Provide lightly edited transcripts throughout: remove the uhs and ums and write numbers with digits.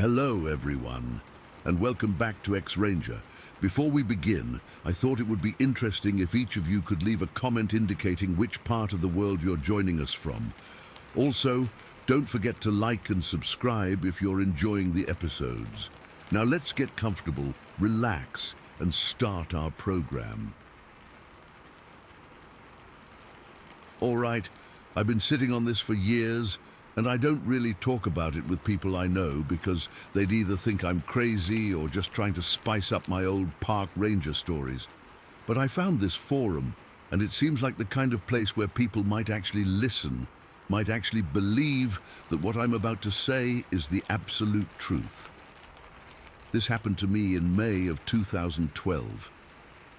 Hello everyone, and welcome back to X-Ranger. Before we begin, I thought it would be interesting if each of you could leave a comment indicating which part of the world you're joining us from. Also, don't forget to like and subscribe if you're enjoying the episodes. Now let's get comfortable, relax, and start our program. Alright, I've been sitting on this for years, and I don't really talk about it with people I know because they'd either think I'm crazy or just trying to spice up my old park ranger stories. But I found this forum, and it seems like the kind of place where people might actually listen, might actually believe that what I'm about to say is the absolute truth. This happened to me in May of 2012.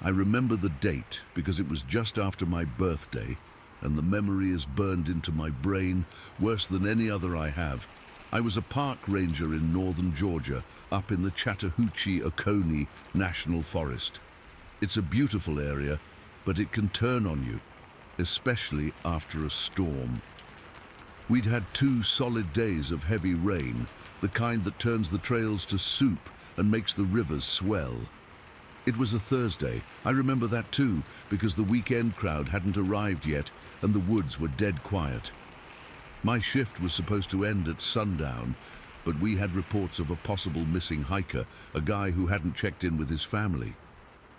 I remember the date because it was just after my birthday, and the memory is burned into my brain worse than any other I have. I was a park ranger in northern Georgia, up in the Chattahoochee-Oconee National Forest. It's a beautiful area, but it can turn on you, especially after a storm. We'd had 2 solid days of heavy rain, the kind that turns the trails to soup and makes the rivers swell. It was a Thursday. I remember that too, because the weekend crowd hadn't arrived yet and the woods were dead quiet. My shift was supposed to end at sundown, but we had reports of a possible missing hiker, a guy who hadn't checked in with his family.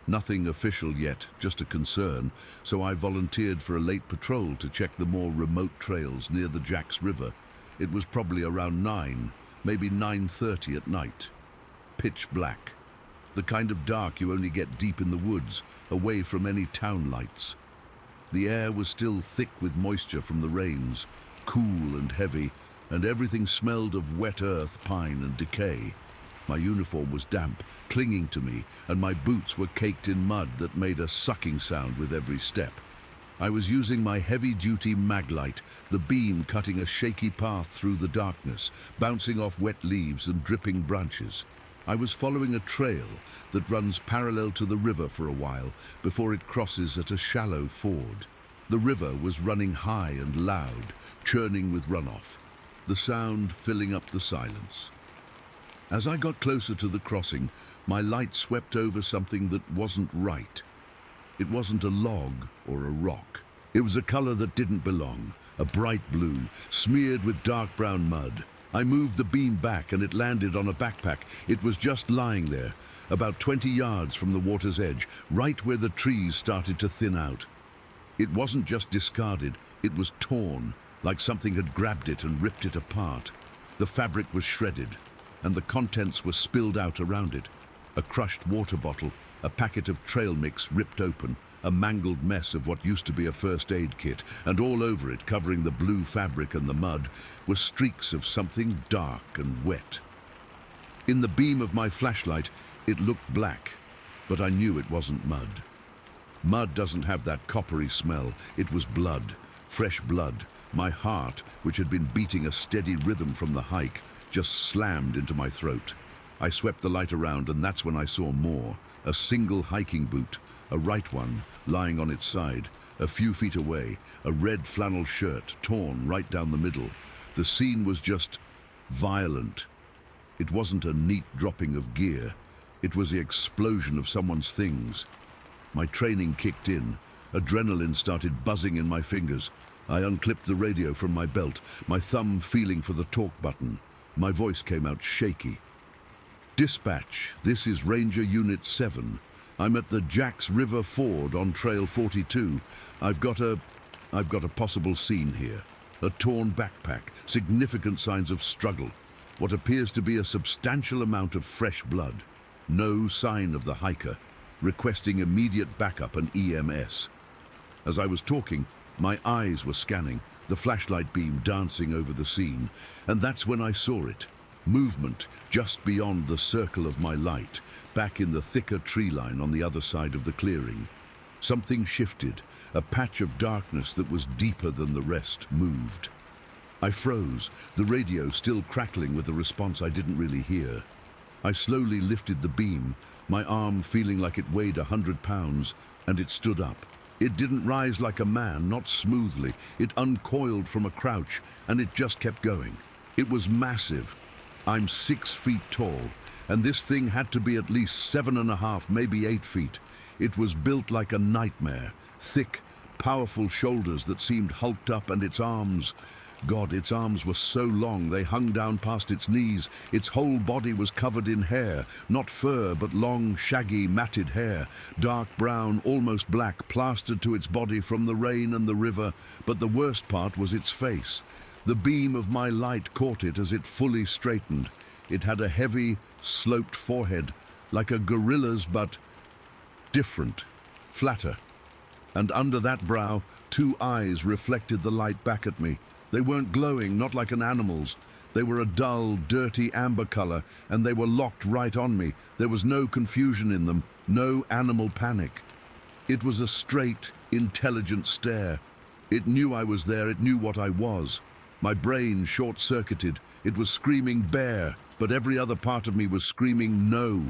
Nothing official yet, just a concern, so I volunteered for a late patrol to check the more remote trails near the Jacks River. It was probably around 9, maybe 9:30 at night. Pitch black. The kind of dark you only get deep in the woods, away from any town lights. The air was still thick with moisture from the rains, cool and heavy, and everything smelled of wet earth, pine and decay. My uniform was damp, clinging to me, and my boots were caked in mud that made a sucking sound with every step. I was using my heavy-duty maglite, the beam cutting a shaky path through the darkness, bouncing off wet leaves and dripping branches. I was following a trail that runs parallel to the river for a while before it crosses at a shallow ford. The river was running high and loud, churning with runoff, the sound filling up the silence. As I got closer to the crossing, my light swept over something that wasn't right. It wasn't a log or a rock. It was a color that didn't belong, a bright blue, smeared with dark brown mud. I moved the beam back and it landed on a backpack. It was just lying there, about 20 yards from the water's edge, right where the trees started to thin out. It wasn't just discarded, it was torn, like something had grabbed it and ripped it apart. The fabric was shredded, and the contents were spilled out around it. A crushed water bottle, a packet of trail mix ripped open, a mangled mess of what used to be a first aid kit, and all over it, covering the blue fabric and the mud, were streaks of something dark and wet. In the beam of my flashlight, it looked black, but I knew it wasn't mud. Mud doesn't have that coppery smell. It was blood, fresh blood. My heart, which had been beating a steady rhythm from the hike, just slammed into my throat. I swept the light around, and that's when I saw more. A single hiking boot, a right one, lying on its side. A few feet away, a red flannel shirt, torn right down the middle. The scene was just violent. It wasn't a neat dropping of gear. It was the explosion of someone's things. My training kicked in. Adrenaline started buzzing in my fingers. I unclipped the radio from my belt, my thumb feeling for the talk button. My voice came out shaky. "Dispatch, this is Ranger Unit 7. I'm at the Jacks River Ford on Trail 42. I've got a possible scene here. A torn backpack, significant signs of struggle. What appears to be a substantial amount of fresh blood. No sign of the hiker. Requesting immediate backup and EMS." As I was talking, my eyes were scanning, the flashlight beam dancing over the scene, and that's when I saw it. Movement just beyond the circle of my light, back in the thicker tree line on the other side of the clearing. Something shifted. A patch of darkness that was deeper than the rest moved. I froze, the radio still crackling with a response I didn't really hear. I slowly lifted the beam, my arm feeling like it weighed 100 pounds, and it stood up. It didn't rise like a man, not smoothly. It uncoiled from a crouch, and it just kept going. It was massive. I'm 6 feet tall, and this thing had to be at least 7.5, maybe 8 feet. It was built like a nightmare, thick, powerful shoulders that seemed hulked up, and its arms, God, its arms were so long they hung down past its knees. Its whole body was covered in hair, not fur, but long, shaggy, matted hair, dark brown, almost black, plastered to its body from the rain and the river. But the worst part was its face. The beam of my light caught it as it fully straightened. It had a heavy, sloped forehead, like a gorilla's, but different, flatter. And under that brow, 2 eyes reflected the light back at me. They weren't glowing, not like an animal's. They were a dull, dirty amber color, and they were locked right on me. There was no confusion in them, no animal panic. It was a straight, intelligent stare. It knew I was there, it knew what I was. My brain short-circuited. It was screaming bear, but every other part of me was screaming no.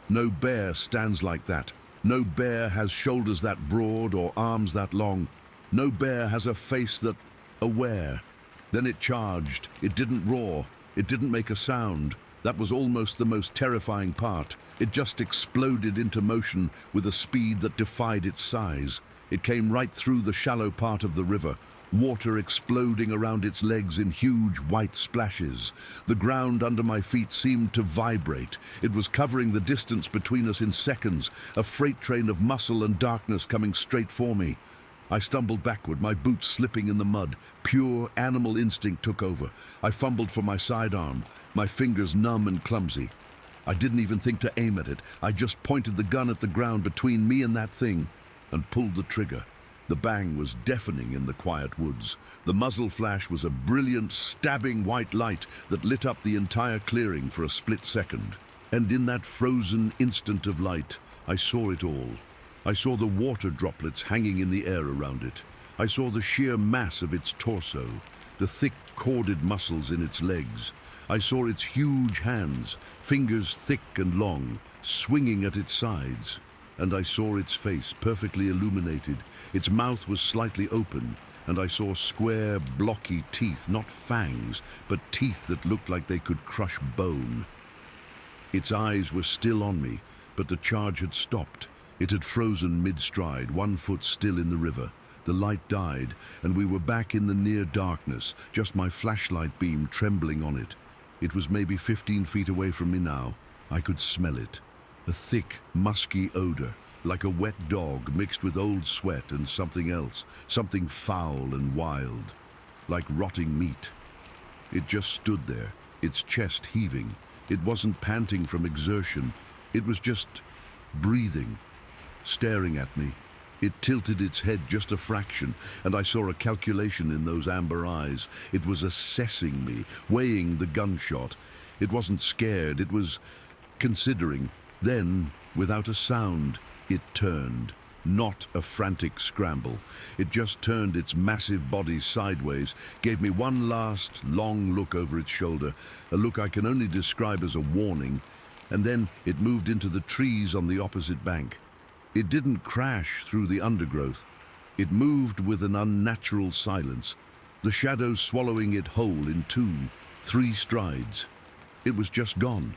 No bear stands like that. No bear has shoulders that broad or arms that long. No bear has a face that aware. Then it charged. It didn't roar. It didn't make a sound. That was almost the most terrifying part. It just exploded into motion with a speed that defied its size. It came right through the shallow part of the river, water exploding around its legs in huge white splashes. The ground under my feet seemed to vibrate. It was covering the distance between us in seconds, a freight train of muscle and darkness coming straight for me. I stumbled backward, my boots slipping in the mud. Pure animal instinct took over. I fumbled for my sidearm, my fingers numb and clumsy. I didn't even think to aim at it. I just pointed the gun at the ground between me and that thing and pulled the trigger. The bang was deafening in the quiet woods. The muzzle flash was a brilliant, stabbing white light that lit up the entire clearing for a split second. And in that frozen instant of light, I saw it all. I saw the water droplets hanging in the air around it. I saw the sheer mass of its torso, the thick corded muscles in its legs. I saw its huge hands, fingers thick and long, swinging at its sides. And I saw its face, perfectly illuminated. Its mouth was slightly open, and I saw square, blocky teeth, not fangs, but teeth that looked like they could crush bone. Its eyes were still on me, but the charge had stopped. It had frozen mid-stride, 1 foot still in the river. The light died, and we were back in the near darkness, just my flashlight beam trembling on it. It was maybe 15 feet away from me now. I could smell it. A thick, musky odor, like a wet dog mixed with old sweat and something else, something foul and wild, like rotting meat. It just stood there, its chest heaving. It wasn't panting from exertion. It was just breathing, staring at me. It tilted its head just a fraction, and I saw a calculation in those amber eyes. It was assessing me, weighing the gunshot. It wasn't scared, it was considering. Then, without a sound, it turned. Not a frantic scramble. It just turned its massive body sideways, gave me one last, long look over its shoulder, a look I can only describe as a warning, and then it moved into the trees on the opposite bank. It didn't crash through the undergrowth. It moved with an unnatural silence, the shadows swallowing it whole in 2, 3 strides. It was just gone.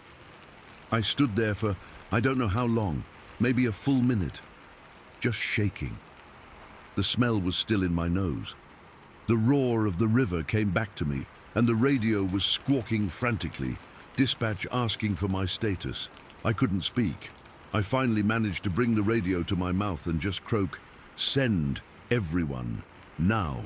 I stood there for I don't know how long, maybe a full minute, just shaking. The smell was still in my nose. The roar of the river came back to me, and the radio was squawking frantically, dispatch asking for my status. I couldn't speak. I finally managed to bring the radio to my mouth and just croak, "Send everyone, now."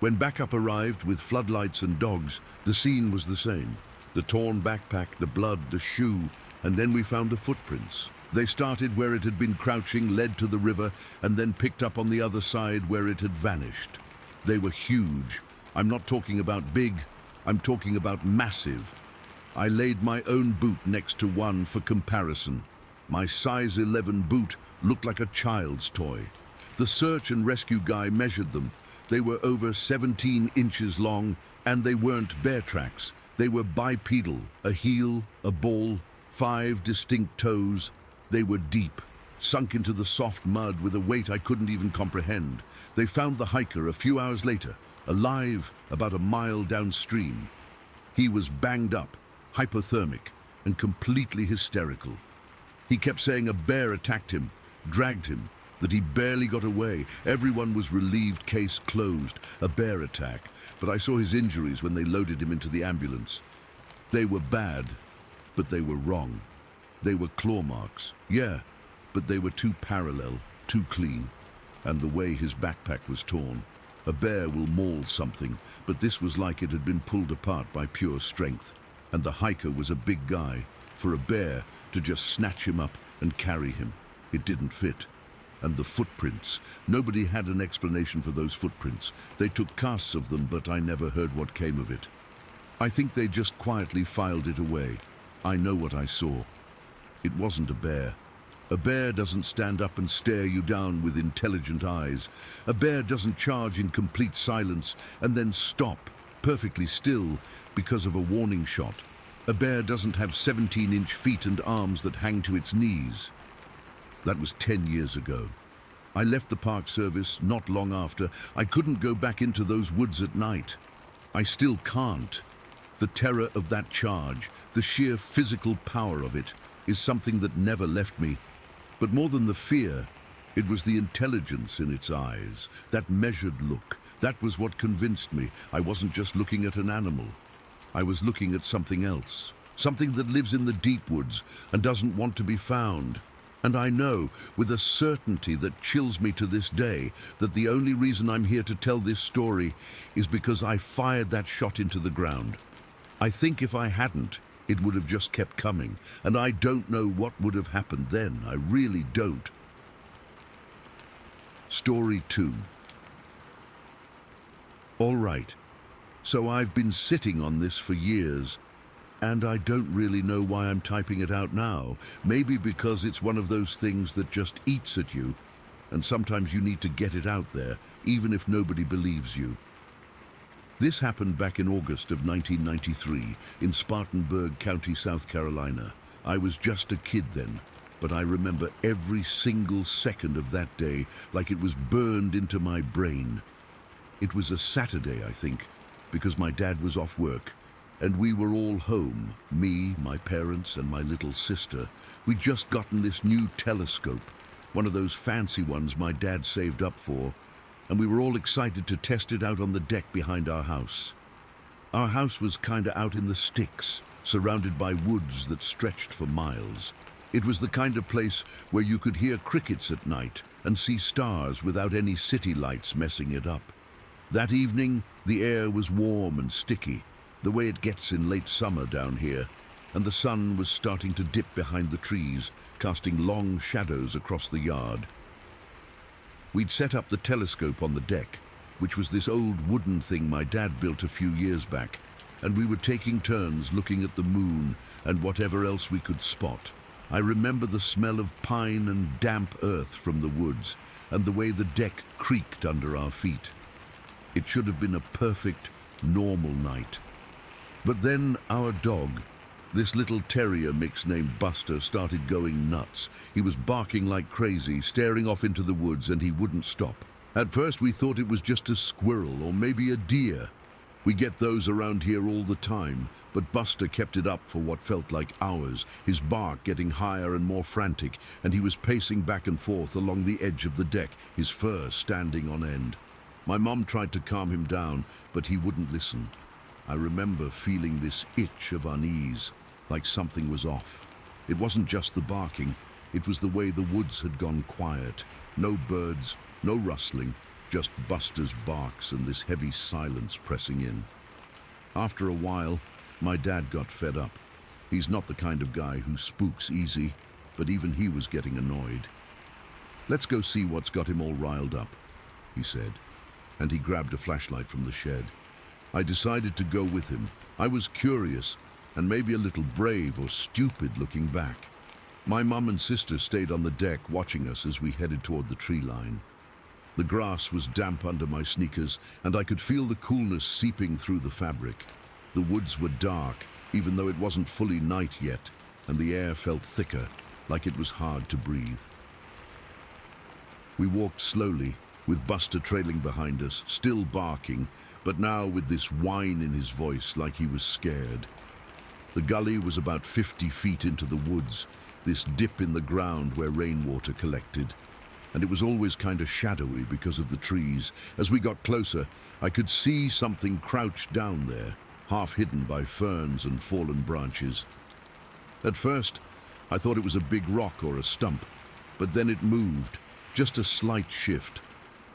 When backup arrived with floodlights and dogs, the scene was the same. The torn backpack, the blood, the shoe, and then we found the footprints. They started where it had been crouching, led to the river, and then picked up on the other side where it had vanished. They were huge. I'm not talking about big, I'm talking about massive. I laid my own boot next to one for comparison. My size 11 boot looked like a child's toy. The search and rescue guy measured them. They were over 17 inches long, and they weren't bear tracks. They were bipedal, a heel, a ball, 5 distinct toes. They were deep, sunk into the soft mud with a weight I couldn't even comprehend. They found the hiker a few hours later, alive about a mile downstream. He was banged up, hypothermic, and completely hysterical. He kept saying a bear attacked him, dragged him, that he barely got away. Everyone was relieved, case closed, a bear attack. But I saw his injuries when they loaded him into the ambulance. They were bad, but they were wrong. They were claw marks, yeah, but they were too parallel, too clean. And the way his backpack was torn. A bear will maul something, but this was like it had been pulled apart by pure strength. And the hiker was a big guy. For a bear to just snatch him up and carry him, it didn't fit. And the footprints. Nobody had an explanation for those footprints. They took casts of them, but I never heard what came of it. I think they just quietly filed it away. I know what I saw. It wasn't a bear. A bear doesn't stand up and stare you down with intelligent eyes. A bear doesn't charge in complete silence and then stop, perfectly still, because of a warning shot. A bear doesn't have 17-inch feet and arms that hang to its knees. That was 10 years ago. I left the Park Service not long after. I couldn't go back into those woods at night. I still can't. The terror of that charge, the sheer physical power of it, is something that never left me. But more than the fear, it was the intelligence in its eyes, that measured look. That was what convinced me. I wasn't just looking at an animal. I was looking at something else, something that lives in the deep woods and doesn't want to be found. And I know, with a certainty that chills me to this day, that the only reason I'm here to tell this story is because I fired that shot into the ground. I think if I hadn't, it would have just kept coming, and I don't know what would have happened then. I really don't. Story 2. All right, so I've been sitting on this for years, and I don't really know why I'm typing it out now. Maybe because it's one of those things that just eats at you, and sometimes you need to get it out there, even if nobody believes you. This happened back in August of 1993 in Spartanburg County, South Carolina. I was just a kid then, but I remember every single second of that day like it was burned into my brain. It was a Saturday, I think, because my dad was off work, and we were all home, me, my parents, and my little sister. We'd just gotten this new telescope, one of those fancy ones my dad saved up for, and we were all excited to test it out on the deck behind our house. Our house was kinda out in the sticks, surrounded by woods that stretched for miles. It was the kind of place where you could hear crickets at night and see stars without any city lights messing it up. That evening, the air was warm and sticky, the way it gets in late summer down here, and the sun was starting to dip behind the trees, casting long shadows across the yard. We'd set up the telescope on the deck, which was this old wooden thing my dad built a few years back, and we were taking turns looking at the moon and whatever else we could spot. I remember the smell of pine and damp earth from the woods, and the way the deck creaked under our feet. It should have been a perfect, normal night. But then our dog, this little terrier mix named Buster, started going nuts. He was barking like crazy, staring off into the woods, and he wouldn't stop. At first we thought it was just a squirrel or maybe a deer. We get those around here all the time, but Buster kept it up for what felt like hours, his bark getting higher and more frantic, and he was pacing back and forth along the edge of the deck, his fur standing on end. My mom tried to calm him down, but he wouldn't listen. I remember feeling this itch of unease, like something was off. It wasn't just the barking, it was the way the woods had gone quiet. No birds, no rustling, just Buster's barks and this heavy silence pressing in. After a while, my dad got fed up. He's not the kind of guy who spooks easy, but even he was getting annoyed. "Let's go see what's got him all riled up," he said, and he grabbed a flashlight from the shed. I decided to go with him. I was curious, and maybe a little brave or stupid looking back. My mum and sister stayed on the deck watching us as we headed toward the tree line. The grass was damp under my sneakers, and I could feel the coolness seeping through the fabric. The woods were dark, even though it wasn't fully night yet, and the air felt thicker, like it was hard to breathe. We walked slowly, with Buster trailing behind us, still barking, but now with this whine in his voice like he was scared. The gully was about 50 feet into the woods, this dip in the ground where rainwater collected. And it was always kind of shadowy because of the trees. As we got closer, I could see something crouched down there, half hidden by ferns and fallen branches. At first, I thought it was a big rock or a stump, but then it moved, just a slight shift,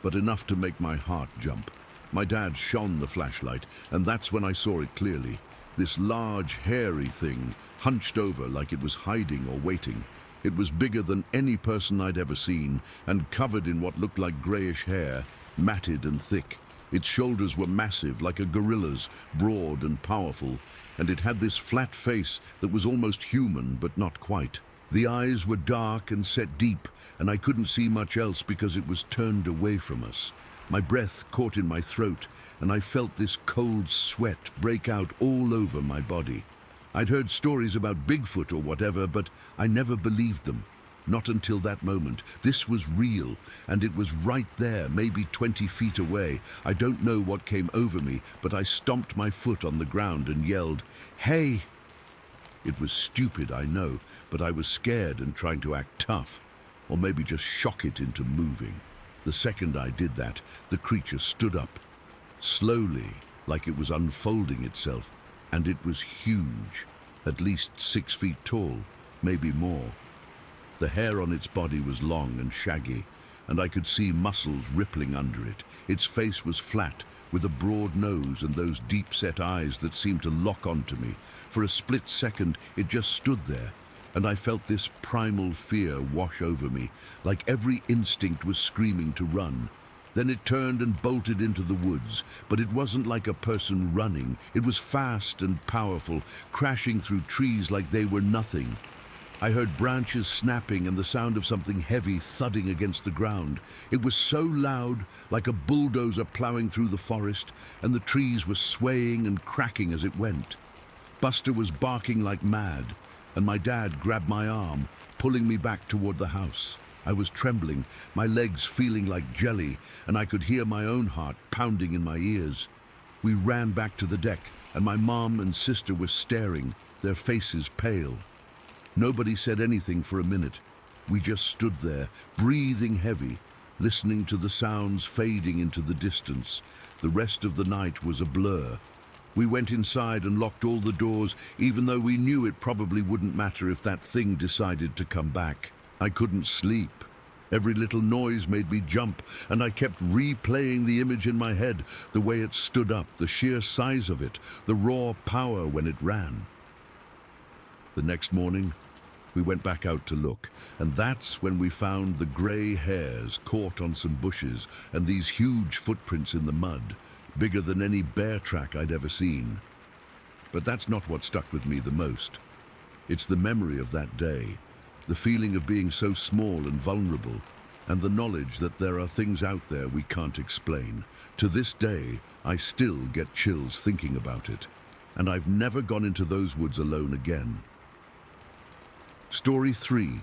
but enough to make my heart jump. My dad shone the flashlight, and that's when I saw it clearly. This large, hairy thing, hunched over like it was hiding or waiting. It was bigger than any person I'd ever seen, and covered in what looked like grayish hair, matted and thick. Its shoulders were massive, like a gorilla's, broad and powerful, and it had this flat face that was almost human, but not quite. The eyes were dark and set deep, and I couldn't see much else because it was turned away from us. My breath caught in my throat, and I felt this cold sweat break out all over my body. I'd heard stories about Bigfoot or whatever, but I never believed them. Not until that moment. This was real, and it was right there, maybe 20 feet away. I don't know what came over me, but I stomped my foot on the ground and yelled, "Hey!" It was stupid, I know, but I was scared and trying to act tough, or maybe just shock it into moving. The second I did that, the creature stood up, slowly, like it was unfolding itself, and it was huge, at least 6 feet tall, maybe more. The hair on its body was long and shaggy, and I could see muscles rippling under it. Its face was flat, with a broad nose and those deep-set eyes that seemed to lock onto me. For a split second, it just stood there, and I felt this primal fear wash over me, like every instinct was screaming to run. Then it turned and bolted into the woods, but it wasn't like a person running. It was fast and powerful, crashing through trees like they were nothing. I heard branches snapping and the sound of something heavy thudding against the ground. It was so loud, like a bulldozer plowing through the forest, and the trees were swaying and cracking as it went. Buster was barking like mad, and my dad grabbed my arm, pulling me back toward the house. I was trembling, my legs feeling like jelly, and I could hear my own heart pounding in my ears. We ran back to the deck, and my mom and sister were staring, their faces pale. Nobody said anything for a minute. We just stood there, breathing heavy, listening to the sounds fading into the distance. The rest of the night was a blur. We went inside and locked all the doors, even though we knew it probably wouldn't matter if that thing decided to come back. I couldn't sleep. Every little noise made me jump, and I kept replaying the image in my head, the way it stood up, the sheer size of it, the raw power when it ran. The next morning, we went back out to look, and that's when we found the grey hairs caught on some bushes and these huge footprints in the mud, bigger than any bear track I'd ever seen. But that's not what stuck with me the most. It's the memory of that day, the feeling of being so small and vulnerable, and the knowledge that there are things out there we can't explain. To this day, I still get chills thinking about it, and I've never gone into those woods alone again. Story 3.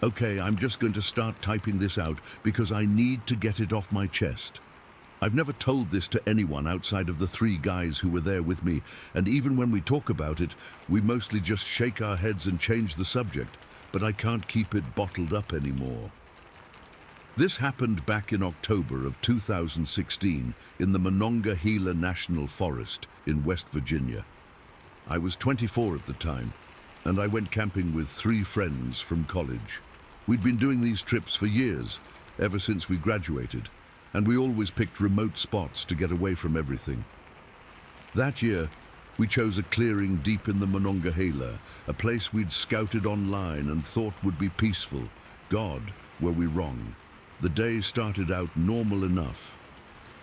Okay, I'm just going to start typing this out because I need to get it off my chest. I've never told this to anyone outside of the 3 guys who were there with me, and even when we talk about it, we mostly just shake our heads and change the subject, but I can't keep it bottled up anymore. This happened back in October of 2016 in the Monongahela National Forest in West Virginia. I was 24 at the time, and I went camping with 3 friends from college. We'd been doing these trips for years, ever since we graduated, and we always picked remote spots to get away from everything. That year, we chose a clearing deep in the Monongahela, a place we'd scouted online and thought would be peaceful. God, were we wrong. The day started out normal enough.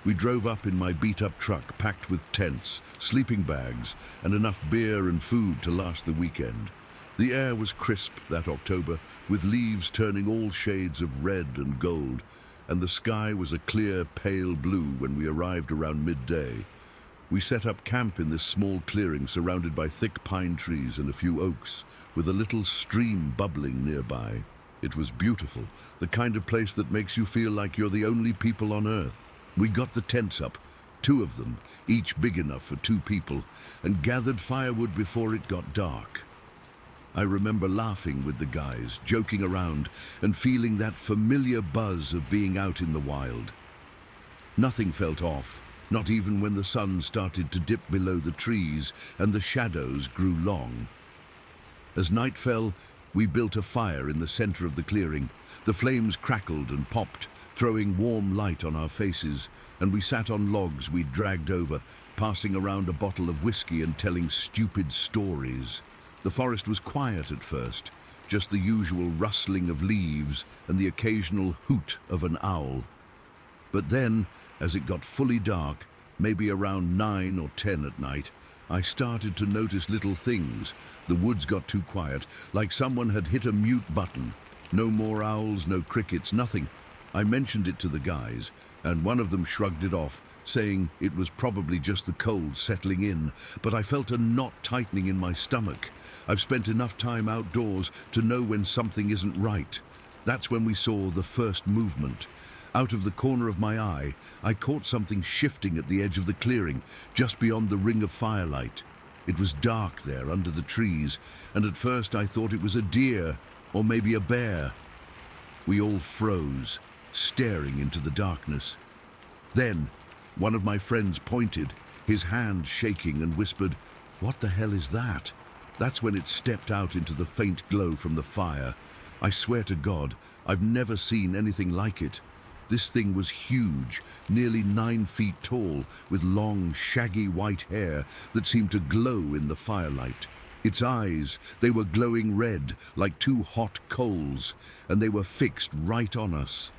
We drove up in my beat-up truck packed with tents, sleeping bags, and enough beer and food to last the weekend. The air was crisp that October, with leaves turning all shades of red and gold, and the sky was a clear, pale blue when we arrived around midday. We set up camp in this small clearing surrounded by thick pine trees and a few oaks, with a little stream bubbling nearby. It was beautiful, the kind of place that makes you feel like you're the only people on Earth. We got the tents up, 2 of them, each big enough for 2 people, and gathered firewood before it got dark. I remember laughing with the guys, joking around, and feeling that familiar buzz of being out in the wild. Nothing felt off, not even when the sun started to dip below the trees and the shadows grew long. As night fell, we built a fire in the center of the clearing. The flames crackled and popped, throwing warm light on our faces, and we sat on logs we'd dragged over, passing around a bottle of whiskey and telling stupid stories. The forest was quiet at first, just the usual rustling of leaves and the occasional hoot of an owl. But then, as it got fully dark, maybe around 9 or 10 at night, I started to notice little things. The woods got too quiet, like someone had hit a mute button. No more owls, no crickets, nothing. I mentioned it to the guys, and one of them shrugged it off, saying it was probably just the cold settling in, but I felt a knot tightening in my stomach. I've spent enough time outdoors to know when something isn't right. That's when we saw the first movement. Out of the corner of my eye, I caught something shifting at the edge of the clearing, just beyond the ring of firelight. It was dark there under the trees, and at first I thought it was a deer, or maybe a bear. We all froze, staring into the darkness. Then, one of my friends pointed, his hand shaking, and whispered, "What the hell is that?" That's when it stepped out into the faint glow from the fire. I swear to God, I've never seen anything like it. This thing was huge, nearly 9 feet tall, with long, shaggy white hair that seemed to glow in the firelight. Its eyes, they were glowing red, like 2 hot coals, and they were fixed right on us.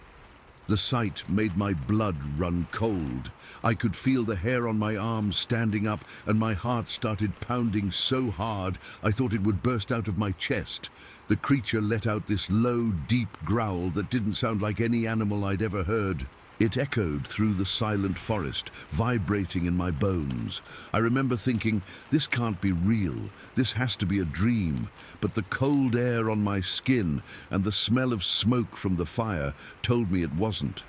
The sight made my blood run cold. I could feel the hair on my arms standing up, and my heart started pounding so hard I thought it would burst out of my chest. The creature let out this low, deep growl that didn't sound like any animal I'd ever heard. It echoed through the silent forest, vibrating in my bones. I remember thinking, this can't be real. This has to be a dream. But the cold air on my skin and the smell of smoke from the fire told me it wasn't.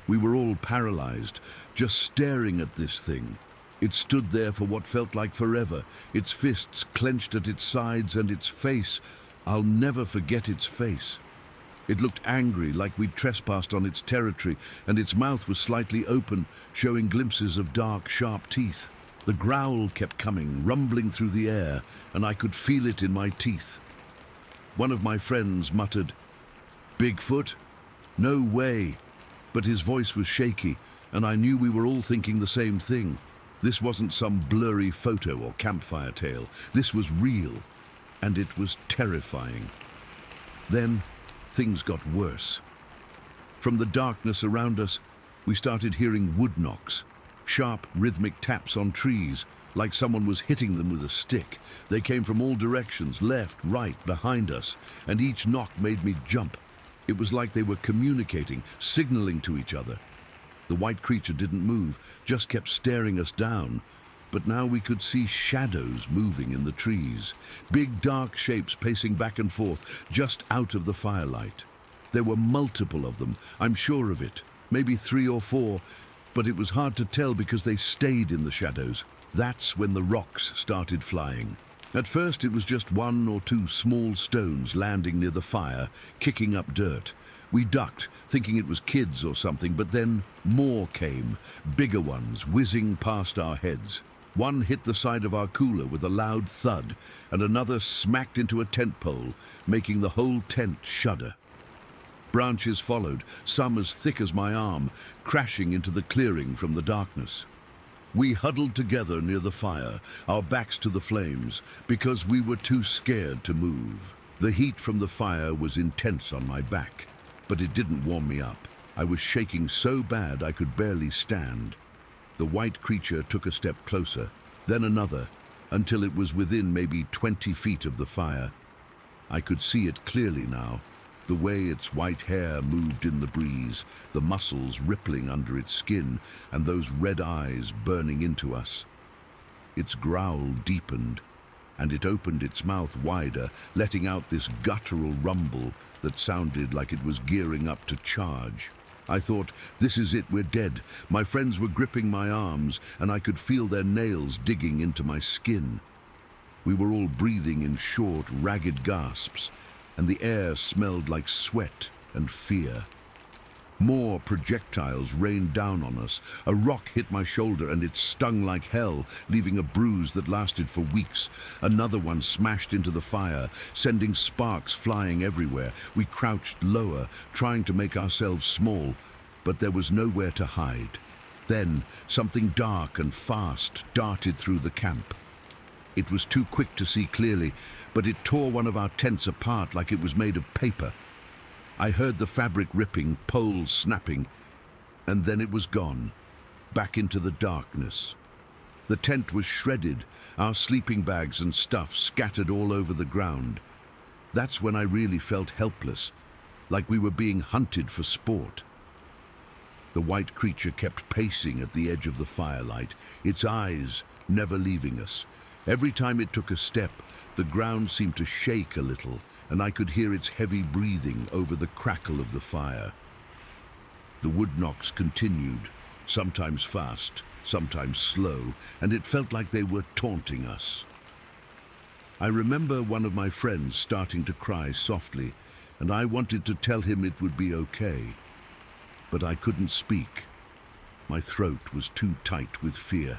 We were all paralyzed, just staring at this thing. It stood there for what felt like forever, its fists clenched at its sides, and its face, I'll never forget its face. It looked angry, like we'd trespassed on its territory, and its mouth was slightly open, showing glimpses of dark, sharp teeth. The growl kept coming, rumbling through the air, and I could feel it in my teeth. One of my friends muttered, "Bigfoot? No way." But his voice was shaky, and I knew we were all thinking the same thing. This wasn't some blurry photo or campfire tale. This was real, and it was terrifying. Then, things got worse. From the darkness around us, we started hearing wood knocks, sharp, rhythmic taps on trees, like someone was hitting them with a stick. They came from all directions, left, right, behind us, and each knock made me jump. It was like they were communicating, signaling to each other. The white creature didn't move, just kept staring us down. But now we could see shadows moving in the trees, big dark shapes pacing back and forth just out of the firelight. There were multiple of them, I'm sure of it, maybe 3 or 4, but it was hard to tell because they stayed in the shadows. That's when the rocks started flying. At first it was just 1 or 2 small stones landing near the fire, kicking up dirt. We ducked, thinking it was kids or something, but then more came, bigger ones whizzing past our heads. One hit the side of our cooler with a loud thud, and another smacked into a tent pole, making the whole tent shudder. Branches followed, some as thick as my arm, crashing into the clearing from the darkness. We huddled together near the fire, our backs to the flames, because we were too scared to move. The heat from the fire was intense on my back, but it didn't warm me up. I was shaking so bad I could barely stand. The white creature took a step closer, then another, until it was within maybe 20 feet of the fire. I could see it clearly now, the way its white hair moved in the breeze, the muscles rippling under its skin, and those red eyes burning into us. Its growl deepened, and it opened its mouth wider, letting out this guttural rumble that sounded like it was gearing up to charge. I thought, this is it, we're dead. My friends were gripping my arms, and I could feel their nails digging into my skin. We were all breathing in short, ragged gasps, and the air smelled like sweat and fear. More projectiles rained down on us. A rock hit my shoulder and it stung like hell, leaving a bruise that lasted for weeks. Another one smashed into the fire, sending sparks flying everywhere. We crouched lower, trying to make ourselves small, but there was nowhere to hide. Then, something dark and fast darted through the camp. It was too quick to see clearly, but it tore one of our tents apart like it was made of paper. I heard the fabric ripping, poles snapping, and then it was gone, back into the darkness. The tent was shredded, our sleeping bags and stuff scattered all over the ground. That's when I really felt helpless, like we were being hunted for sport. The white creature kept pacing at the edge of the firelight, its eyes never leaving us. Every time it took a step, the ground seemed to shake a little, and I could hear its heavy breathing over the crackle of the fire. The wood knocks continued, sometimes fast, sometimes slow, and it felt like they were taunting us. I remember one of my friends starting to cry softly, and I wanted to tell him it would be okay. But I couldn't speak. My throat was too tight with fear.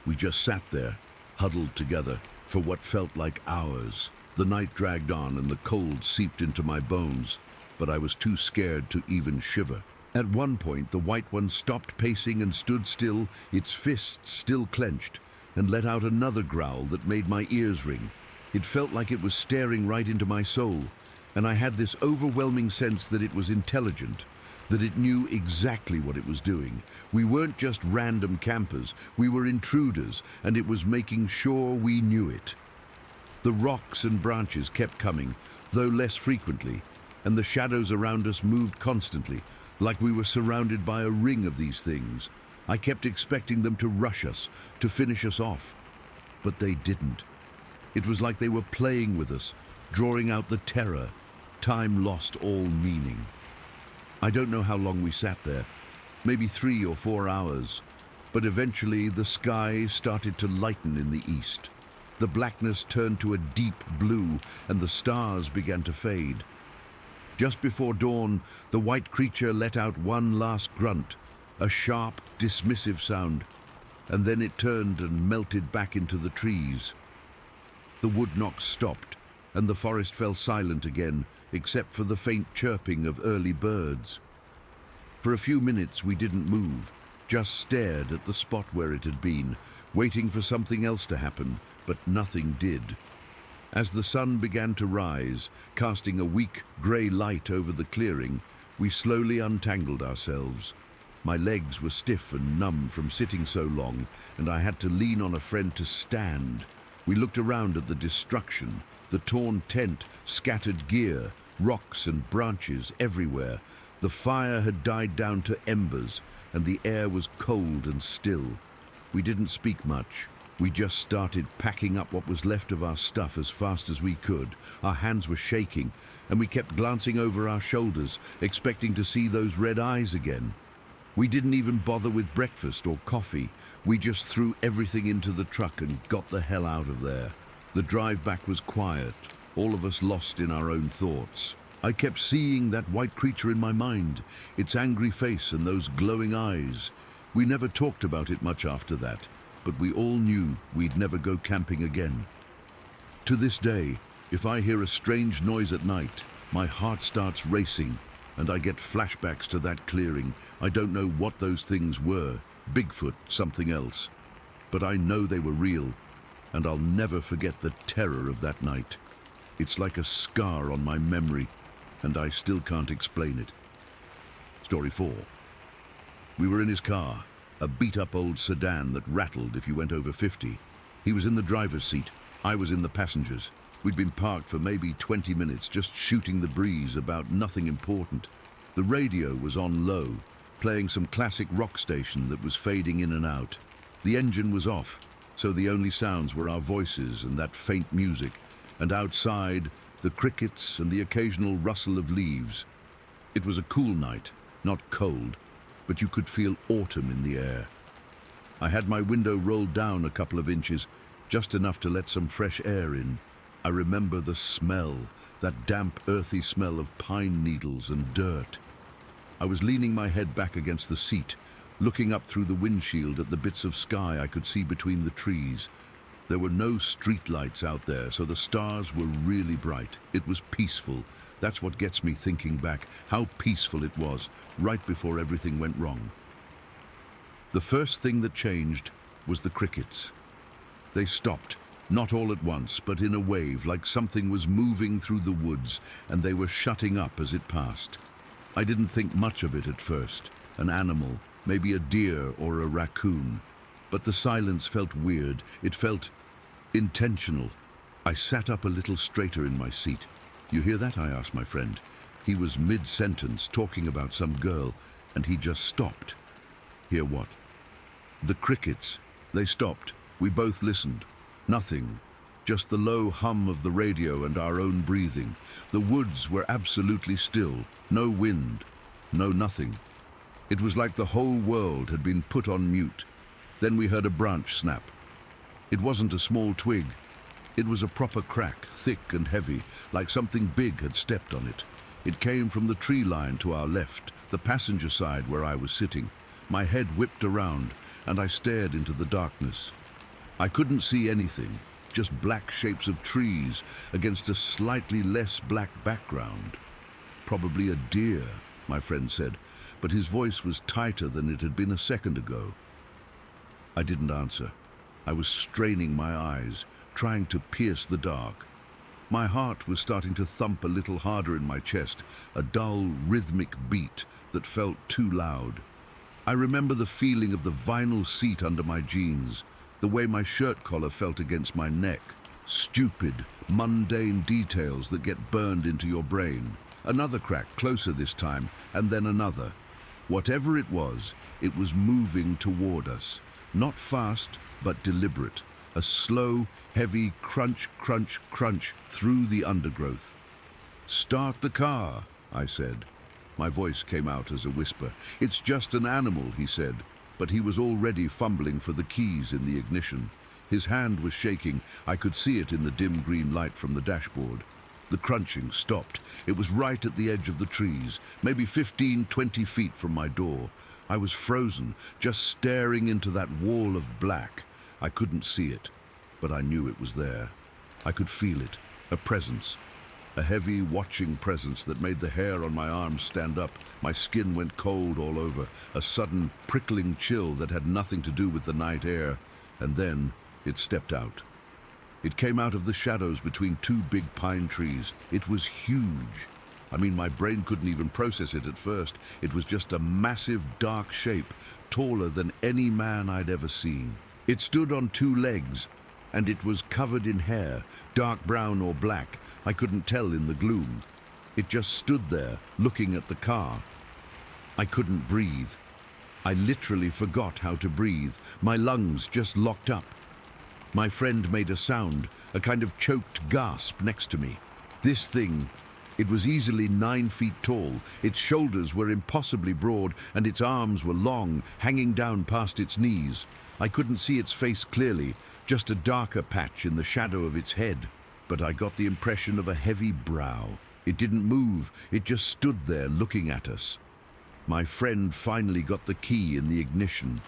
We just sat there, huddled together, for what felt like hours. The night dragged on and the cold seeped into my bones, but I was too scared to even shiver. At one point, the white one stopped pacing and stood still, its fists still clenched, and let out another growl that made my ears ring. It felt like it was staring right into my soul, and I had this overwhelming sense that it was intelligent, that it knew exactly what it was doing. We weren't just random campers, we were intruders, and it was making sure we knew it. The rocks and branches kept coming, though less frequently, and the shadows around us moved constantly, like we were surrounded by a ring of these things. I kept expecting them to rush us, to finish us off, but they didn't. It was like they were playing with us, drawing out the terror. Time lost all meaning. I don't know how long we sat there, maybe 3 or 4 hours, but eventually the sky started to lighten in the east. The blackness turned to a deep blue, and the stars began to fade. Just before dawn, the white creature let out one last grunt, a sharp, dismissive sound, and then it turned and melted back into the trees. The wood knocks stopped, and the forest fell silent again, except for the faint chirping of early birds. For a few minutes we didn't move, just stared at the spot where it had been, waiting for something else to happen, but nothing did. As the sun began to rise, casting a weak, grey light over the clearing, we slowly untangled ourselves. My legs were stiff and numb from sitting so long, and I had to lean on a friend to stand. We looked around at the destruction, the torn tent, scattered gear, rocks and branches everywhere. The fire had died down to embers, and the air was cold and still. We didn't speak much. We just started packing up what was left of our stuff as fast as we could. Our hands were shaking, and we kept glancing over our shoulders, expecting to see those red eyes again. We didn't even bother with breakfast or coffee. We just threw everything into the truck and got the hell out of there. The drive back was quiet, all of us lost in our own thoughts. I kept seeing that white creature in my mind, its angry face and those glowing eyes. We never talked about it much after that, but we all knew we'd never go camping again. To this day, if I hear a strange noise at night, my heart starts racing, and I get flashbacks to that clearing. I don't know what those things were, Bigfoot, something else, but I know they were real, and I'll never forget the terror of that night. It's like a scar on my memory, and I still can't explain it. Story 4. We were in his car, a beat-up old sedan that rattled if you went over 50. He was in the driver's seat, I was in the passenger's. We'd been parked for maybe 20 minutes, just shooting the breeze about nothing important. The radio was on low, playing some classic rock station that was fading in and out. The engine was off, so the only sounds were our voices and that faint music, and outside, the crickets and the occasional rustle of leaves. It was a cool night, Not cold, but you could feel autumn in the air. I had my window rolled down a couple of inches, just enough to let some fresh air in. I remember the smell, that damp, earthy smell of pine needles and dirt. I was leaning my head back against the seat, looking up through the windshield at the bits of sky I could see between the trees. There were no streetlights out there, so the stars were really bright. It was peaceful. That's what gets me thinking back, how peaceful it was, right before everything went wrong. The first thing that changed was the crickets. They stopped, not all at once, but in a wave, like something was moving through the woods, and they were shutting up as it passed. I didn't think much of it at first. An animal, maybe a deer or a raccoon. But the silence felt weird. It felt intentional. I sat up a little straighter in my seat. "You hear that?" I asked my friend. He was mid-sentence, talking about some girl, and he just stopped. "Hear what?" "The crickets. They stopped. We both listened. Nothing. Just the low hum of the radio and our own breathing. The woods were absolutely still. No wind. No nothing. It was like the whole world had been put on mute. Then we heard a branch snap. It wasn't a small twig. It was a proper crack, thick and heavy, like something big had stepped on it. It came from the tree line to our left, the passenger side where I was sitting. My head whipped around, and I stared into the darkness. I couldn't see anything, just black shapes of trees against a slightly less black background. "Probably a deer," my friend said, but his voice was tighter than it had been a second ago. I didn't answer. I was straining my eyes, trying to pierce the dark. My heart was starting to thump a little harder in my chest, a dull, rhythmic beat that felt too loud. I remember the feeling of the vinyl seat under my jeans, the way my shirt collar felt against my neck. Stupid, mundane details that get burned into your brain. Another crack, closer this time, and then another. Whatever it was moving toward us. Not fast, but deliberate. A slow, heavy crunch, crunch, crunch through the undergrowth. "Start the car," I said. My voice came out as a whisper. "It's just an animal," he said, but he was already fumbling for the keys in the ignition. His hand was shaking. I could see it in the dim green light from the dashboard. The crunching stopped. It was right at the edge of the trees, maybe 15, 20 feet from my door. I was frozen, just staring into that wall of black. I couldn't see it, but I knew it was there. I could feel it, a presence. A heavy, watching presence that made the hair on my arms stand up. My skin went cold all over, a sudden, prickling chill that had nothing to do with the night air. And then it stepped out. It came out of the shadows between two big pine trees. It was huge. I mean, my brain couldn't even process it at first. It was just a massive, dark shape, taller than any man I'd ever seen. It stood on two legs, and it was covered in hair, dark brown or black. I couldn't tell in the gloom. It just stood there, looking at the car. I couldn't breathe. I literally forgot how to breathe. My lungs just locked up. My friend made a sound, a kind of choked gasp next to me. This thing, it was easily 9 feet tall. Its shoulders were impossibly broad, and its arms were long, hanging down past its knees. I couldn't see its face clearly, just a darker patch in the shadow of its head. But I got the impression of a heavy brow. It didn't move, it just stood there looking at us. My friend finally got the key in the ignition.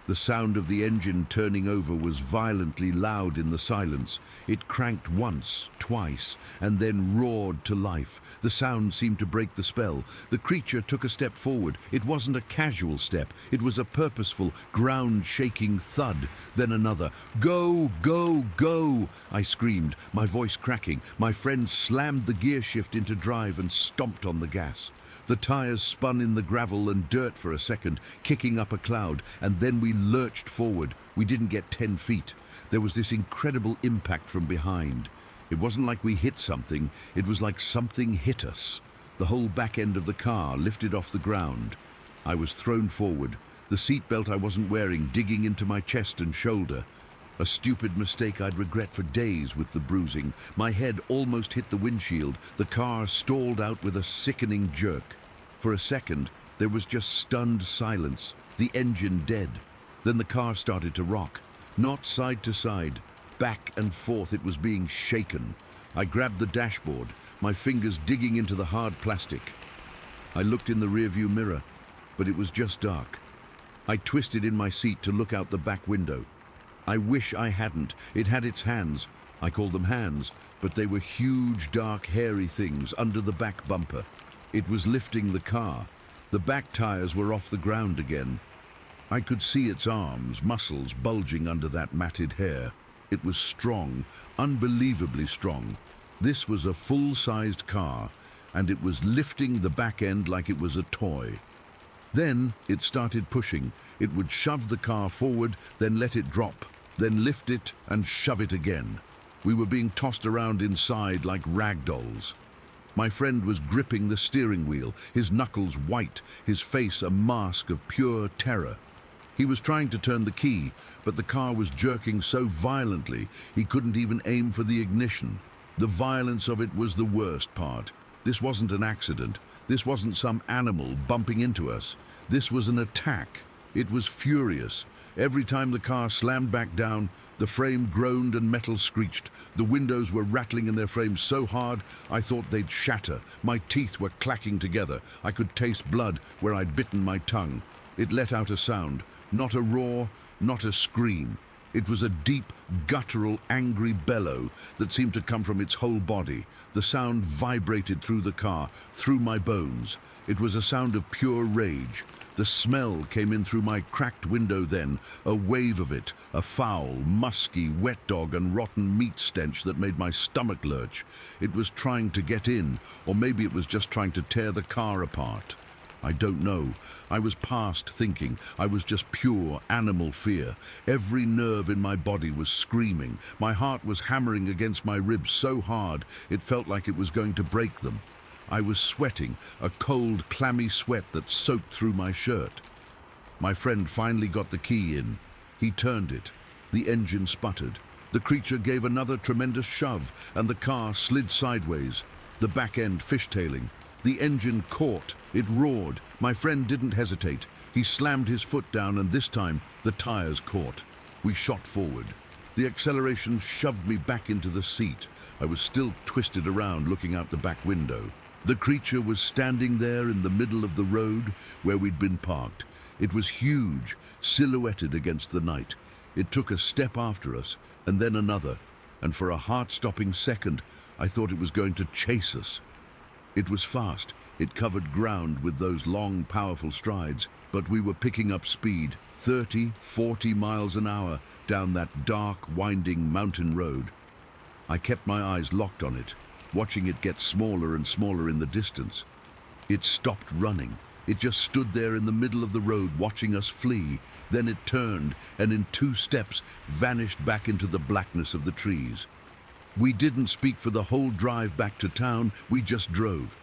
The sound of the engine turning over was violently loud in the silence. It cranked once, twice, and then roared to life. The sound seemed to break the spell. The creature took a step forward. It wasn't a casual step. It was a purposeful, ground-shaking thud. Then another. "Go, go, go!" I screamed, my voice cracking. My friend slammed the gear shift into drive and stomped on the gas. The tires spun in the gravel and dirt for a second, kicking up a cloud, and then we lurched forward. We didn't get 10 feet. There was this incredible impact from behind. It wasn't like we hit something, it was like something hit us. The whole back end of the car lifted off the ground. I was thrown forward, the seatbelt I wasn't wearing digging into my chest and shoulder. A stupid mistake I'd regret for days with the bruising. My head almost hit the windshield. The car stalled out with a sickening jerk. For a second, There was just stunned silence, the engine dead. Then the car started to rock, not side to side, back and forth. It was being shaken. I grabbed the dashboard, my fingers digging into the hard plastic. I looked in the rearview mirror, but it was just dark. I twisted in my seat to look out the back window. I wish I hadn't. It had its hands. I called them hands, but they were huge, dark, hairy things under the back bumper. It was lifting the car. The back tires were off the ground again. I could see its arms, muscles bulging under that matted hair. It was strong, unbelievably strong. This was a full-sized car, and it was lifting the back end like it was a toy. Then it started pushing. It would shove the car forward, then let it drop, then lift it and shove it again. We were being tossed around inside like rag dolls. My friend was gripping the steering wheel, his knuckles white, his face a mask of pure terror. He was trying to turn the key, but the car was jerking so violently he couldn't even aim for the ignition. The violence of it was the worst part. This wasn't an accident. This wasn't some animal bumping into us. This was an attack. It was furious. Every time the car slammed back down, the frame groaned and metal screeched. The windows were rattling in their frames so hard I thought they'd shatter. My teeth were clacking together. I could taste blood where I'd bitten my tongue. It let out a sound, not a roar, not a scream. It was a deep, guttural, angry bellow that seemed to come from its whole body. The sound vibrated through the car, through my bones. It was a sound of pure rage. The smell came in through my cracked window then, a wave of it, a foul, musky, wet dog and rotten meat stench that made my stomach lurch. It was trying to get in, or maybe it was just trying to tear the car apart. I don't know. I was past thinking. I was just pure animal fear. Every nerve in my body was screaming. My heart was hammering against my ribs so hard it felt like it was going to break them. I was sweating, a cold, clammy sweat that soaked through my shirt. My friend finally got the key in. He turned it. The engine sputtered. The creature gave another tremendous shove, and the car slid sideways, the back end fishtailing. The engine caught. It roared. My friend didn't hesitate. He slammed his foot down, and this time the tires caught. We shot forward. The acceleration shoved me back into the seat. I was still twisted around, looking out the back window. The creature was standing there in the middle of the road where we'd been parked. It was huge, silhouetted against the night. It took a step after us, and then another, and for a heart-stopping second, I thought it was going to chase us. It was fast. It covered ground with those long, powerful strides, but we were picking up speed, 30, 40 miles an hour, down that dark, winding mountain road. I kept my eyes locked on it, watching it get smaller and smaller in the distance. It stopped running. It just stood there in the middle of the road, watching us flee. Then it turned, and in 2 steps, vanished back into the blackness of the trees. We didn't speak for the whole drive back to town. We just drove.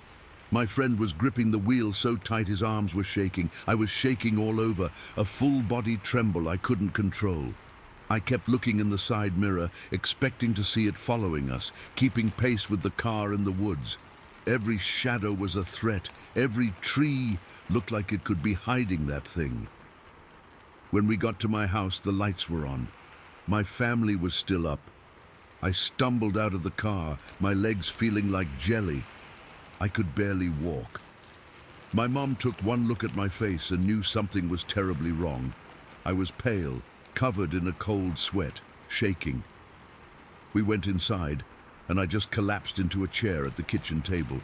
My friend was gripping the wheel so tight his arms were shaking. I was shaking all over, a full-body tremble I couldn't control. I kept looking in the side mirror, expecting to see it following us, keeping pace with the car in the woods. Every shadow was a threat. Every tree looked like it could be hiding that thing. When we got to my house, the lights were on. My family was still up. I stumbled out of the car, my legs feeling like jelly. I could barely walk. My mom took one look at my face and knew something was terribly wrong. I was pale, covered in a cold sweat, shaking. We went inside, and I just collapsed into a chair at the kitchen table.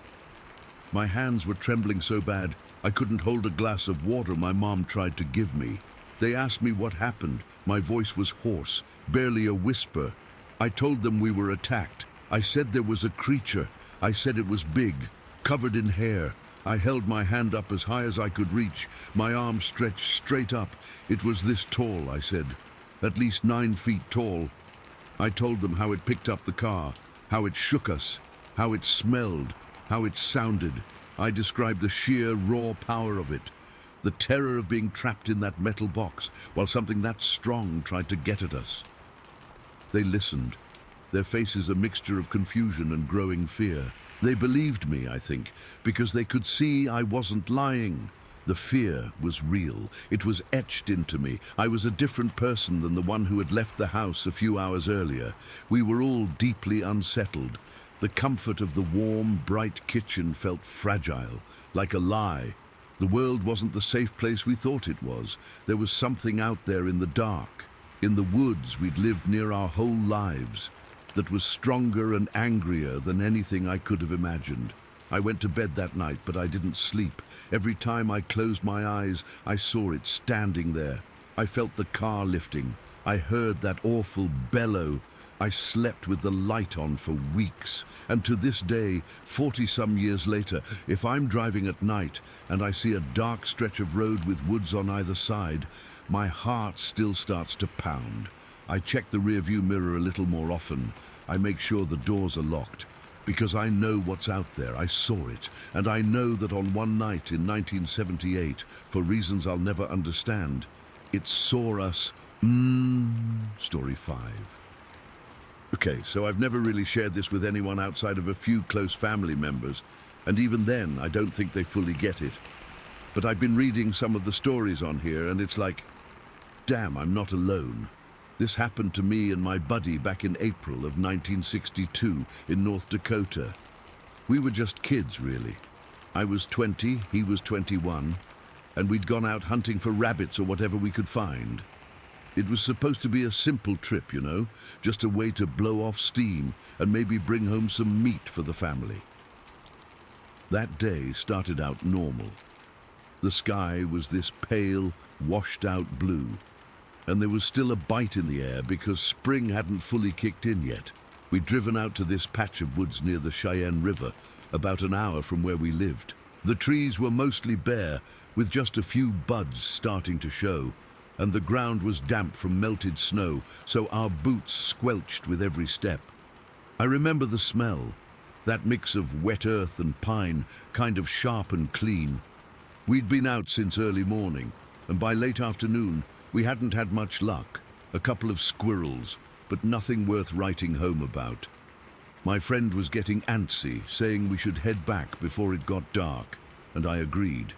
My hands were trembling so bad I couldn't hold a glass of water my mom tried to give me. They asked me what happened. My voice was hoarse, barely a whisper. I told them we were attacked. I said there was a creature. I said it was big, covered in hair. I held my hand up as high as I could reach, my arm stretched straight up. It was this tall, I said, at least 9 feet tall. I told them how it picked up the car, how it shook us, how it smelled, how it sounded. I described the sheer, raw power of it, the terror of being trapped in that metal box while something that strong tried to get at us. They listened, their faces a mixture of confusion and growing fear. They believed me, I think, because they could see I wasn't lying. The fear was real. It was etched into me. I was a different person than the one who had left the house a few hours earlier. We were all deeply unsettled. The comfort of the warm, bright kitchen felt fragile, like a lie. The world wasn't the safe place we thought it was. There was something out there in the dark, in the woods we'd lived near our whole lives, that was stronger and angrier than anything I could have imagined. I went to bed that night, but I didn't sleep. Every time I closed my eyes, I saw it standing there. I felt the car lifting. I heard that awful bellow. I slept with the light on for weeks. And to this day, 40-some years later, if I'm driving at night and I see a dark stretch of road with woods on either side, my heart still starts to pound. I check the rearview mirror a little more often. I make sure the doors are locked. Because I know what's out there. I saw it. And I know that on one night in 1978, for reasons I'll never understand, it saw us. Story 5. Okay, so I've never really shared this with anyone outside of a few close family members, and even then, I don't think they fully get it. But I've been reading some of the stories on here, and it's like, damn, I'm not alone. This happened to me and my buddy back in April of 1962 in North Dakota. We were just kids, really. I was 20, he was 21, and we'd gone out hunting for rabbits or whatever we could find. It was supposed to be a simple trip, you know, just a way to blow off steam and maybe bring home some meat for the family. That day started out normal. The sky was this pale, washed-out blue, and there was still a bite in the air because spring hadn't fully kicked in yet. We'd driven out to this patch of woods near the Cheyenne River, about an hour from where we lived. The trees were mostly bare, with just a few buds starting to show, and the ground was damp from melted snow, so our boots squelched with every step. I remember the smell, that mix of wet earth and pine, kind of sharp and clean. We'd been out since early morning, and by late afternoon, we hadn't had much luck. A couple of squirrels, but nothing worth writing home about. My friend was getting antsy, saying we should head back before it got dark, and I agreed.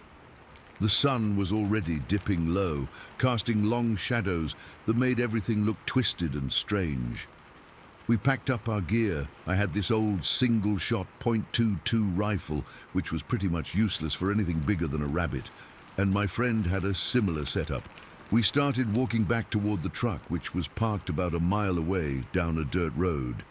The sun was already dipping low, casting long shadows that made everything look twisted and strange. We packed up our gear. I had this old single-shot .22 rifle, which was pretty much useless for anything bigger than a rabbit, and my friend had a similar setup. We started walking back toward the truck, which was parked about a mile away down a dirt road.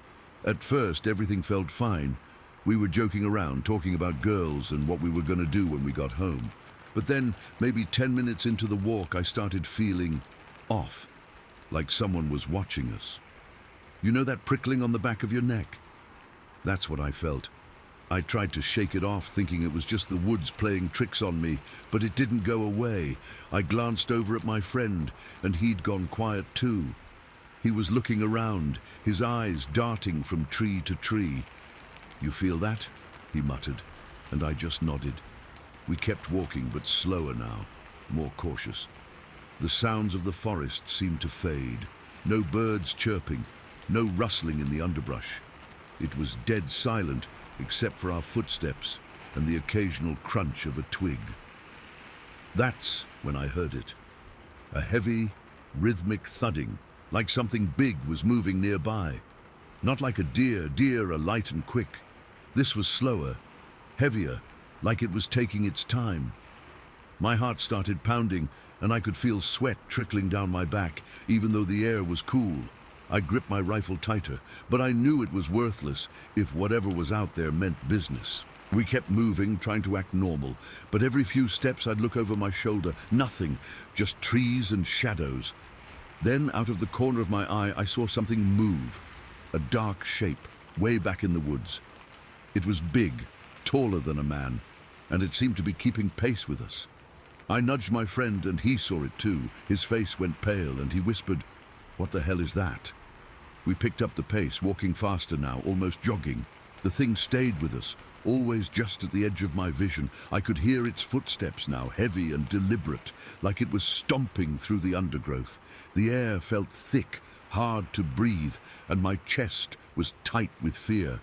At first, everything felt fine. We were joking around, talking about girls and what we were going to do when we got home. But then, maybe 10 minutes into the walk, I started feeling off, like someone was watching us. You know that prickling on the back of your neck? That's what I felt. I tried to shake it off, thinking it was just the woods playing tricks on me, but it didn't go away. I glanced over at my friend, and he'd gone quiet too. He was looking around, his eyes darting from tree to tree. "You feel that?" he muttered, and I just nodded. We kept walking, but slower now, more cautious. The sounds of the forest seemed to fade. No birds chirping, no rustling in the underbrush. It was dead silent, except for our footsteps and the occasional crunch of a twig. That's when I heard it. A heavy, rhythmic thudding, like something big was moving nearby. Not like a deer. Deer are light and quick. This was slower, heavier, like it was taking its time. My heart started pounding, and I could feel sweat trickling down my back, even though the air was cool. I gripped my rifle tighter, but I knew it was worthless if whatever was out there meant business. We kept moving, trying to act normal, but every few steps I'd look over my shoulder. Nothing, just trees and shadows. Then, out of the corner of my eye, I saw something move. A dark shape, way back in the woods. It was big, taller than a man, and it seemed to be keeping pace with us. I nudged my friend, and he saw it too. His face went pale, and he whispered, "What the hell is that?" We picked up the pace, walking faster now, almost jogging. The thing stayed with us, always just at the edge of my vision. I could hear its footsteps now, heavy and deliberate, like it was stomping through the undergrowth. The air felt thick, hard to breathe, and my chest was tight with fear.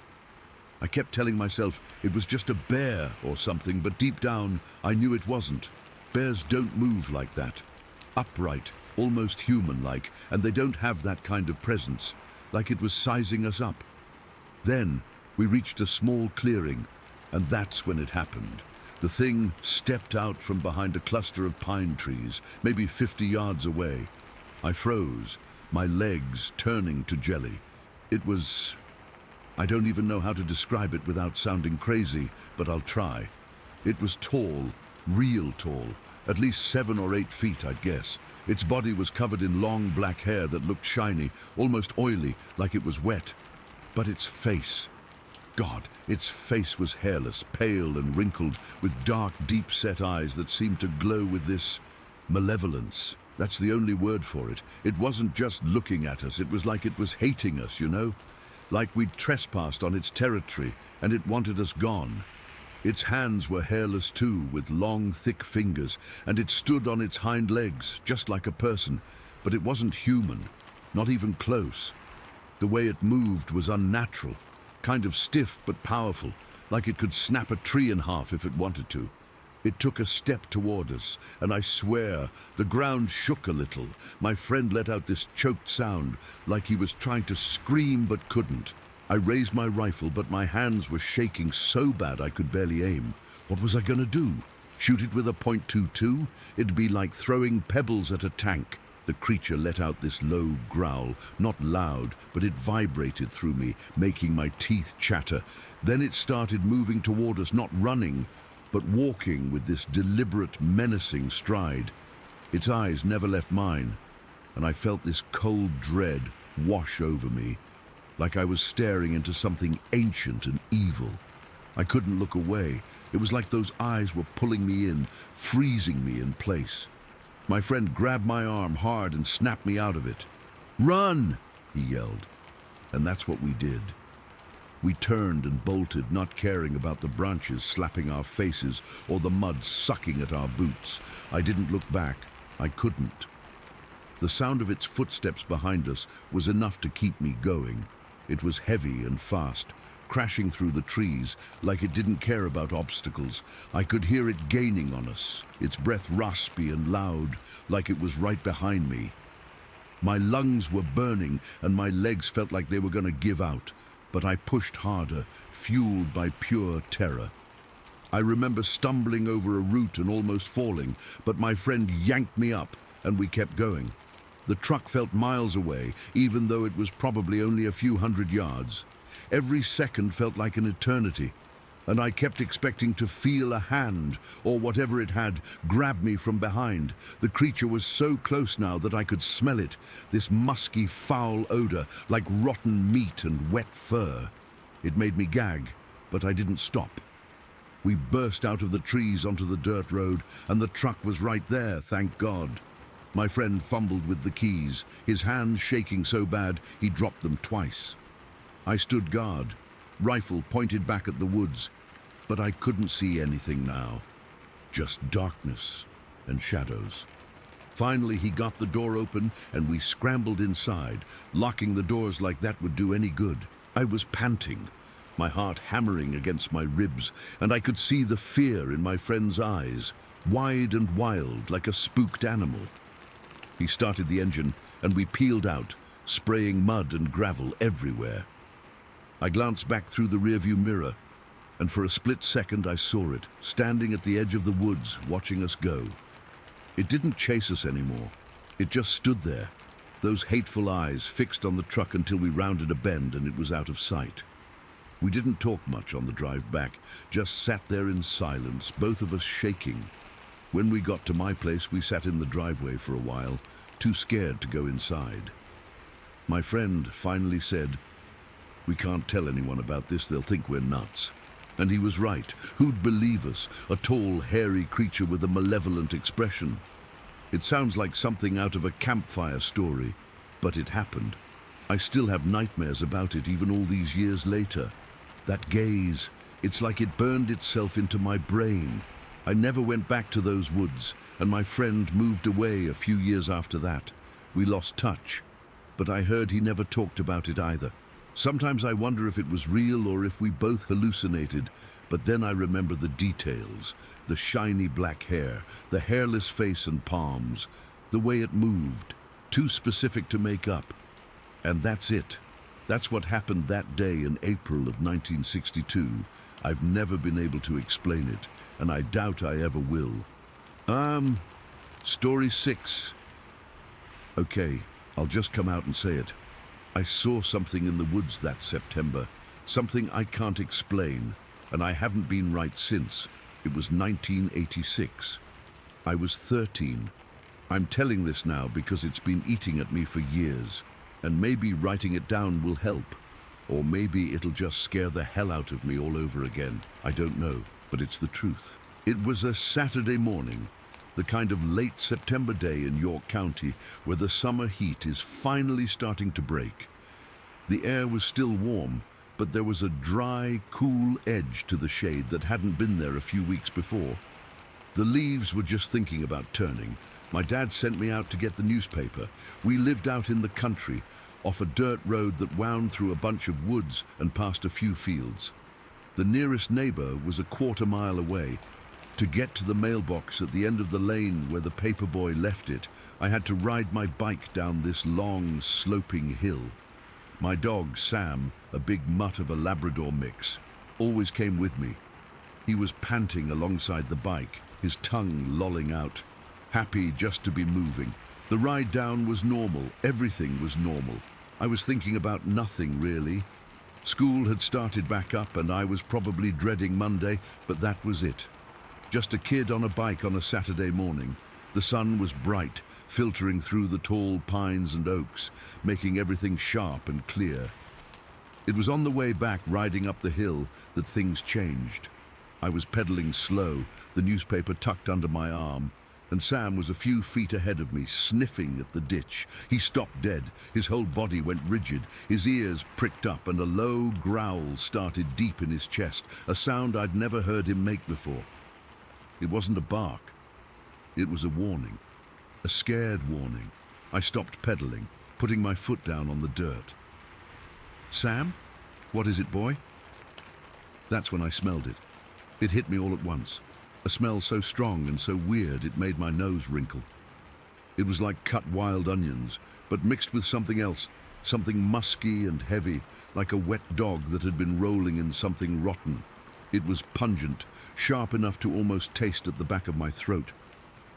I kept telling myself it was just a bear or something, but deep down I knew it wasn't. Bears don't move like that. Upright, almost human-like, and they don't have that kind of presence, like it was sizing us up. Then we reached a small clearing, and that's when it happened. The thing stepped out from behind a cluster of pine trees, maybe 50 yards away. I froze, my legs turning to jelly. It was... I don't even know how to describe it without sounding crazy, but I'll try. It was tall, real tall, at least 7 or 8 feet, I'd guess. Its body was covered in long black hair that looked shiny, almost oily, like it was wet. But its face... God, its face was hairless, pale and wrinkled, with dark, deep-set eyes that seemed to glow with this malevolence. That's the only word for it. It wasn't just looking at us, it was like it was hating us, you know? Like we'd trespassed on its territory, and it wanted us gone. Its hands were hairless too, with long, thick fingers, and it stood on its hind legs, just like a person, but it wasn't human, not even close. The way it moved was unnatural. Kind of stiff but powerful, like it could snap a tree in half if it wanted to. It took a step toward us, and I swear, the ground shook a little. My friend let out this choked sound, like he was trying to scream but couldn't. I raised my rifle, but my hands were shaking so bad I could barely aim. What was I gonna do? Shoot it with a .22? It'd be like throwing pebbles at a tank. The creature let out this low growl, not loud, but it vibrated through me, making my teeth chatter. Then it started moving toward us, not running, but walking with this deliberate, menacing stride. Its eyes never left mine, and I felt this cold dread wash over me, like I was staring into something ancient and evil. I couldn't look away. It was like those eyes were pulling me in, freezing me in place. My friend grabbed my arm hard and snapped me out of it. "Run!" he yelled. And that's what we did. We turned and bolted, not caring about the branches slapping our faces or the mud sucking at our boots. I didn't look back. I couldn't. The sound of its footsteps behind us was enough to keep me going. It was heavy and fast, crashing through the trees like it didn't care about obstacles. I could hear it gaining on us, its breath raspy and loud, like it was right behind me. My lungs were burning and my legs felt like they were going to give out, but I pushed harder, fueled by pure terror. I remember stumbling over a root and almost falling, but my friend yanked me up and we kept going. The truck felt miles away, even though it was probably only a few hundred yards. Every second felt like an eternity, and I kept expecting to feel a hand, or whatever it had, grab me from behind. The creature was so close now that I could smell it, this musky, foul odor, like rotten meat and wet fur. It made me gag, but I didn't stop. We burst out of the trees onto the dirt road, and the truck was right there, thank God. My friend fumbled with the keys, his hands shaking so bad he dropped them twice. I stood guard, rifle pointed back at the woods, but I couldn't see anything now. Just darkness and shadows. Finally, he got the door open and we scrambled inside. Locking the doors like that would do any good. I was panting, my heart hammering against my ribs, and I could see the fear in my friend's eyes, wide and wild like a spooked animal. He started the engine and we peeled out, spraying mud and gravel everywhere. I glanced back through the rearview mirror, and for a split second I saw it, standing at the edge of the woods, watching us go. It didn't chase us anymore. It just stood there, those hateful eyes fixed on the truck until we rounded a bend and it was out of sight. We didn't talk much on the drive back, just sat there in silence, both of us shaking. When we got to my place, we sat in the driveway for a while, too scared to go inside. My friend finally said, "We can't tell anyone about this, they'll think we're nuts." And he was right. Who'd believe us? A tall, hairy creature with a malevolent expression. It sounds like something out of a campfire story, but it happened. I still have nightmares about it even all these years later. That gaze, it's like it burned itself into my brain. I never went back to those woods, and my friend moved away a few years after that. We lost touch, but I heard he never talked about it either. Sometimes I wonder if it was real or if we both hallucinated, but then I remember the details, the shiny black hair, the hairless face and palms, the way it moved, too specific to make up. And that's it. That's what happened that day in April of 1962. I've never been able to explain it, and I doubt I ever will. Story 6. Okay, I'll just come out and say it. I saw something in the woods that September, something I can't explain, and I haven't been right since. It was 1986. I was 13. I'm telling this now because it's been eating at me for years, and maybe writing it down will help, or maybe it'll just scare the hell out of me all over again. I don't know, but it's the truth. It was a Saturday morning, the kind of late September day in York County where the summer heat is finally starting to break. The air was still warm, but there was a dry, cool edge to the shade that hadn't been there a few weeks before. The leaves were just thinking about turning. My dad sent me out to get the newspaper. We lived out in the country, off a dirt road that wound through a bunch of woods and past a few fields. The nearest neighbor was a quarter-mile away. To get to the mailbox at the end of the lane where the paperboy left it, I had to ride my bike down this long, sloping hill. My dog, Sam, a big mutt of a Labrador mix, always came with me. He was panting alongside the bike, his tongue lolling out, happy just to be moving. The ride down was normal, everything was normal. I was thinking about nothing, really. School had started back up and I was probably dreading Monday, but that was it. Just a kid on a bike on a Saturday morning. The sun was bright, filtering through the tall pines and oaks, making everything sharp and clear. It was on the way back, riding up the hill, that things changed. I was pedaling slow, the newspaper tucked under my arm, and Sam was a few feet ahead of me, sniffing at the ditch. He stopped dead, his whole body went rigid, his ears pricked up, and a low growl started deep in his chest, a sound I'd never heard him make before. It wasn't a bark. It was a warning. A scared warning. I stopped pedaling, putting my foot down on the dirt. "Sam? What is it, boy?" That's when I smelled it. It hit me all at once. A smell so strong and so weird it made my nose wrinkle. It was like cut wild onions, but mixed with something else, something musky and heavy, like a wet dog that had been rolling in something rotten. It was pungent, sharp enough to almost taste at the back of my throat.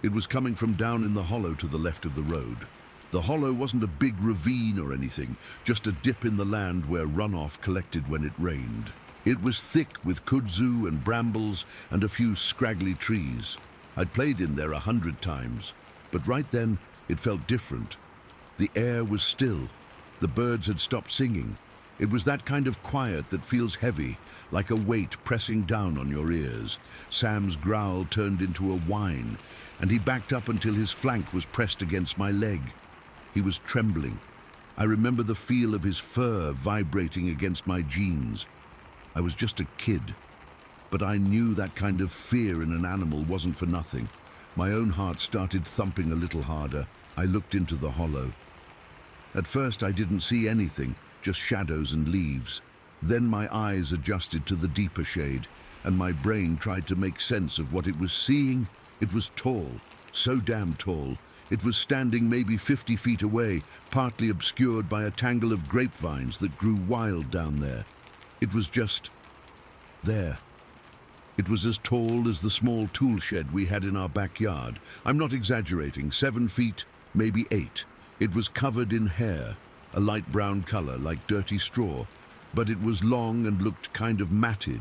It was coming from down in the hollow to the left of the road. The hollow wasn't a big ravine or anything, just a dip in the land where runoff collected when it rained. It was thick with kudzu and brambles and a few scraggly trees. I'd played in there 100 times, but right then it felt different. The air was still. The birds had stopped singing. It was that kind of quiet that feels heavy, like a weight pressing down on your ears. Sam's growl turned into a whine, and he backed up until his flank was pressed against my leg. He was trembling. I remember the feel of his fur vibrating against my jeans. I was just a kid, but I knew that kind of fear in an animal wasn't for nothing. My own heart started thumping a little harder. I looked into the hollow. At first I didn't see anything, just shadows and leaves. Then my eyes adjusted to the deeper shade, and my brain tried to make sense of what it was seeing. It was tall, so damn tall. It was standing maybe 50 feet away, partly obscured by a tangle of grapevines that grew wild down there. It was just there. It was as tall as the small tool shed we had in our backyard. I'm not exaggerating, 7 feet, maybe 8. It was covered in hair, a light brown color like dirty straw, but it was long and looked kind of matted.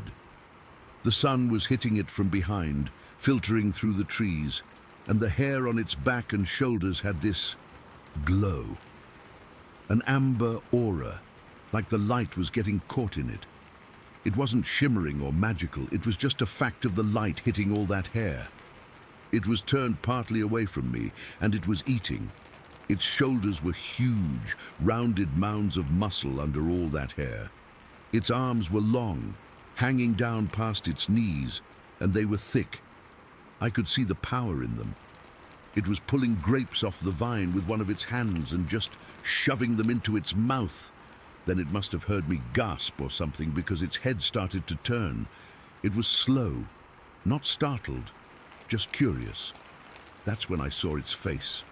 The sun was hitting it from behind, filtering through the trees, and the hair on its back and shoulders had this glow. An amber aura, like the light was getting caught in it. It wasn't shimmering or magical, it was just a fact of the light hitting all that hair. It was turned partly away from me, and it was eating. Its shoulders were huge, rounded mounds of muscle under all that hair. Its arms were long, hanging down past its knees, and they were thick. I could see the power in them. It was pulling grapes off the vine with one of its hands and just shoving them into its mouth. Then it must have heard me gasp or something because its head started to turn. It was slow, not startled, just curious. That's when I saw its face.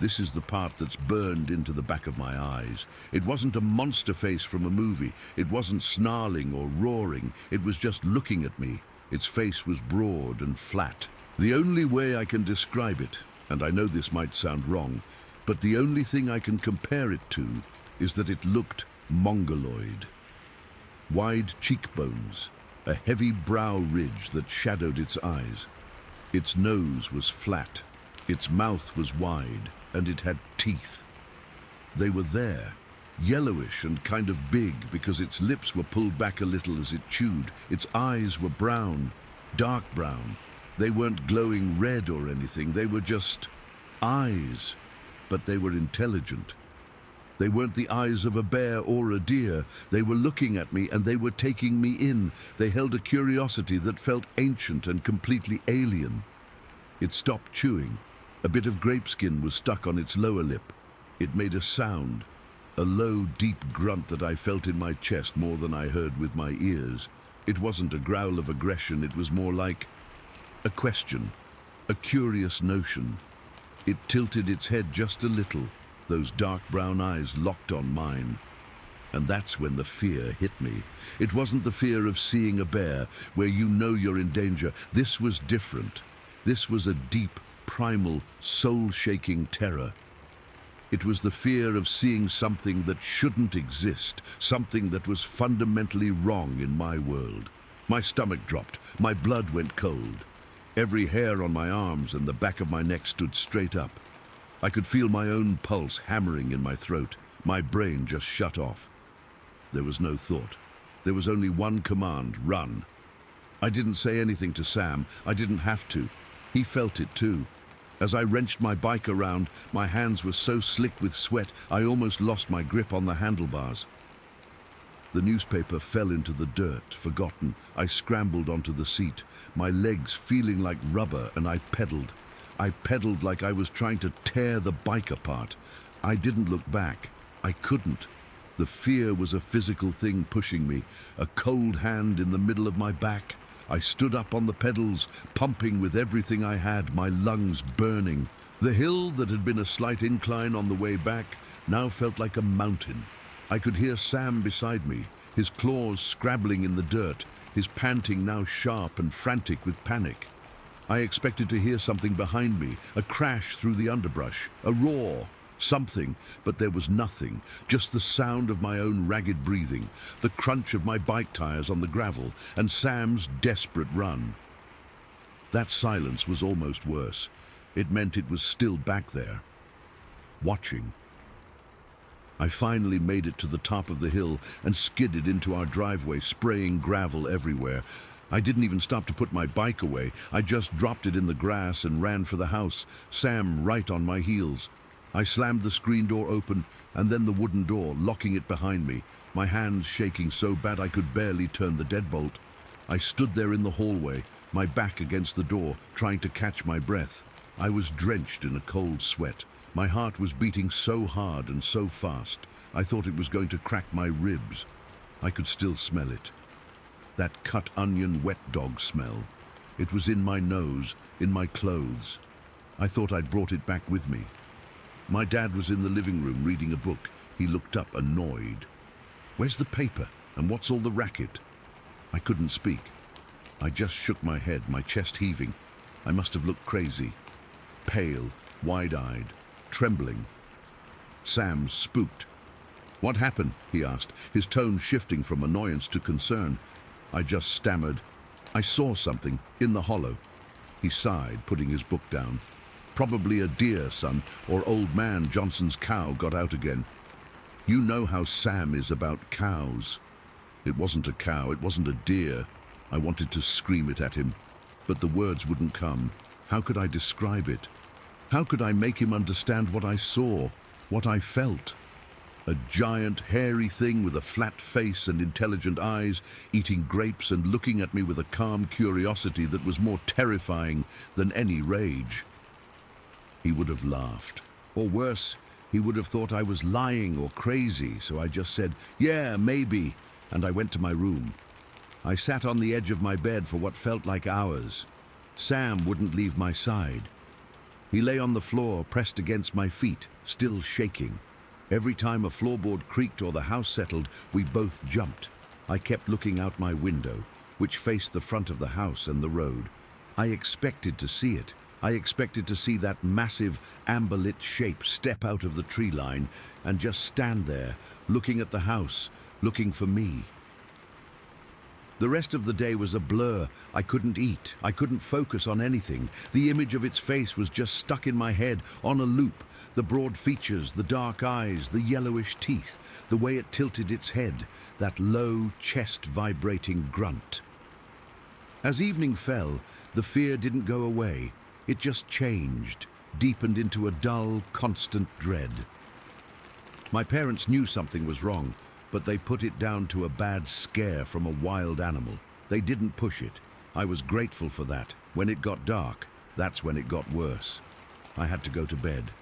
This is the part that's burned into the back of my eyes. It wasn't a monster face from a movie. It wasn't snarling or roaring. It was just looking at me. Its face was broad and flat. The only way I can describe it, and I know this might sound wrong, but the only thing I can compare it to is that it looked mongoloid. Wide cheekbones, a heavy brow ridge that shadowed its eyes. Its nose was flat, its mouth was wide, and it had teeth. They were there, yellowish and kind of big because its lips were pulled back a little as it chewed. Its eyes were brown, dark brown. They weren't glowing red or anything, they were just eyes, but they were intelligent. They weren't the eyes of a bear or a deer. They were looking at me and they were taking me in. They held a curiosity that felt ancient and completely alien. It stopped chewing. A bit of grape skin was stuck on its lower lip. It made a sound, a low, deep grunt that I felt in my chest more than I heard with my ears. It wasn't a growl of aggression, it was more like a question, a curious notion. It tilted its head just a little, those dark brown eyes locked on mine. And that's when the fear hit me. It wasn't the fear of seeing a bear, where you know you're in danger. This was different. This was a deep, primal, soul-shaking terror. It was the fear of seeing something that shouldn't exist, something that was fundamentally wrong in my world. My stomach dropped, my blood went cold. Every hair on my arms and the back of my neck stood straight up. I could feel my own pulse hammering in my throat. My brain just shut off. There was no thought. There was only one command: run. I didn't say anything to Sam. I didn't have to. He felt it too. As I wrenched my bike around, my hands were so slick with sweat, I almost lost my grip on the handlebars. The newspaper fell into the dirt, forgotten. I scrambled onto the seat, my legs feeling like rubber, and I pedaled. I pedaled like I was trying to tear the bike apart. I didn't look back. I couldn't. The fear was a physical thing pushing me, a cold hand in the middle of my back. I stood up on the pedals, pumping with everything I had, my lungs burning. The hill that had been a slight incline on the way back now felt like a mountain. I could hear Sam beside me, his claws scrabbling in the dirt, his panting now sharp and frantic with panic. I expected to hear something behind me, a crash through the underbrush, a roar, something, but there was nothing, just the sound of my own ragged breathing, the crunch of my bike tires on the gravel, and Sam's desperate run. That silence was almost worse. It meant it was still back there, watching. I finally made it to the top of the hill and skidded into our driveway, spraying gravel everywhere. I didn't even stop to put my bike away. I just dropped it in the grass and ran for the house, Sam right on my heels. I slammed the screen door open and then the wooden door, locking it behind me, my hands shaking so bad I could barely turn the deadbolt. I stood there in the hallway, my back against the door, trying to catch my breath. I was drenched in a cold sweat. My heart was beating so hard and so fast, I thought it was going to crack my ribs. I could still smell it. That cut onion wet dog smell. It was in my nose, in my clothes. I thought I'd brought it back with me. My dad was in the living room reading a book. He looked up, annoyed. "Where's the paper? And what's all the racket?" I couldn't speak. I just shook my head, my chest heaving. I must have looked crazy. Pale, wide-eyed, trembling. Sam spooked. "What happened?" he asked, his tone shifting from annoyance to concern. I just stammered. "I saw something in the hollow." He sighed, putting his book down. "Probably a deer, son, or old man Johnson's cow got out again. You know how Sam is about cows." It wasn't a cow, it wasn't a deer. I wanted to scream it at him, but the words wouldn't come. How could I describe it? How could I make him understand what I saw, what I felt? A giant, hairy thing with a flat face and intelligent eyes, eating grapes and looking at me with a calm curiosity that was more terrifying than any rage. He would have laughed. Or worse, He would have thought I was lying or crazy, so I just said, "Yeah, maybe," and I went to my room. I sat on the edge of my bed for what felt like hours. Sam wouldn't leave my side. He lay on the floor, pressed against my feet, still shaking. Every time a floorboard creaked or the house settled, we both jumped. I kept looking out my window, which faced the front of the house and the road. I expected to see it. I expected to see that massive, amber-lit shape step out of the tree line and just stand there, looking at the house, looking for me. The rest of the day was a blur. I couldn't eat. I couldn't focus on anything. The image of its face was just stuck in my head, on a loop. The broad features, the dark eyes, the yellowish teeth, the way it tilted its head, that low, chest-vibrating grunt. As evening fell, the fear didn't go away. It just changed, deepened into a dull, constant dread. My parents knew something was wrong, but they put it down to a bad scare from a wild animal. They didn't push it. I was grateful for that. When it got dark, that's when it got worse. I had to go to bed.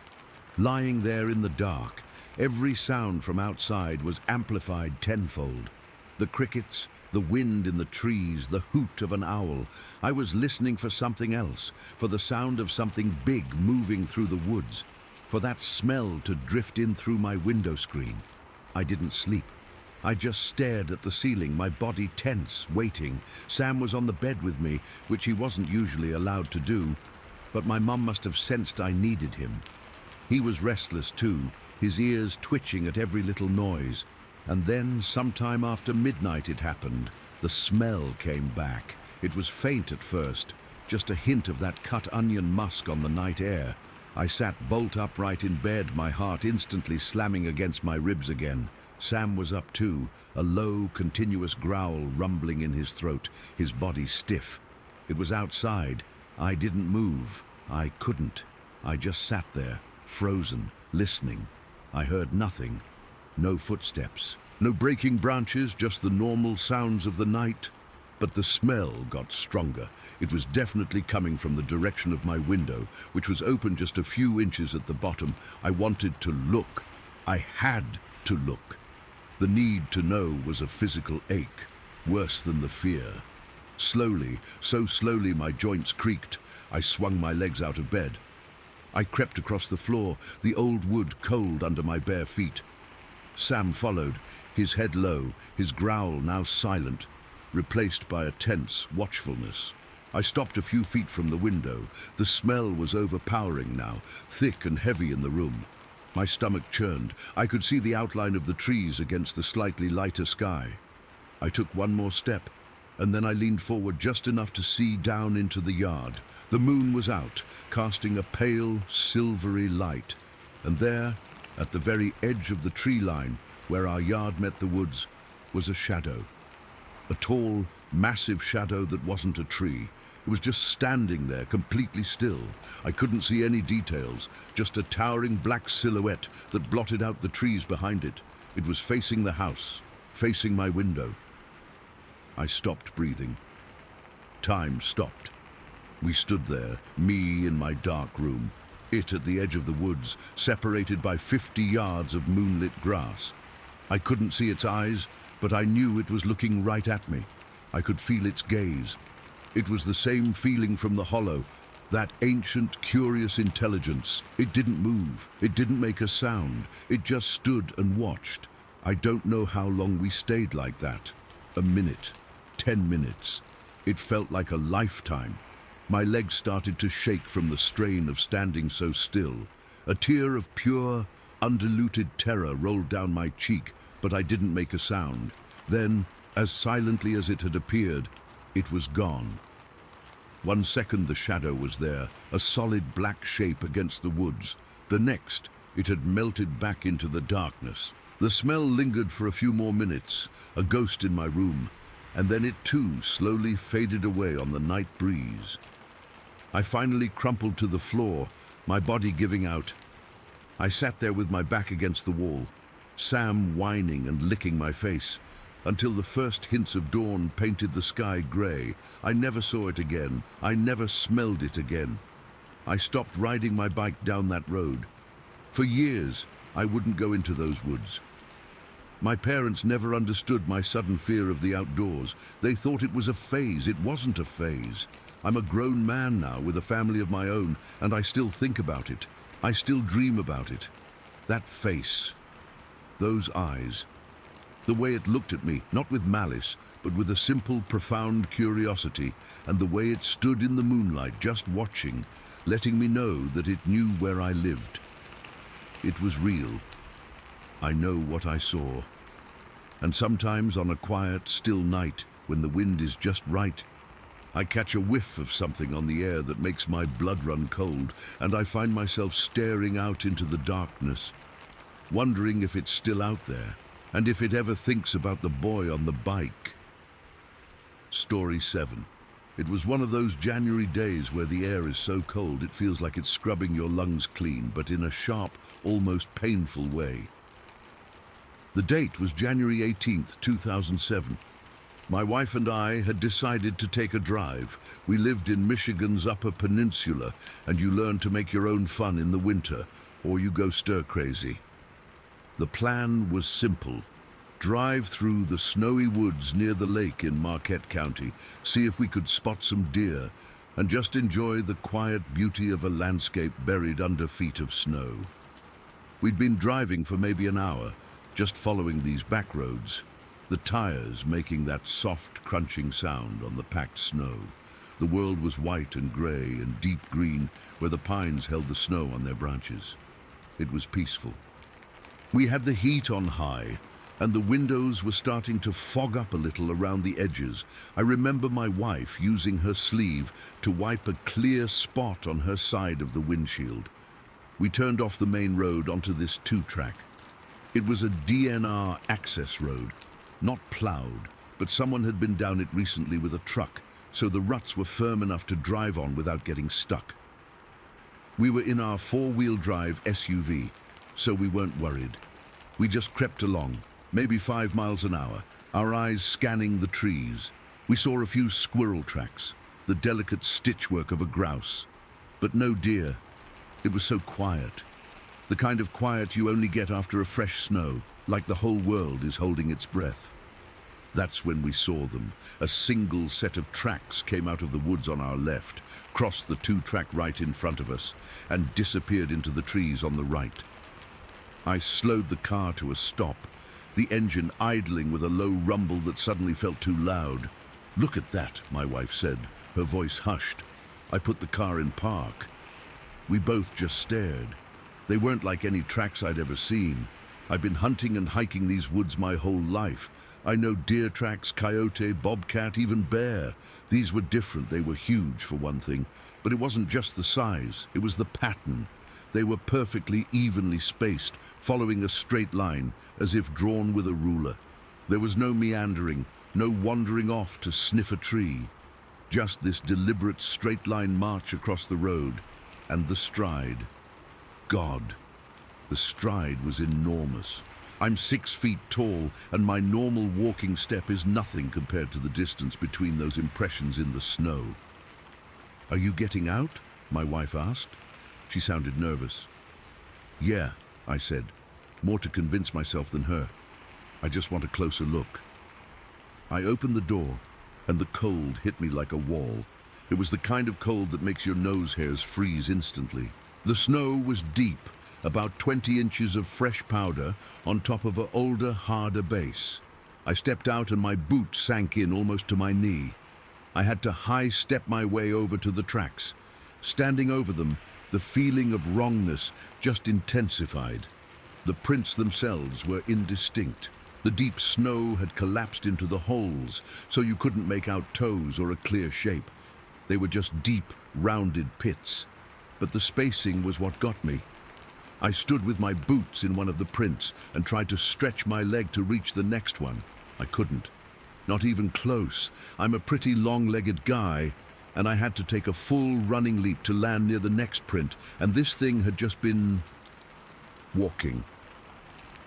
Lying there in the dark, every sound from outside was amplified tenfold. The crickets, the wind in the trees, the hoot of an owl. I was listening for something else, for the sound of something big moving through the woods, for that smell to drift in through my window screen. I didn't sleep. I just stared at the ceiling, my body tense, waiting. Sam was on the bed with me, which he wasn't usually allowed to do, but my mum must have sensed I needed him. He was restless too, his ears twitching at every little noise. And then, sometime after midnight it happened. The smell came back. It was faint at first, just a hint of that cut onion musk on the night air. I sat bolt upright in bed, my heart instantly slamming against my ribs again. Sam was up too, a low, continuous growl rumbling in his throat, his body stiff. It was outside. I didn't move. I couldn't. I just sat there, frozen, listening. I heard nothing. No footsteps. No breaking branches, just the normal sounds of the night. But the smell got stronger. It was definitely coming from the direction of my window, which was open just a few inches at the bottom. I wanted to look. I had to look. The need to know was a physical ache, worse than the fear. Slowly, so slowly my joints creaked. I swung my legs out of bed. I crept across the floor, the old wood cold under my bare feet. Sam followed, his head low, his growl now silent, replaced by a tense watchfulness. I stopped a few feet from the window. The smell was overpowering now, thick and heavy in the room. My stomach churned. I could see the outline of the trees against the slightly lighter sky. I took one more step, and then I leaned forward just enough to see down into the yard. The moon was out, casting a pale, silvery light. And there, at the very edge of the tree line, where our yard met the woods, was a shadow. A tall, massive shadow that wasn't a tree. It was just standing there, completely still. I couldn't see any details, just a towering black silhouette that blotted out the trees behind it. It was facing the house, facing my window. I stopped breathing. Time stopped. We stood there, me in my dark room, it at the edge of the woods, separated by 50 yards of moonlit grass. I couldn't see its eyes, but I knew it was looking right at me. I could feel its gaze. It was the same feeling from the hollow, that ancient, curious intelligence. It didn't move. It didn't make a sound. It just stood and watched. I don't know how long we stayed like that. A minute, 10 minutes. It felt like a lifetime. My legs started to shake from the strain of standing so still. A tear of pure, undiluted terror rolled down my cheek, but I didn't make a sound. Then, as silently as it had appeared, it was gone. 1 second the shadow was there, a solid black shape against the woods. The next, it had melted back into the darkness. The smell lingered for a few more minutes, a ghost in my room, and then it too slowly faded away on the night breeze. I finally crumpled to the floor, my body giving out. I sat there with my back against the wall, Sam whining and licking my face, until the first hints of dawn painted the sky grey. I never saw it again. I never smelled it again. I stopped riding my bike down that road. For years, I wouldn't go into those woods. My parents never understood my sudden fear of the outdoors. They thought it was a phase. It wasn't a phase. I'm a grown man now with a family of my own, and I still think about it. I still dream about it. That face, those eyes, the way it looked at me, not with malice, but with a simple, profound curiosity, and the way it stood in the moonlight just watching, letting me know that it knew where I lived. It was real. I know what I saw. And sometimes on a quiet, still night, when the wind is just right, I catch a whiff of something on the air that makes my blood run cold, and I find myself staring out into the darkness, wondering if it's still out there, and if it ever thinks about the boy on the bike. Story 7. It was one of those January days where the air is so cold it feels like it's scrubbing your lungs clean, but in a sharp, almost painful way. The date was January 18th, 2007. My wife and I had decided to take a drive. We lived in Michigan's Upper Peninsula, and you learn to make your own fun in the winter, or you go stir-crazy. The plan was simple. Drive through the snowy woods near the lake in Marquette County, see if we could spot some deer, and just enjoy the quiet beauty of a landscape buried under feet of snow. We'd been driving for maybe an hour, just following these back roads, the tires making that soft, crunching sound on the packed snow. The world was white and gray and deep green, where the pines held the snow on their branches. It was peaceful. We had the heat on high, and the windows were starting to fog up a little around the edges. I remember my wife using her sleeve to wipe a clear spot on her side of the windshield. We turned off the main road onto this two-track. It was a DNR access road, not plowed, but someone had been down it recently with a truck, so the ruts were firm enough to drive on without getting stuck. We were in our four-wheel drive SUV, so we weren't worried. We just crept along, maybe 5 miles an hour, our eyes scanning the trees. We saw a few squirrel tracks, the delicate stitchwork of a grouse, but no deer. It was so quiet. The kind of quiet you only get after a fresh snow, like the whole world is holding its breath. That's when we saw them. A single set of tracks came out of the woods on our left, crossed the two-track right in front of us, and disappeared into the trees on the right. I slowed the car to a stop, the engine idling with a low rumble that suddenly felt too loud. "Look at that," my wife said, her voice hushed. I put the car in park. We both just stared. They weren't like any tracks I'd ever seen. I've been hunting and hiking these woods my whole life. I know deer tracks, coyote, bobcat, even bear. These were different. They were huge, for one thing. But it wasn't just the size. It was the pattern. They were perfectly evenly spaced, following a straight line, as if drawn with a ruler. There was no meandering, no wandering off to sniff a tree. Just this deliberate straight-line march across the road, and the stride. God, the stride was enormous. I'm 6 feet tall, and my normal walking step is nothing compared to the distance between those impressions in the snow. "Are you getting out?" my wife asked. She sounded nervous. "Yeah," I said, more to convince myself than her. "I just want a closer look." I opened the door, and the cold hit me like a wall. It was the kind of cold that makes your nose hairs freeze instantly. The snow was deep, about 20 inches of fresh powder on top of an older, harder base. I stepped out and my boot sank in almost to my knee. I had to high-step my way over to the tracks. Standing over them, the feeling of wrongness just intensified. The prints themselves were indistinct. The deep snow had collapsed into the holes, so you couldn't make out toes or a clear shape. They were just deep, rounded pits. But the spacing was what got me. I stood with my boots in one of the prints and tried to stretch my leg to reach the next one. I couldn't. Not even close. I'm a pretty long-legged guy, and I had to take a full running leap to land near the next print, and this thing had just been walking.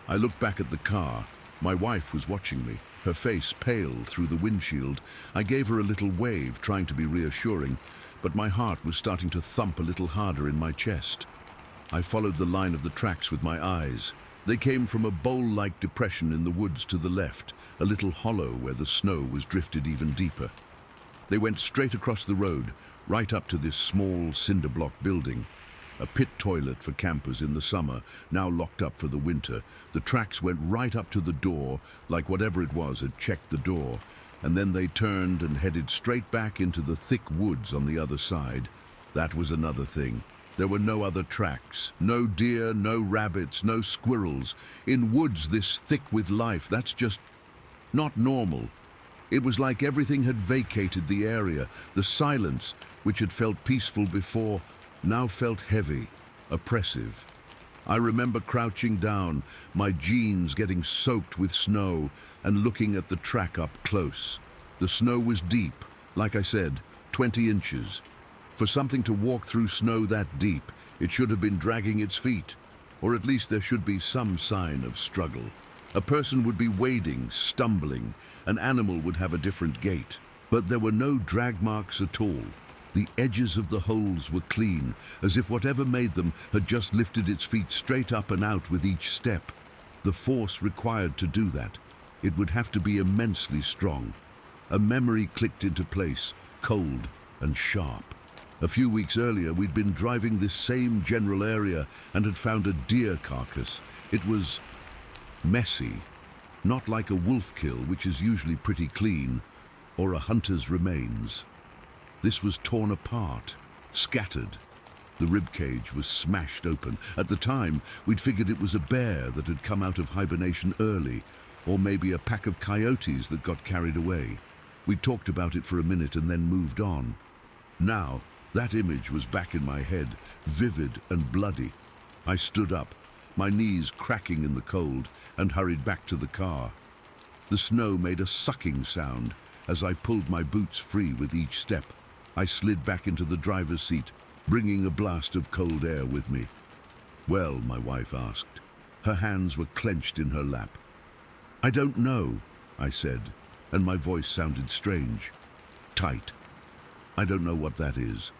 I looked back at the car. My wife was watching me, her face pale through the windshield. I gave her a little wave, trying to be reassuring, but my heart was starting to thump a little harder in my chest. I followed the line of the tracks with my eyes. They came from a bowl-like depression in the woods to the left, a little hollow where the snow was drifted even deeper. They went straight across the road, right up to this small cinder block building. A pit toilet for campers in the summer, now locked up for the winter. The tracks went right up to the door, like whatever it was had checked the door, and then they turned and headed straight back into the thick woods on the other side. That was another thing. There were no other tracks, no deer, no rabbits, no squirrels. In woods this thick with life, that's just not normal. It was like everything had vacated the area. The silence, which had felt peaceful before, now felt heavy, oppressive. I remember crouching down, my jeans getting soaked with snow, and looking at the track up close. The snow was deep, like I said, 20 inches. For something to walk through snow that deep, it should have been dragging its feet, or at least there should be some sign of struggle. A person would be wading, stumbling. An animal would have a different gait. But there were no drag marks at all. The edges of the holes were clean, as if whatever made them had just lifted its feet straight up and out with each step. The force required to do that, it would have to be immensely strong. A memory clicked into place, cold and sharp. A few weeks earlier, we'd been driving this same general area and had found a deer carcass. It was messy, not like a wolf kill, which is usually pretty clean, or a hunter's remains. This was torn apart, scattered. The ribcage was smashed open. At the time, we'd figured it was a bear that had come out of hibernation early, or maybe a pack of coyotes that got carried away. We talked about it for a minute and then moved on. Now, that image was back in my head, vivid and bloody. I stood up, my knees cracking in the cold, and hurried back to the car. The snow made a sucking sound as I pulled my boots free with each step. I slid back into the driver's seat, bringing a blast of cold air with me. "Well," my wife asked. Her hands were clenched in her lap. "I don't know," I said, and my voice sounded strange. Tight. "I don't know what that is."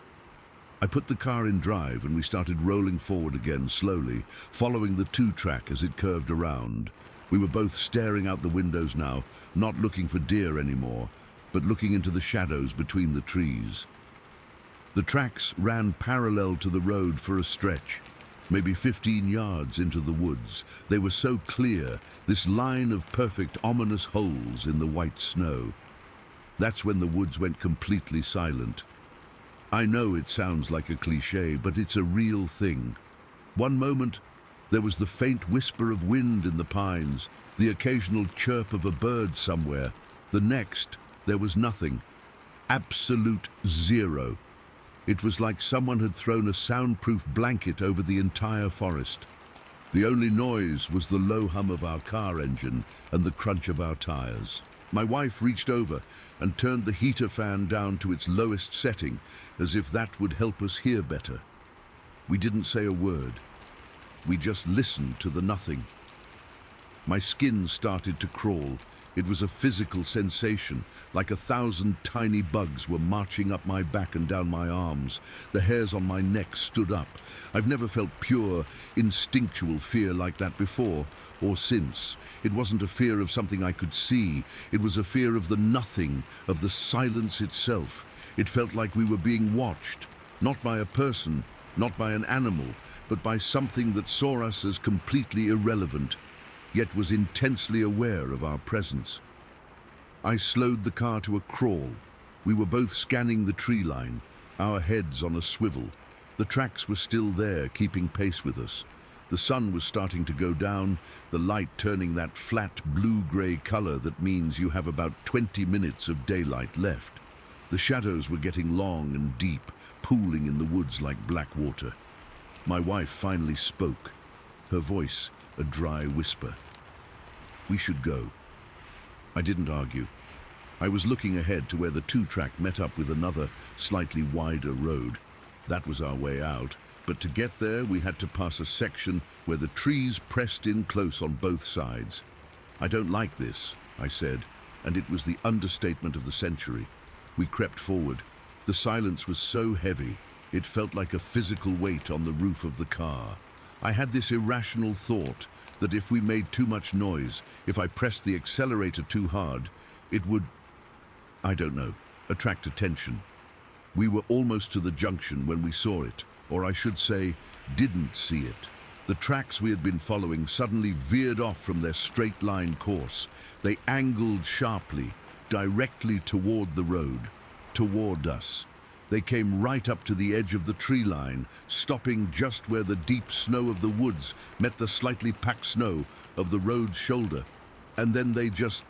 I put the car in drive and we started rolling forward again slowly, following the two-track as it curved around. We were both staring out the windows now, not looking for deer anymore, but looking into the shadows between the trees. The tracks ran parallel to the road for a stretch, maybe 15 yards into the woods. They were so clear, this line of perfect, ominous holes in the white snow. That's when the woods went completely silent. I know it sounds like a cliché, but it's a real thing. One moment, there was the faint whisper of wind in the pines, the occasional chirp of a bird somewhere. The next, there was nothing. Absolute zero. It was like someone had thrown a soundproof blanket over the entire forest. The only noise was the low hum of our car engine and the crunch of our tires. My wife reached over and turned the heater fan down to its lowest setting, as if that would help us hear better. We didn't say a word. We just listened to the nothing. My skin started to crawl. It was a physical sensation, like 1,000 tiny bugs were marching up my back and down my arms. The hairs on my neck stood up. I've never felt pure, instinctual fear like that before or since. It wasn't a fear of something I could see. It was a fear of the nothing, of the silence itself. It felt like we were being watched, not by a person, not by an animal, but by something that saw us as completely irrelevant, yet was intensely aware of our presence. I slowed the car to a crawl. We were both scanning the tree line, our heads on a swivel. The tracks were still there, keeping pace with us. The sun was starting to go down, the light turning that flat blue-gray color that means you have about 20 minutes of daylight left. The shadows were getting long and deep, pooling in the woods like black water. My wife finally spoke, her voice a dry whisper. "We should go." I didn't argue. I was looking ahead to where the two-track met up with another, slightly wider road. That was our way out, but to get there we had to pass a section where the trees pressed in close on both sides. "I don't like this," I said, and it was the understatement of the century. We crept forward. The silence was so heavy. It felt like a physical weight on the roof of the car. I had this irrational thought that if we made too much noise, if I pressed the accelerator too hard, it would, I don't know, attract attention. We were almost to the junction when we saw it, or I should say, didn't see it. The tracks we had been following suddenly veered off from their straight-line course. They angled sharply, directly toward the road, toward us. They came right up to the edge of the tree line, stopping just where the deep snow of the woods met the slightly packed snow of the road's shoulder. And then they just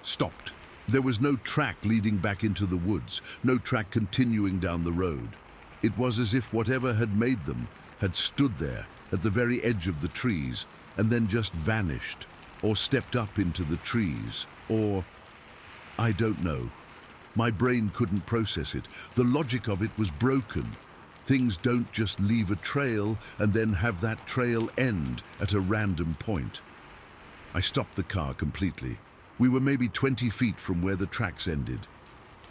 stopped. There was no track leading back into the woods, no track continuing down the road. It was as if whatever had made them had stood there at the very edge of the trees and then just vanished, or stepped up into the trees, or I don't know. My brain couldn't process it. The logic of it was broken. Things don't just leave a trail and then have that trail end at a random point. I stopped the car completely. We were maybe 20 feet from where the tracks ended.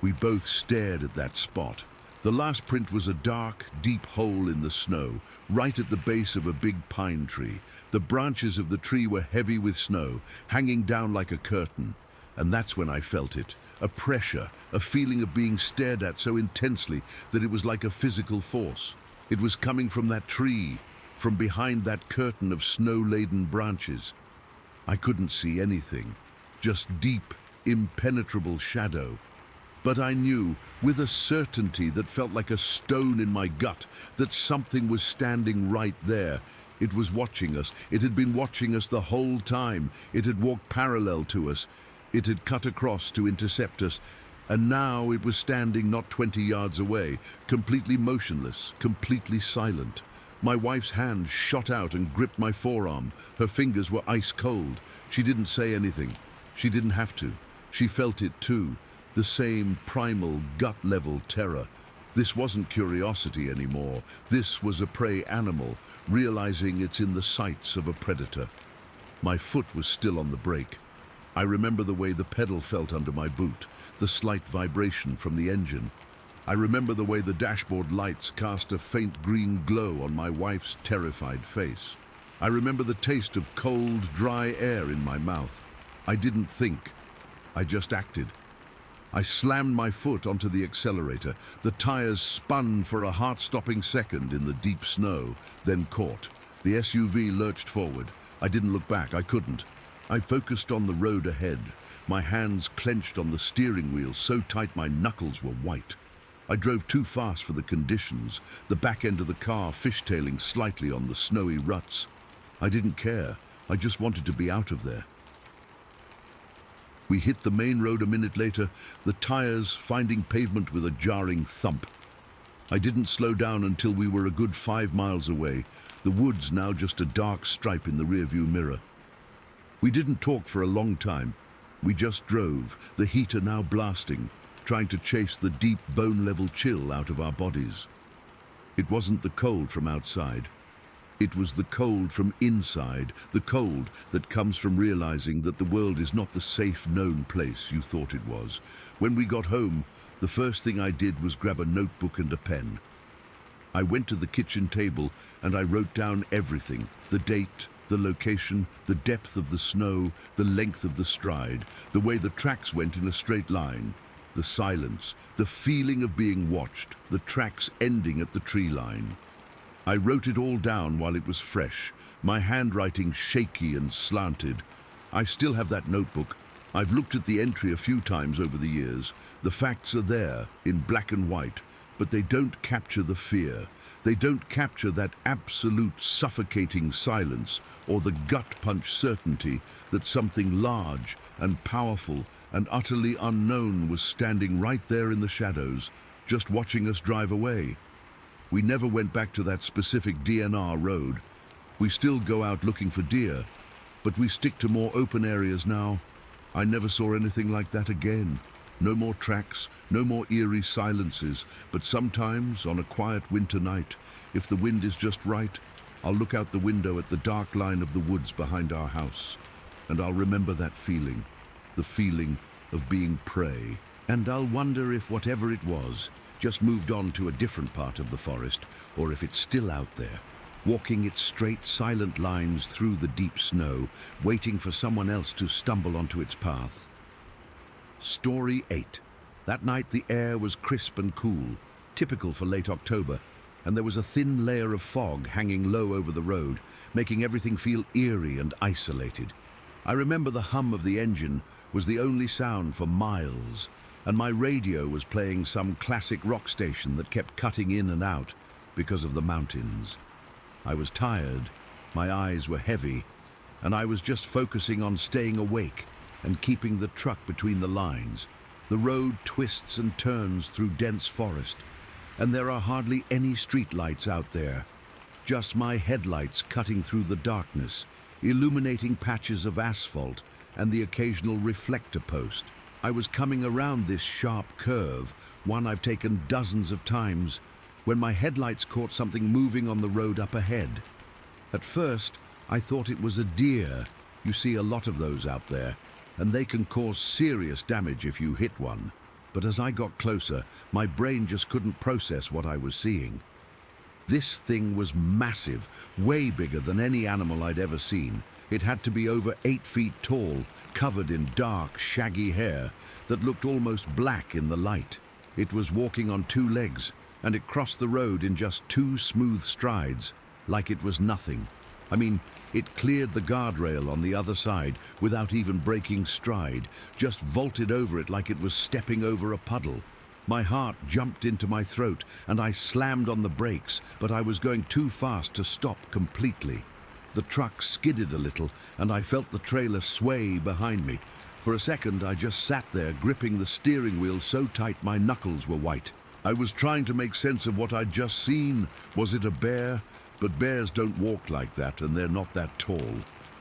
We both stared at that spot. The last print was a dark, deep hole in the snow, right at the base of a big pine tree. The branches of the tree were heavy with snow, hanging down like a curtain. And that's when I felt it. A pressure, a feeling of being stared at so intensely that it was like a physical force. It was coming from that tree, from behind that curtain of snow-laden branches. I couldn't see anything, just deep, impenetrable shadow. But I knew, with a certainty that felt like a stone in my gut, that something was standing right there. It was watching us. It had been watching us the whole time. It had walked parallel to us. It had cut across to intercept us, and now it was standing not 20 yards away, completely motionless, completely silent. My wife's hand shot out and gripped my forearm. Her fingers were ice cold. She didn't say anything. She didn't have to. She felt it too, the same primal, gut-level terror. This wasn't curiosity anymore. This was a prey animal, realizing it's in the sights of a predator. My foot was still on the brake. I remember the way the pedal felt under my boot, the slight vibration from the engine. I remember the way the dashboard lights cast a faint green glow on my wife's terrified face. I remember the taste of cold, dry air in my mouth. I didn't think. I just acted. I slammed my foot onto the accelerator. The tires spun for a heart-stopping second in the deep snow, then caught. The SUV lurched forward. I didn't look back. I couldn't. I focused on the road ahead, my hands clenched on the steering wheel so tight my knuckles were white. I drove too fast for the conditions, the back end of the car fishtailing slightly on the snowy ruts. I didn't care. I just wanted to be out of there. We hit the main road a minute later, the tires finding pavement with a jarring thump. I didn't slow down until we were a good 5 miles away, the woods now just a dark stripe in the rearview mirror. We didn't talk for a long time. We just drove, the heater now blasting, trying to chase the deep bone-level chill out of our bodies. It wasn't the cold from outside. It was the cold from inside, the cold that comes from realizing that the world is not the safe, known place you thought it was. When we got home, the first thing I did was grab a notebook and a pen. I went to the kitchen table and I wrote down everything, the date, the location, the depth of the snow, the length of the stride, the way the tracks went in a straight line, the silence, the feeling of being watched, the tracks ending at the tree line. I wrote it all down while it was fresh, my handwriting shaky and slanted. I still have that notebook. I've looked at the entry a few times over the years. The facts are there, in black and white, but they don't capture the fear. They don't capture that absolute suffocating silence or the gut-punch certainty that something large and powerful and utterly unknown was standing right there in the shadows, just watching us drive away. We never went back to that specific DNR road. We still go out looking for deer, but we stick to more open areas now. I never saw anything like that again. No more tracks, no more eerie silences, but sometimes, on a quiet winter night, if the wind is just right, I'll look out the window at the dark line of the woods behind our house, and I'll remember that feeling, the feeling of being prey. And I'll wonder if whatever it was just moved on to a different part of the forest, or if it's still out there, walking its straight, silent lines through the deep snow, waiting for someone else to stumble onto its path. Story 8. That night the air was crisp and cool, typical for late October, and there was a thin layer of fog hanging low over the road, making everything feel eerie and isolated. I remember the hum of the engine was the only sound for miles, and my radio was playing some classic rock station that kept cutting in and out because of the mountains. I was tired, my eyes were heavy, and I was just focusing on staying awake and keeping the truck between the lines. The road twists and turns through dense forest, and there are hardly any street lights out there. Just my headlights cutting through the darkness, illuminating patches of asphalt and the occasional reflector post. I was coming around this sharp curve, one I've taken dozens of times, when my headlights caught something moving on the road up ahead. At first, I thought it was a deer. You see a lot of those out there, and they can cause serious damage if you hit one. But as I got closer, my brain just couldn't process what I was seeing. This thing was massive, way bigger than any animal I'd ever seen. It had to be over 8 feet tall, covered in dark, shaggy hair that looked almost black in the light. It was walking on 2 legs, and it crossed the road in just 2 smooth strides, like it was nothing. I mean, it cleared the guardrail on the other side without even breaking stride, just vaulted over it like it was stepping over a puddle. My heart jumped into my throat and I slammed on the brakes, but I was going too fast to stop completely. The truck skidded a little and I felt the trailer sway behind me. For a second, I just sat there gripping the steering wheel so tight my knuckles were white. I was trying to make sense of what I'd just seen. Was it a bear? But bears don't walk like that, and they're not that tall.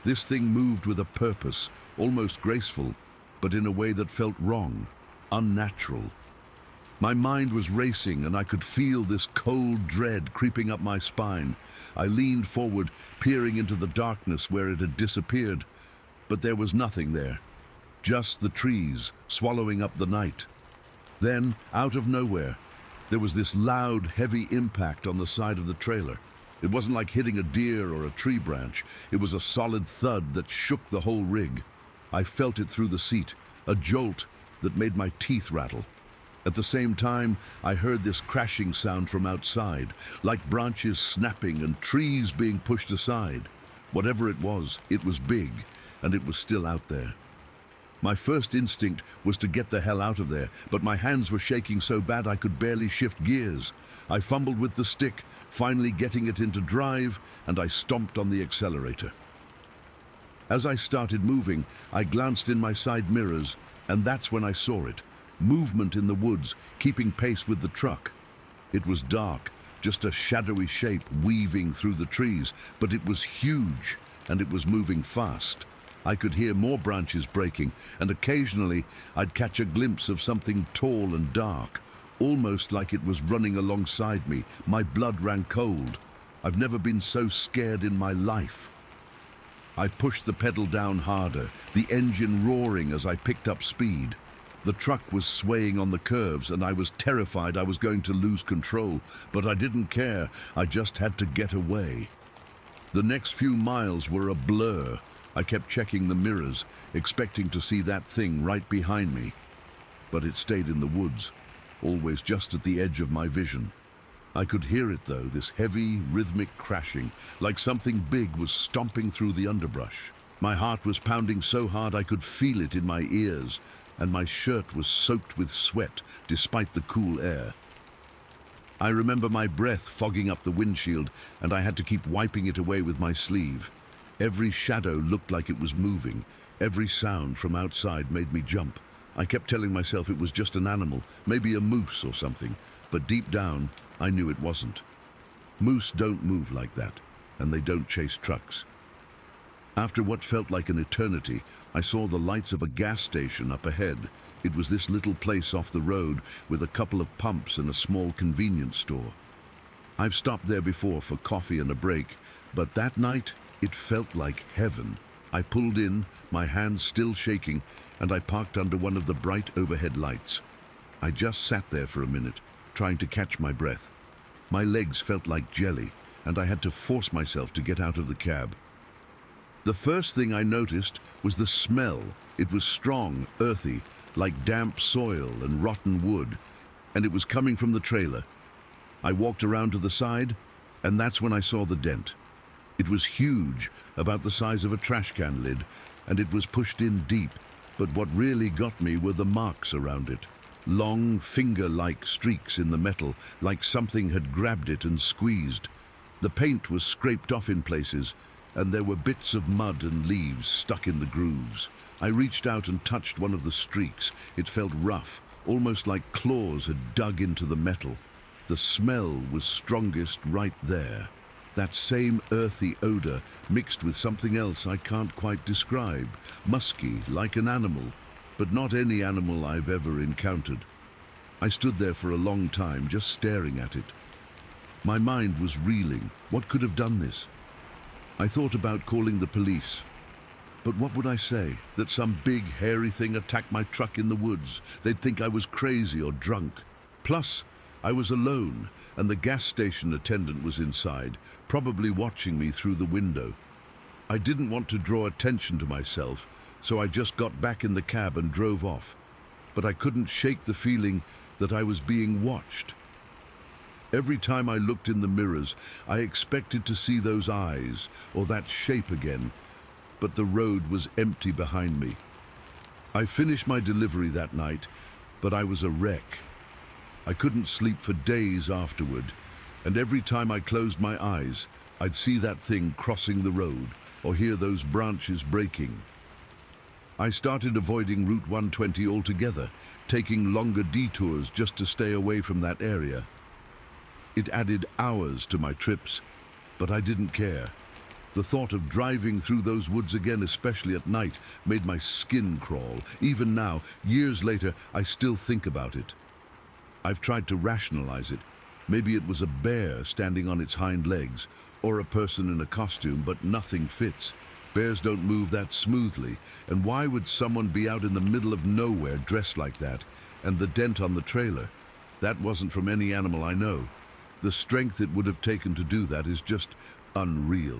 This thing moved with a purpose, almost graceful, but in a way that felt wrong, unnatural. My mind was racing, and I could feel this cold dread creeping up my spine. I leaned forward, peering into the darkness where it had disappeared, but there was nothing there. Just the trees, swallowing up the night. Then, out of nowhere, there was this loud, heavy impact on the side of the trailer. It wasn't like hitting a deer or a tree branch. It was a solid thud that shook the whole rig. I felt it through the seat, a jolt that made my teeth rattle. At the same time, I heard this crashing sound from outside, like branches snapping and trees being pushed aside. Whatever it was big, and it was still out there. My first instinct was to get the hell out of there, but my hands were shaking so bad I could barely shift gears. I fumbled with the stick, finally getting it into drive, and I stomped on the accelerator. As I started moving, I glanced in my side mirrors, and that's when I saw it. Movement in the woods, keeping pace with the truck. It was dark, just a shadowy shape weaving through the trees, but it was huge, and it was moving fast. I could hear more branches breaking, and occasionally I'd catch a glimpse of something tall and dark, almost like it was running alongside me. My blood ran cold. I've never been so scared in my life. I pushed the pedal down harder, the engine roaring as I picked up speed. The truck was swaying on the curves, and I was terrified I was going to lose control, but I didn't care. I just had to get away. The next few miles were a blur. I kept checking the mirrors, expecting to see that thing right behind me. But it stayed in the woods, always just at the edge of my vision. I could hear it though, this heavy, rhythmic crashing, like something big was stomping through the underbrush. My heart was pounding so hard I could feel it in my ears, and my shirt was soaked with sweat despite the cool air. I remember my breath fogging up the windshield, and I had to keep wiping it away with my sleeve. Every shadow looked like it was moving. Every sound from outside made me jump. I kept telling myself it was just an animal, maybe a moose or something, but deep down, I knew it wasn't. Moose don't move like that, and they don't chase trucks. After what felt like an eternity, I saw the lights of a gas station up ahead. It was this little place off the road with a couple of pumps and a small convenience store. I've stopped there before for coffee and a break, but that night, it felt like heaven. I pulled in, my hands still shaking, and I parked under one of the bright overhead lights. I just sat there for a minute, trying to catch my breath. My legs felt like jelly, and I had to force myself to get out of the cab. The first thing I noticed was the smell. It was strong, earthy, like damp soil and rotten wood, and it was coming from the trailer. I walked around to the side, and that's when I saw the dent. It was huge, about the size of a trash can lid, and it was pushed in deep. But what really got me were the marks around it. Long, finger-like streaks in the metal, like something had grabbed it and squeezed. The paint was scraped off in places, and there were bits of mud and leaves stuck in the grooves. I reached out and touched one of the streaks. It felt rough, almost like claws had dug into the metal. The smell was strongest right there. That same earthy odor mixed with something else I can't quite describe. Musky, like an animal, but not any animal I've ever encountered. I stood there for a long time, just staring at it. My mind was reeling. What could have done this? I thought about calling the police. But what would I say? That some big, hairy thing attacked my truck in the woods? They'd think I was crazy or drunk. Plus, I was alone, and the gas station attendant was inside, probably watching me through the window. I didn't want to draw attention to myself, so I just got back in the cab and drove off. But I couldn't shake the feeling that I was being watched. Every time I looked in the mirrors, I expected to see those eyes or that shape again, but the road was empty behind me. I finished my delivery that night, but I was a wreck. I couldn't sleep for days afterward, and every time I closed my eyes, I'd see that thing crossing the road or hear those branches breaking. I started avoiding Route 120 altogether, taking longer detours just to stay away from that area. It added hours to my trips, but I didn't care. The thought of driving through those woods again, especially at night, made my skin crawl. Even now, years later, I still think about it. I've tried to rationalize it. Maybe it was a bear standing on its hind legs, or a person in a costume, but nothing fits. Bears don't move that smoothly, and why would someone be out in the middle of nowhere dressed like that? And the dent on the trailer, that wasn't from any animal I know. The strength it would have taken to do that is just unreal.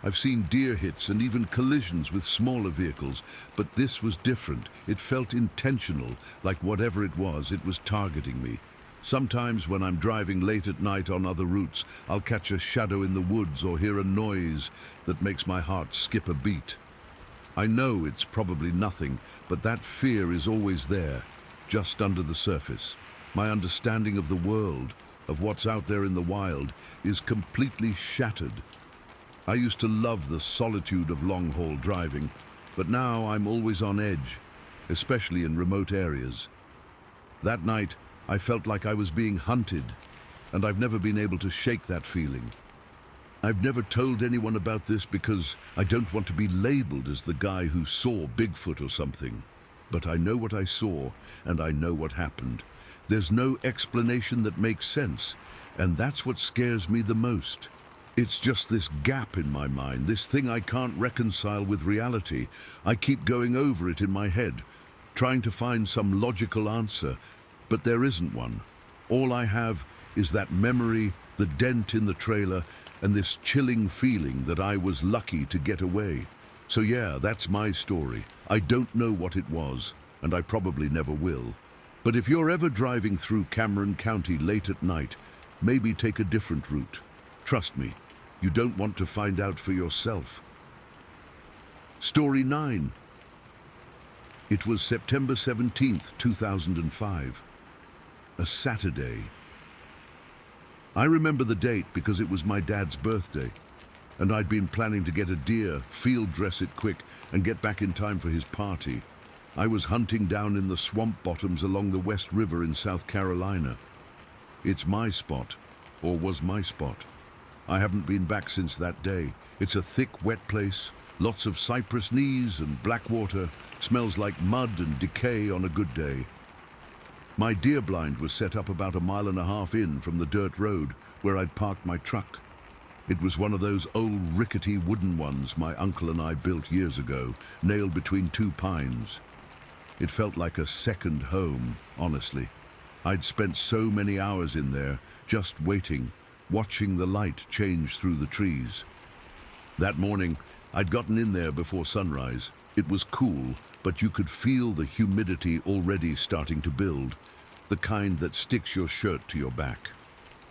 I've seen deer hits and even collisions with smaller vehicles, but this was different. It felt intentional, like whatever it was targeting me. Sometimes when I'm driving late at night on other routes, I'll catch a shadow in the woods or hear a noise that makes my heart skip a beat. I know it's probably nothing, but that fear is always there, just under the surface. My understanding of the world, of what's out there in the wild, is completely shattered. I used to love the solitude of long-haul driving, but now I'm always on edge, especially in remote areas. That night, I felt like I was being hunted, and I've never been able to shake that feeling. I've never told anyone about this because I don't want to be labeled as the guy who saw Bigfoot or something. But I know what I saw, and I know what happened. There's no explanation that makes sense, and that's what scares me the most. It's just this gap in my mind, this thing I can't reconcile with reality. I keep going over it in my head, trying to find some logical answer, but there isn't one. All I have is that memory, the dent in the trailer, and this chilling feeling that I was lucky to get away. So yeah, that's my story. I don't know what it was, and I probably never will. But if you're ever driving through Cameron County late at night, maybe take a different route. Trust me, you don't want to find out for yourself. Story 9. It was September 17th, 2005. A Saturday. I remember the date because it was my dad's birthday, and I'd been planning to get a deer, field dress it quick, and get back in time for his party. I was hunting down in the swamp bottoms along the West River in South Carolina. It's my spot, or was my spot. I haven't been back since that day. It's a thick, wet place, lots of cypress knees and black water, smells like mud and decay on a good day. My deer blind was set up about 1.5 miles in from the dirt road where I'd parked my truck. It was one of those old rickety wooden ones my uncle and I built years ago, nailed between 2 pines. It felt like a second home, honestly. I'd spent so many hours in there, just waiting, watching the light change through the trees. That morning, I'd gotten in there before sunrise. It was cool, but you could feel the humidity already starting to build, the kind that sticks your shirt to your back.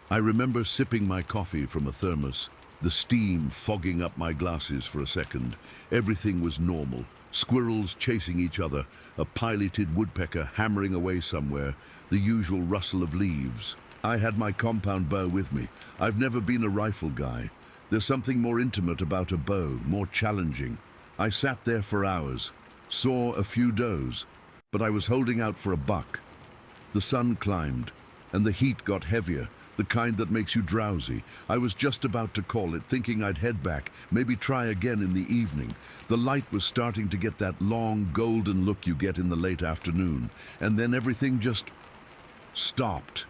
I remember sipping my coffee from a thermos, the steam fogging up my glasses for a second. Everything was normal. Squirrels chasing each other, a pileated woodpecker hammering away somewhere, the usual rustle of leaves. I had my compound bow with me. I've never been a rifle guy. There's something more intimate about a bow, more challenging. I sat there for hours, saw a few does, but I was holding out for a buck. The sun climbed, and the heat got heavier, the kind that makes you drowsy. I was just about to call it, thinking I'd head back, maybe try again in the evening. The light was starting to get that long, golden look you get in the late afternoon, and then everything just stopped.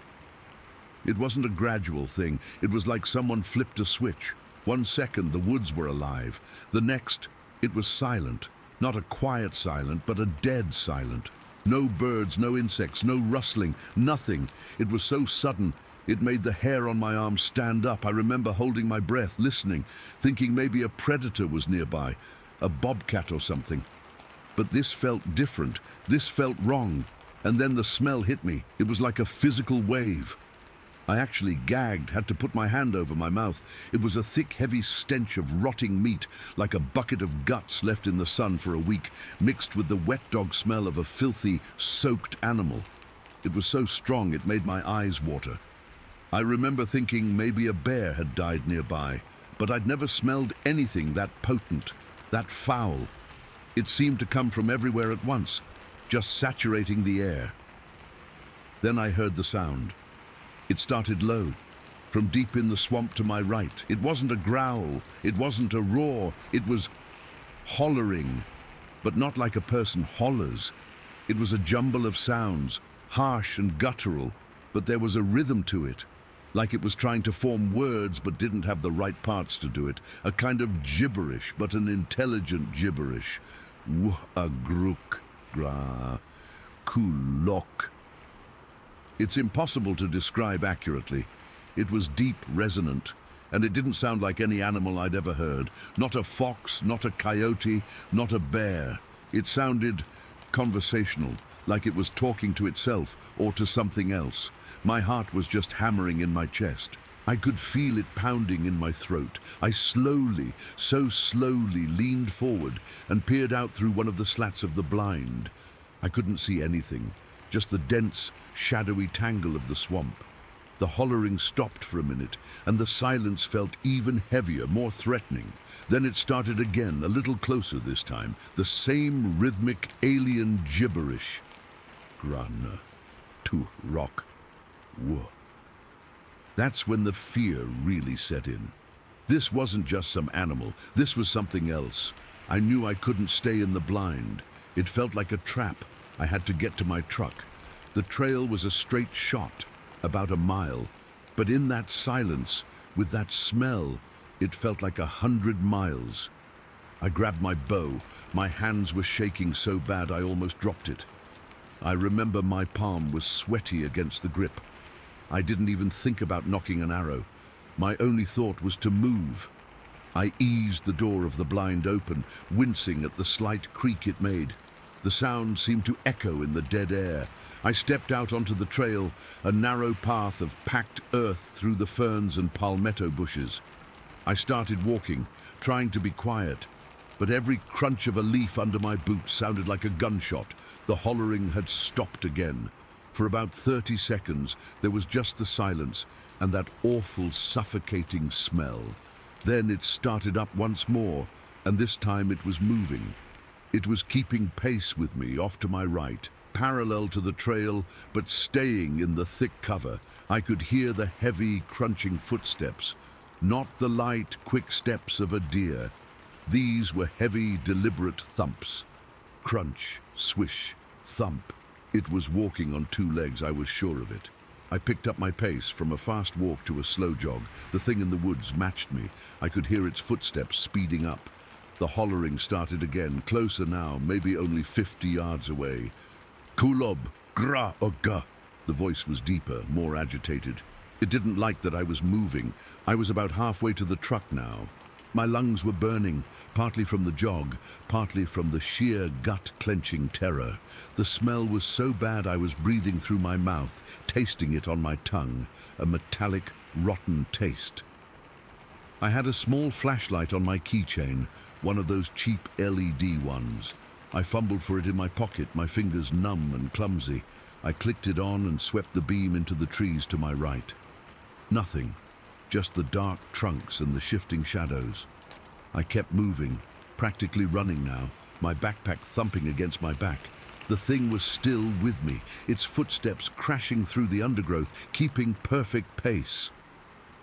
It wasn't a gradual thing. It was like someone flipped a switch. 1 second, the woods were alive. The next, it was silent. Not a quiet silent, but a dead silent. No birds, no insects, no rustling, nothing. It was so sudden, it made the hair on my arm stand up. I remember holding my breath, listening, thinking maybe a predator was nearby, a bobcat or something. But this felt different. This felt wrong. And then the smell hit me. It was like a physical wave. I actually gagged, had to put my hand over my mouth. It was a thick, heavy stench of rotting meat, like a bucket of guts left in the sun for a week, mixed with the wet dog smell of a filthy, soaked animal. It was so strong it made my eyes water. I remember thinking maybe a bear had died nearby, but I'd never smelled anything that potent, that foul. It seemed to come from everywhere at once, just saturating the air. Then I heard the sound. It started low, from deep in the swamp to my right. It wasn't a growl, it wasn't a roar, it was hollering, but not like a person hollers. It was a jumble of sounds, harsh and guttural, but there was a rhythm to it, like it was trying to form words but didn't have the right parts to do it, a kind of gibberish, but an intelligent gibberish. Wuh-a-gruk, gra, kulok. It's impossible to describe accurately. It was deep, resonant, and it didn't sound like any animal I'd ever heard. Not a fox, not a coyote, not a bear. It sounded conversational, like it was talking to itself or to something else. My heart was just hammering in my chest. I could feel it pounding in my throat. I slowly, so slowly leaned forward and peered out through one of the slats of the blind. I couldn't see anything, just the dense, shadowy tangle of the swamp. The hollering stopped for a minute, and the silence felt even heavier, more threatening. Then it started again, a little closer this time, the same rhythmic, alien gibberish. Grana, tu rock, wo. That's when the fear really set in. This wasn't just some animal, this was something else. I knew I couldn't stay in the blind. It felt like a trap. I had to get to my truck. The trail was a straight shot, about a mile, but in that silence, with that smell, it felt like 100 miles. I grabbed my bow. My hands were shaking so bad I almost dropped it. I remember my palm was sweaty against the grip. I didn't even think about nocking an arrow. My only thought was to move. I eased the door of the blind open, wincing at the slight creak it made. The sound seemed to echo in the dead air. I stepped out onto the trail, a narrow path of packed earth through the ferns and palmetto bushes. I started walking, trying to be quiet, but every crunch of a leaf under my boot sounded like a gunshot. The hollering had stopped again. For about 30 seconds, there was just the silence and that awful, suffocating smell. Then it started up once more, and this time it was moving. It was keeping pace with me off to my right, parallel to the trail, but staying in the thick cover. I could hear the heavy, crunching footsteps, not the light, quick steps of a deer. These were heavy, deliberate thumps. Crunch, swish, thump. It was walking on 2 legs, I was sure of it. I picked up my pace from a fast walk to a slow jog. The thing in the woods matched me. I could hear its footsteps speeding up. The hollering started again, closer now, maybe only 50 yards away. Kulob, gra oga. The voice was deeper, more agitated. It didn't like that I was moving. I was about halfway to the truck now. My lungs were burning, partly from the jog, partly from the sheer gut-clenching terror. The smell was so bad I was breathing through my mouth, tasting it on my tongue, a metallic, rotten taste. I had a small flashlight on my keychain, one of those cheap LED ones. I fumbled for it in my pocket, my fingers numb and clumsy. I clicked it on and swept the beam into the trees to my right. Nothing. Just the dark trunks and the shifting shadows. I kept moving, practically running now, my backpack thumping against my back. The thing was still with me, its footsteps crashing through the undergrowth, keeping perfect pace.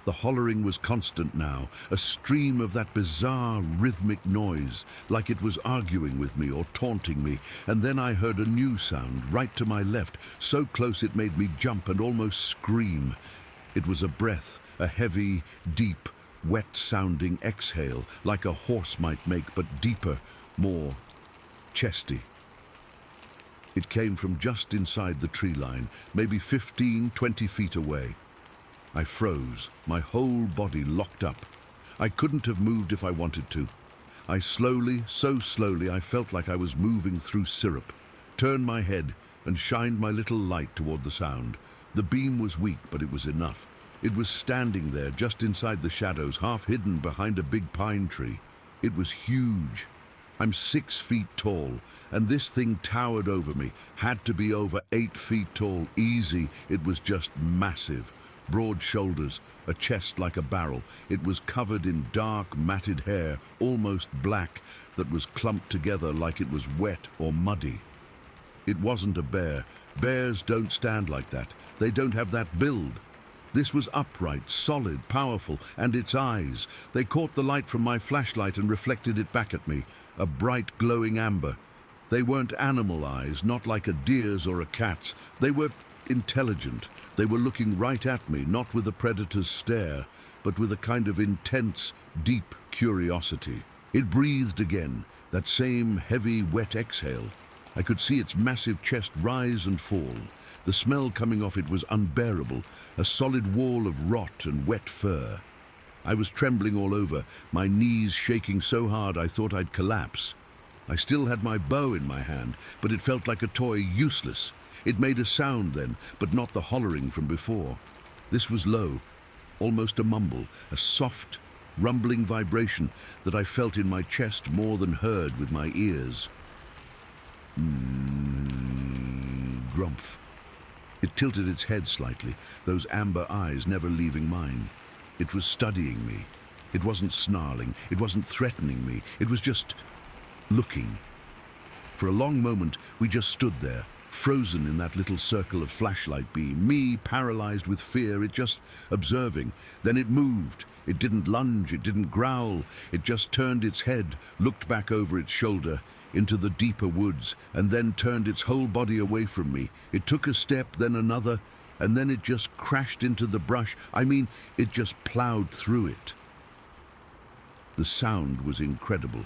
The hollering was constant now, a stream of that bizarre rhythmic noise, like it was arguing with me or taunting me, and then I heard a new sound right to my left, so close it made me jump and almost scream. It was a breath, a heavy, deep, wet-sounding exhale, like a horse might make, but deeper, more chesty. It came from just inside the tree line, maybe 15, 20 feet away. I froze, my whole body locked up. I couldn't have moved if I wanted to. I slowly, so slowly, I felt like I was moving through syrup, turned my head and shined my little light toward the sound. The beam was weak, but it was enough. It was standing there, just inside the shadows, half hidden behind a big pine tree. It was huge. I'm 6 feet tall, and this thing towered over me, had to be over 8 feet tall, easy. It was just massive. Broad shoulders, a chest like a barrel. It was covered in dark, matted hair, almost black, that was clumped together like it was wet or muddy. It wasn't a bear. Bears don't stand like that. They don't have that build. This was upright, solid, powerful, and its eyes. They caught the light from my flashlight and reflected it back at me, a bright, glowing amber. They weren't animal eyes, not like a deer's or a cat's. They were intelligent. They were looking right at me, not with a predator's stare, but with a kind of intense, deep curiosity. It breathed again, that same heavy, wet exhale. I could see its massive chest rise and fall. The smell coming off it was unbearable, a solid wall of rot and wet fur. I was trembling all over, my knees shaking so hard I thought I'd collapse. I still had my bow in my hand, but it felt like a toy, useless. It made a sound then, but not the hollering from before. This was low, almost a mumble, a soft, rumbling vibration that I felt in my chest more than heard with my ears. Grumph. It tilted its head slightly, those amber eyes never leaving mine. It was studying me. It wasn't snarling, it wasn't threatening me, it was just looking. For a long moment, we just stood there, frozen in that little circle of flashlight beam, me paralyzed with fear, it just observing. Then it moved. It didn't lunge, it didn't growl. It just turned its head, looked back over its shoulder into the deeper woods, and then turned its whole body away from me. It took a step, then another, and then it just crashed into the brush. It just plowed through it. The sound was incredible.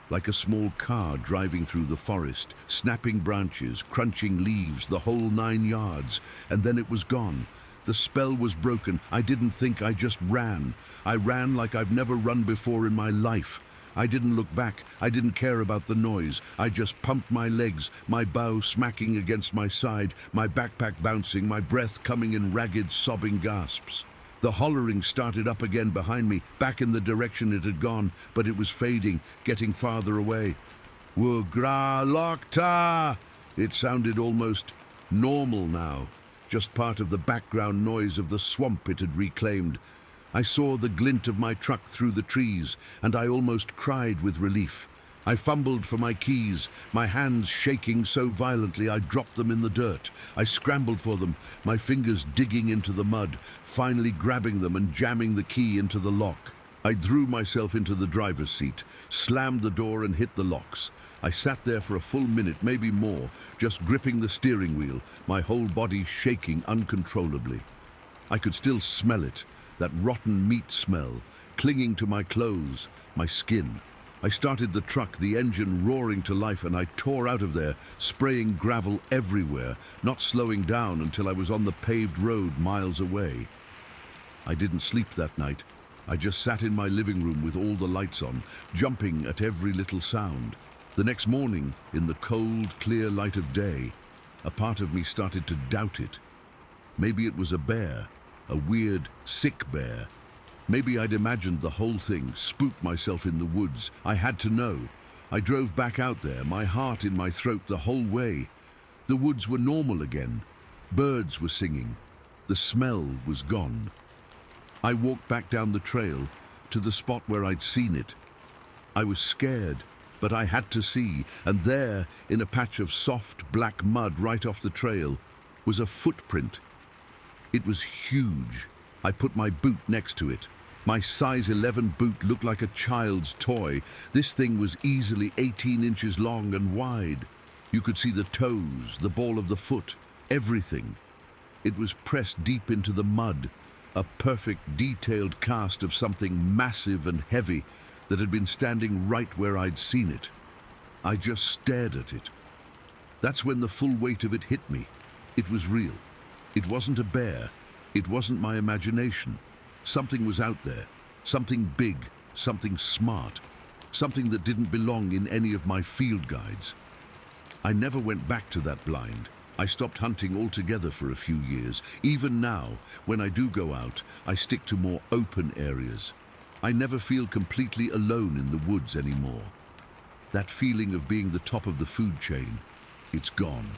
Like a small car driving through the forest, snapping branches, crunching leaves, the whole 9 yards, and then it was gone. The spell was broken. I didn't think, I just ran. I ran like I've never run before in my life. I didn't look back. I didn't care about the noise. I just pumped my legs, my bow smacking against my side, my backpack bouncing, my breath coming in ragged, sobbing gasps. The hollering started up again behind me, back in the direction it had gone, but it was fading, getting farther away. Wugra Lokta! It sounded almost normal now, just part of the background noise of the swamp it had reclaimed. I saw the glint of my truck through the trees, and I almost cried with relief. I fumbled for my keys, my hands shaking so violently I dropped them in the dirt. I scrambled for them, my fingers digging into the mud, finally grabbing them and jamming the key into the lock. I threw myself into the driver's seat, slammed the door and hit the locks. I sat there for a full minute, maybe more, just gripping the steering wheel, my whole body shaking uncontrollably. I could still smell it, that rotten meat smell, clinging to my clothes, my skin. I started the truck, the engine roaring to life, and I tore out of there, spraying gravel everywhere, not slowing down until I was on the paved road miles away. I didn't sleep that night. I just sat in my living room with all the lights on, jumping at every little sound. The next morning, in the cold, clear light of day, a part of me started to doubt it. Maybe it was a bear, a weird, sick bear. Maybe I'd imagined the whole thing, spooked myself in the woods. I had to know. I drove back out there, my heart in my throat the whole way. The woods were normal again. Birds were singing. The smell was gone. I walked back down the trail to the spot where I'd seen it. I was scared, but I had to see, and there, in a patch of soft black mud right off the trail, was a footprint. It was huge. I put my boot next to it. My size 11 boot looked like a child's toy. This thing was easily 18 inches long and wide. You could see the toes, the ball of the foot, everything. It was pressed deep into the mud, a perfect detailed cast of something massive and heavy that had been standing right where I'd seen it. I just stared at it. That's when the full weight of it hit me. It was real. It wasn't a bear. It wasn't my imagination. Something was out there. Something big, something smart. Something that didn't belong in any of my field guides. I never went back to that blind. I stopped hunting altogether for a few years. Even now, when I do go out, I stick to more open areas. I never feel completely alone in the woods anymore. That feeling of being the top of the food chain, it's gone.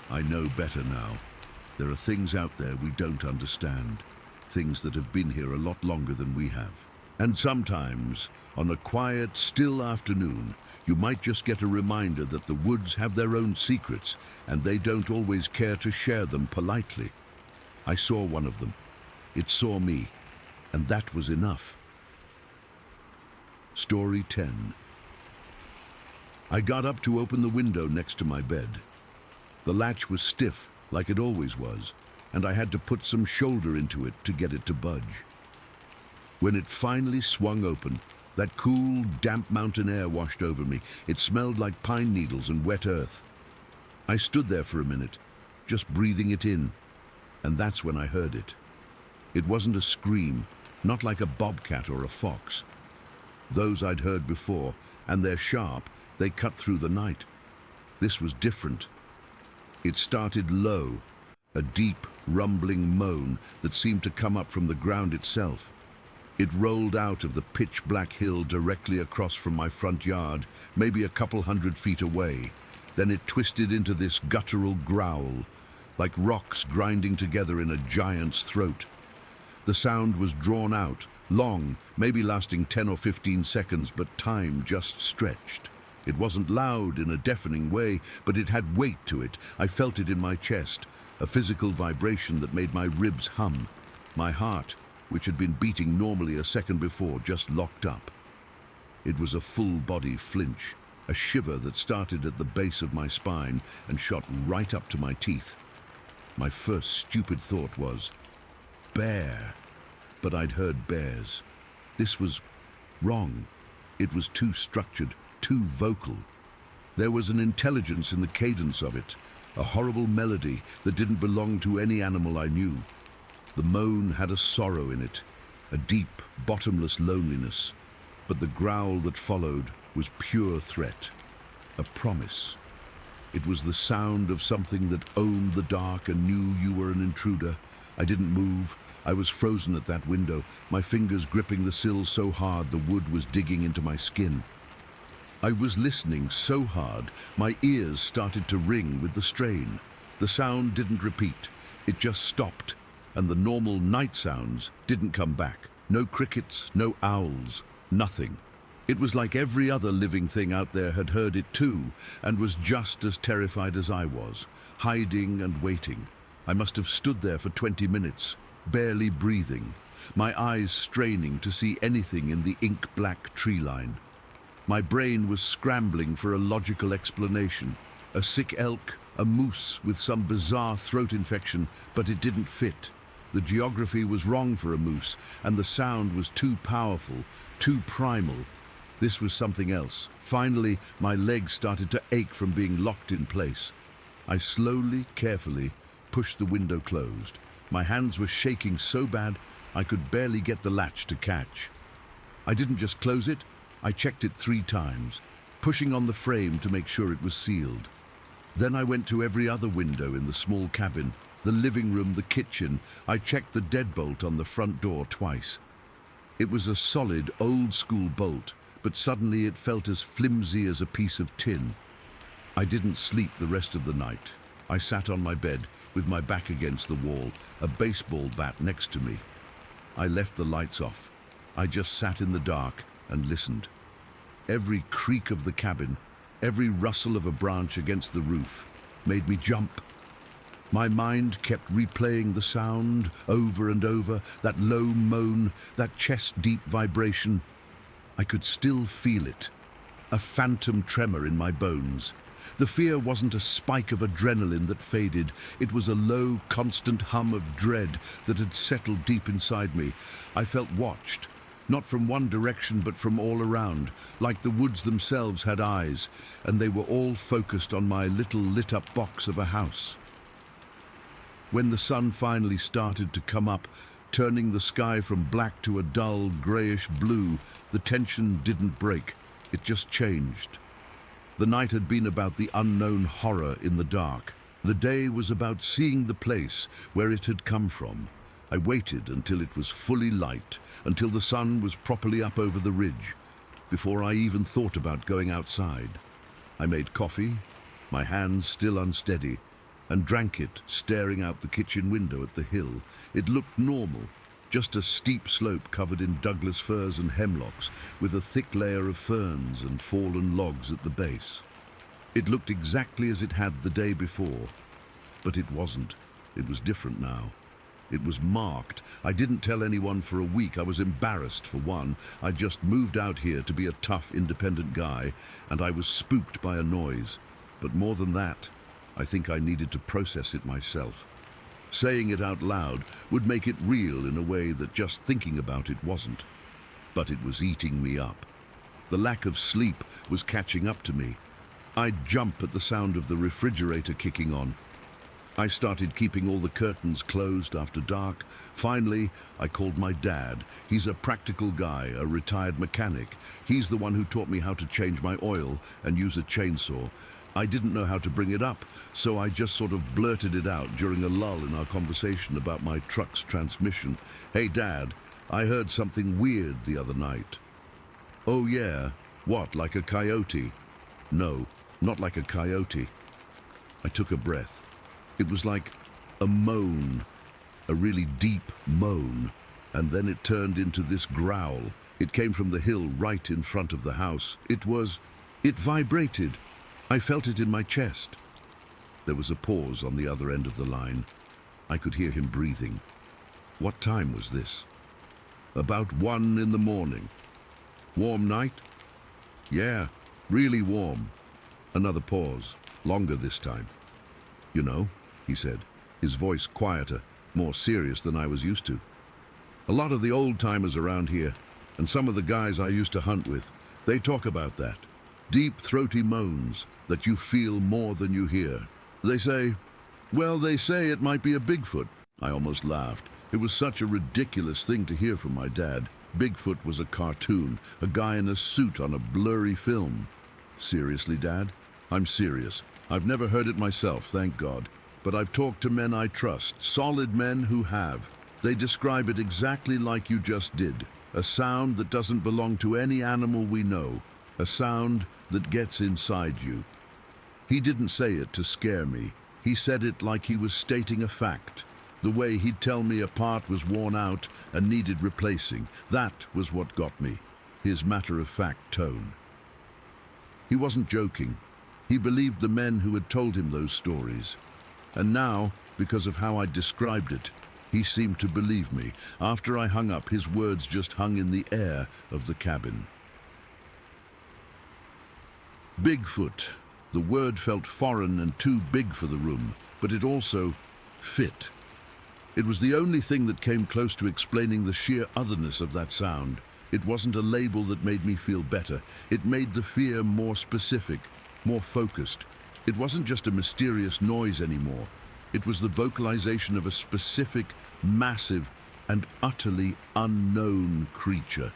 I know better now. There are things out there we don't understand, things that have been here a lot longer than we have. And sometimes, on a quiet, still afternoon, you might just get a reminder that the woods have their own secrets, and they don't always care to share them politely. I saw one of them. It saw me, and that was enough. Story 10. I got up to open the window next to my bed. The latch was stiff, like it always was, and I had to put some shoulder into it to get it to budge. When it finally swung open, that cool, damp mountain air washed over me. It smelled like pine needles and wet earth. I stood there for a minute, just breathing it in, and that's when I heard it. It wasn't a scream, not like a bobcat or a fox. Those I'd heard before, and they're sharp, they cut through the night. This was different. It started low, a deep, rumbling moan that seemed to come up from the ground itself. It rolled out of the pitch-black hill directly across from my front yard, maybe a couple 100 feet away. Then it twisted into this guttural growl, like rocks grinding together in a giant's throat. The sound was drawn out, long, maybe lasting 10 or 15 seconds, but time just stretched. It wasn't loud in a deafening way, but it had weight to it. I felt it in my chest, a physical vibration that made my ribs hum. My heart, which had been beating normally a second before, just locked up. It was a full-body flinch, a shiver that started at the base of my spine and shot right up to my teeth. My first stupid thought was, bear. But I'd heard bears. This was wrong. It was too structured, too vocal. There was an intelligence in the cadence of it, a horrible melody that didn't belong to any animal I knew. The moan had a sorrow in it, a deep, bottomless loneliness, but the growl that followed was pure threat, a promise. It was the sound of something that owned the dark and knew you were an intruder. I didn't move. I was frozen at that window, my fingers gripping the sill so hard the wood was digging into my skin. I was listening so hard, my ears started to ring with the strain. The sound didn't repeat, it just stopped, and the normal night sounds didn't come back. No crickets, no owls, nothing. It was like every other living thing out there had heard it too, and was just as terrified as I was, hiding and waiting. I must have stood there for 20 minutes, barely breathing, my eyes straining to see anything in the ink-black tree line. My brain was scrambling for a logical explanation. A sick elk, a moose with some bizarre throat infection, but it didn't fit. The geography was wrong for a moose, and the sound was too powerful, too primal. This was something else. Finally, my legs started to ache from being locked in place. I slowly, carefully pushed the window closed. My hands were shaking so bad I could barely get the latch to catch. I didn't just close it, I checked it 3 times, pushing on the frame to make sure it was sealed. Then I went to every other window in the small cabin, the living room, the kitchen. I checked the deadbolt on the front door twice. It was a solid, old-school bolt, but suddenly it felt as flimsy as a piece of tin. I didn't sleep the rest of the night. I sat on my bed with my back against the wall, a baseball bat next to me. I left the lights off. I just sat in the dark and listened. Every creak of the cabin, every rustle of a branch against the roof made me jump. My mind kept replaying the sound over and over, that low moan, that chest-deep vibration. I could still feel it, a phantom tremor in my bones. The fear wasn't a spike of adrenaline that faded. It was a low, constant hum of dread that had settled deep inside me. I felt watched, not from one direction but from all around, like the woods themselves had eyes, and they were all focused on my little lit-up box of a house. When the sun finally started to come up, turning the sky from black to a dull, grayish blue, the tension didn't break. It just changed. The night had been about the unknown horror in the dark. The day was about seeing the place where it had come from. I waited until it was fully light, until the sun was properly up over the ridge, before I even thought about going outside. I made coffee, my hands still unsteady, and drank it, staring out the kitchen window at the hill. It looked normal, just a steep slope covered in Douglas firs and hemlocks, with a thick layer of ferns and fallen logs at the base. It looked exactly as it had the day before, but it wasn't. It was different now. It was marked. I didn't tell anyone for a week. I was embarrassed, for one. I'd just moved out here to be a tough, independent guy, and I was spooked by a noise. But more than that, I think I needed to process it myself. Saying it out loud would make it real in a way that just thinking about it wasn't. But it was eating me up. The lack of sleep was catching up to me. I'd jump at the sound of the refrigerator kicking on. I started keeping all the curtains closed after dark. Finally, I called my dad. He's a practical guy, a retired mechanic. He's the one who taught me how to change my oil and use a chainsaw. I didn't know how to bring it up, so I just sort of blurted it out during a lull in our conversation about my truck's transmission. "Hey, Dad, I heard something weird the other night." "Oh yeah? What, like a coyote?" "No, not like a coyote." I took a breath. It was like a moan, a really deep moan, and then it turned into this growl. It came from the hill right in front of the house. It vibrated. I felt it in my chest. There was a pause on the other end of the line. I could hear him breathing. What time was this? "About 1 in the morning. Warm night?" "Yeah, really warm." Another pause, longer this time. "You know," he said, his voice quieter, more serious than I was used to. "A lot of the old-timers around here, and some of the guys I used to hunt with, they talk about that. Deep, throaty moans that you feel more than you hear. They say it might be a Bigfoot." I almost laughed. It was such a ridiculous thing to hear from my dad. Bigfoot was a cartoon, a guy in a suit on a blurry film. "Seriously, Dad?" "I'm serious. I've never heard it myself, thank God. But I've talked to men I trust, solid men who have. They describe it exactly like you just did. A sound that doesn't belong to any animal we know. A sound that gets inside you." He didn't say it to scare me. He said it like he was stating a fact. The way he'd tell me a part was worn out and needed replacing. That was what got me, his matter-of-fact tone. He wasn't joking. He believed the men who had told him those stories. And now, because of how I described it, he seemed to believe me. After I hung up, his words just hung in the air of the cabin. Bigfoot. The word felt foreign and too big for the room, but it also fit. It was the only thing that came close to explaining the sheer otherness of that sound. It wasn't a label that made me feel better. It made the fear more specific, more focused. It wasn't just a mysterious noise anymore. It was the vocalization of a specific, massive, and utterly unknown creature.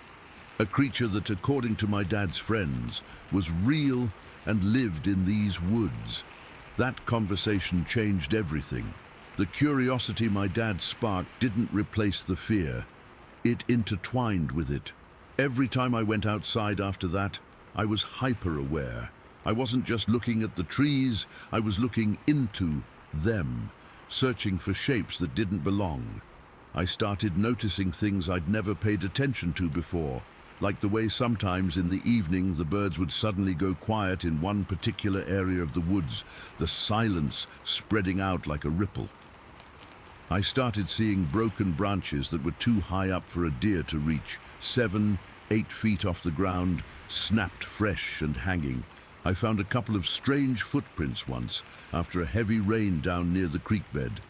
A creature that, according to my dad's friends, was real and lived in these woods. That conversation changed everything. The curiosity my dad sparked didn't replace the fear. It intertwined with it. Every time I went outside after that, I was hyper-aware. I wasn't just looking at the trees, I was looking into them, searching for shapes that didn't belong. I started noticing things I'd never paid attention to before, like the way sometimes in the evening the birds would suddenly go quiet in one particular area of the woods, the silence spreading out like a ripple. I started seeing broken branches that were too high up for a deer to reach, 7, 8 feet off the ground, snapped fresh and hanging. I found a couple of strange footprints once, after a heavy rain down near the creek bed.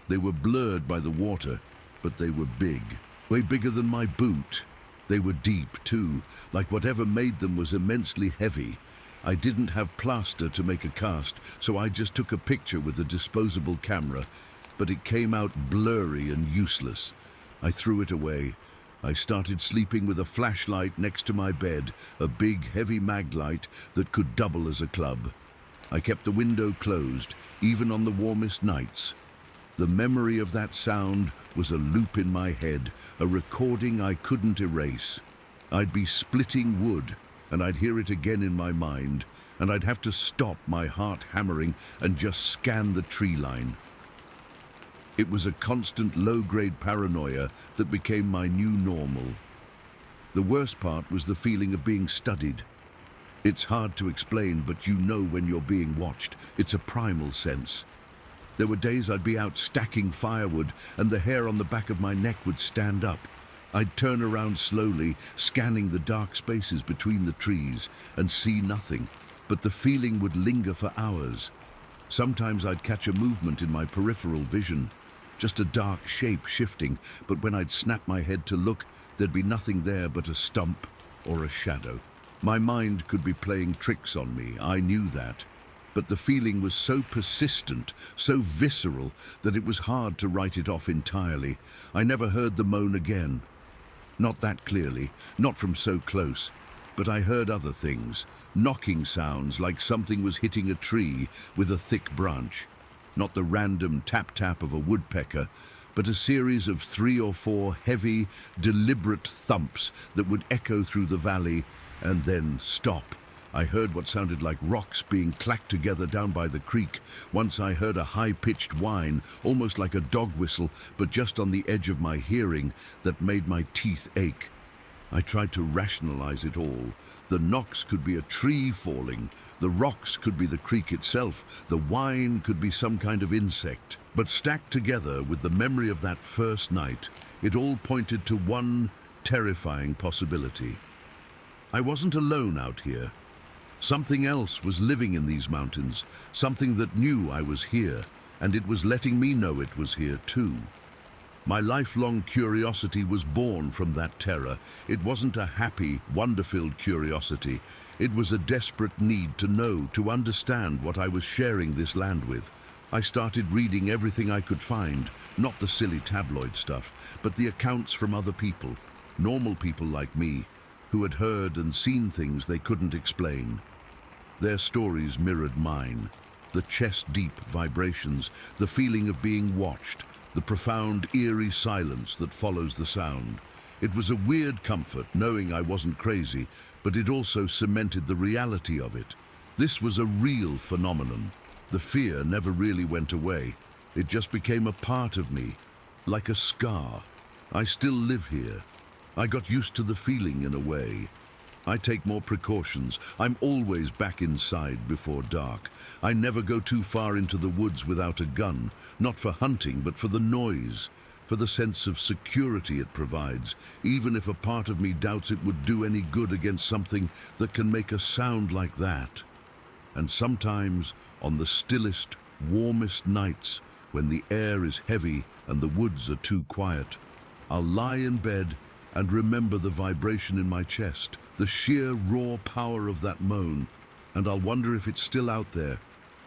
They were blurred by the water, but they were big, way bigger than my boot. They were deep, too, like whatever made them was immensely heavy. I didn't have plaster to make a cast, so I just took a picture with a disposable camera, but it came out blurry and useless. I threw it away. I started sleeping with a flashlight next to my bed, a big, heavy mag light that could double as a club. I kept the window closed, even on the warmest nights. The memory of that sound was a loop in my head, a recording I couldn't erase. I'd be splitting wood, and I'd hear it again in my mind, and I'd have to stop my heart hammering and just scan the tree line. It was a constant low-grade paranoia that became my new normal. The worst part was the feeling of being studied. It's hard to explain, but you know when you're being watched. It's a primal sense. There were days I'd be out stacking firewood and the hair on the back of my neck would stand up. I'd turn around slowly, scanning the dark spaces between the trees, and see nothing, but the feeling would linger for hours. Sometimes I'd catch a movement in my peripheral vision, just a dark shape shifting, but when I'd snap my head to look, there'd be nothing there but a stump or a shadow. My mind could be playing tricks on me, I knew that. But the feeling was so persistent, so visceral, that it was hard to write it off entirely. I never heard the moan again. Not that clearly, not from so close. But I heard other things, knocking sounds like something was hitting a tree with a thick branch. Not the random tap-tap of a woodpecker, but a series of 3 or 4 heavy, deliberate thumps that would echo through the valley and then stop. I heard what sounded like rocks being clacked together down by the creek. Once I heard a high-pitched whine, almost like a dog whistle, but just on the edge of my hearing, that made my teeth ache. I tried to rationalize it all. The knocks could be a tree falling, the rocks could be the creek itself, the whine could be some kind of insect. But stacked together with the memory of that first night, it all pointed to one terrifying possibility. I wasn't alone out here. Something else was living in these mountains, something that knew I was here, and it was letting me know it was here too. My lifelong curiosity was born from that terror. It wasn't a happy, wonder-filled curiosity. It was a desperate need to know, to understand what I was sharing this land with. I started reading everything I could find, not the silly tabloid stuff, but the accounts from other people, normal people like me, who had heard and seen things they couldn't explain. Their stories mirrored mine. The chest-deep vibrations, the feeling of being watched, the profound, eerie silence that follows the sound. It was a weird comfort knowing I wasn't crazy, but it also cemented the reality of it. This was a real phenomenon. The fear never really went away. It just became a part of me, like a scar. I still live here. I got used to the feeling in a way. I take more precautions. I'm always back inside before dark. I never go too far into the woods without a gun, not for hunting, but for the noise, for the sense of security it provides, even if a part of me doubts it would do any good against something that can make a sound like that. And sometimes, on the stillest, warmest nights, when the air is heavy and the woods are too quiet, I'll lie in bed and remember the vibration in my chest, the sheer raw power of that moan, and I'll wonder if it's still out there,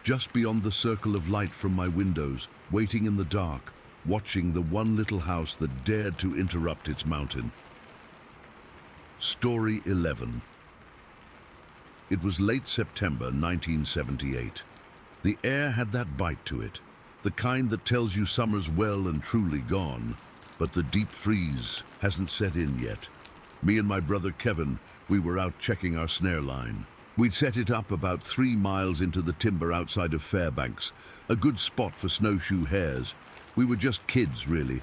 just beyond the circle of light from my windows, waiting in the dark, watching the one little house that dared to interrupt its mountain. Story 11. It was late September 1978. The air had that bite to it, the kind that tells you summer's well and truly gone, but the deep freeze hasn't set in yet. Me and my brother Kevin, we were out checking our snare line. We'd set it up about 3 miles into the timber outside of Fairbanks, a good spot for snowshoe hares. We were just kids, really.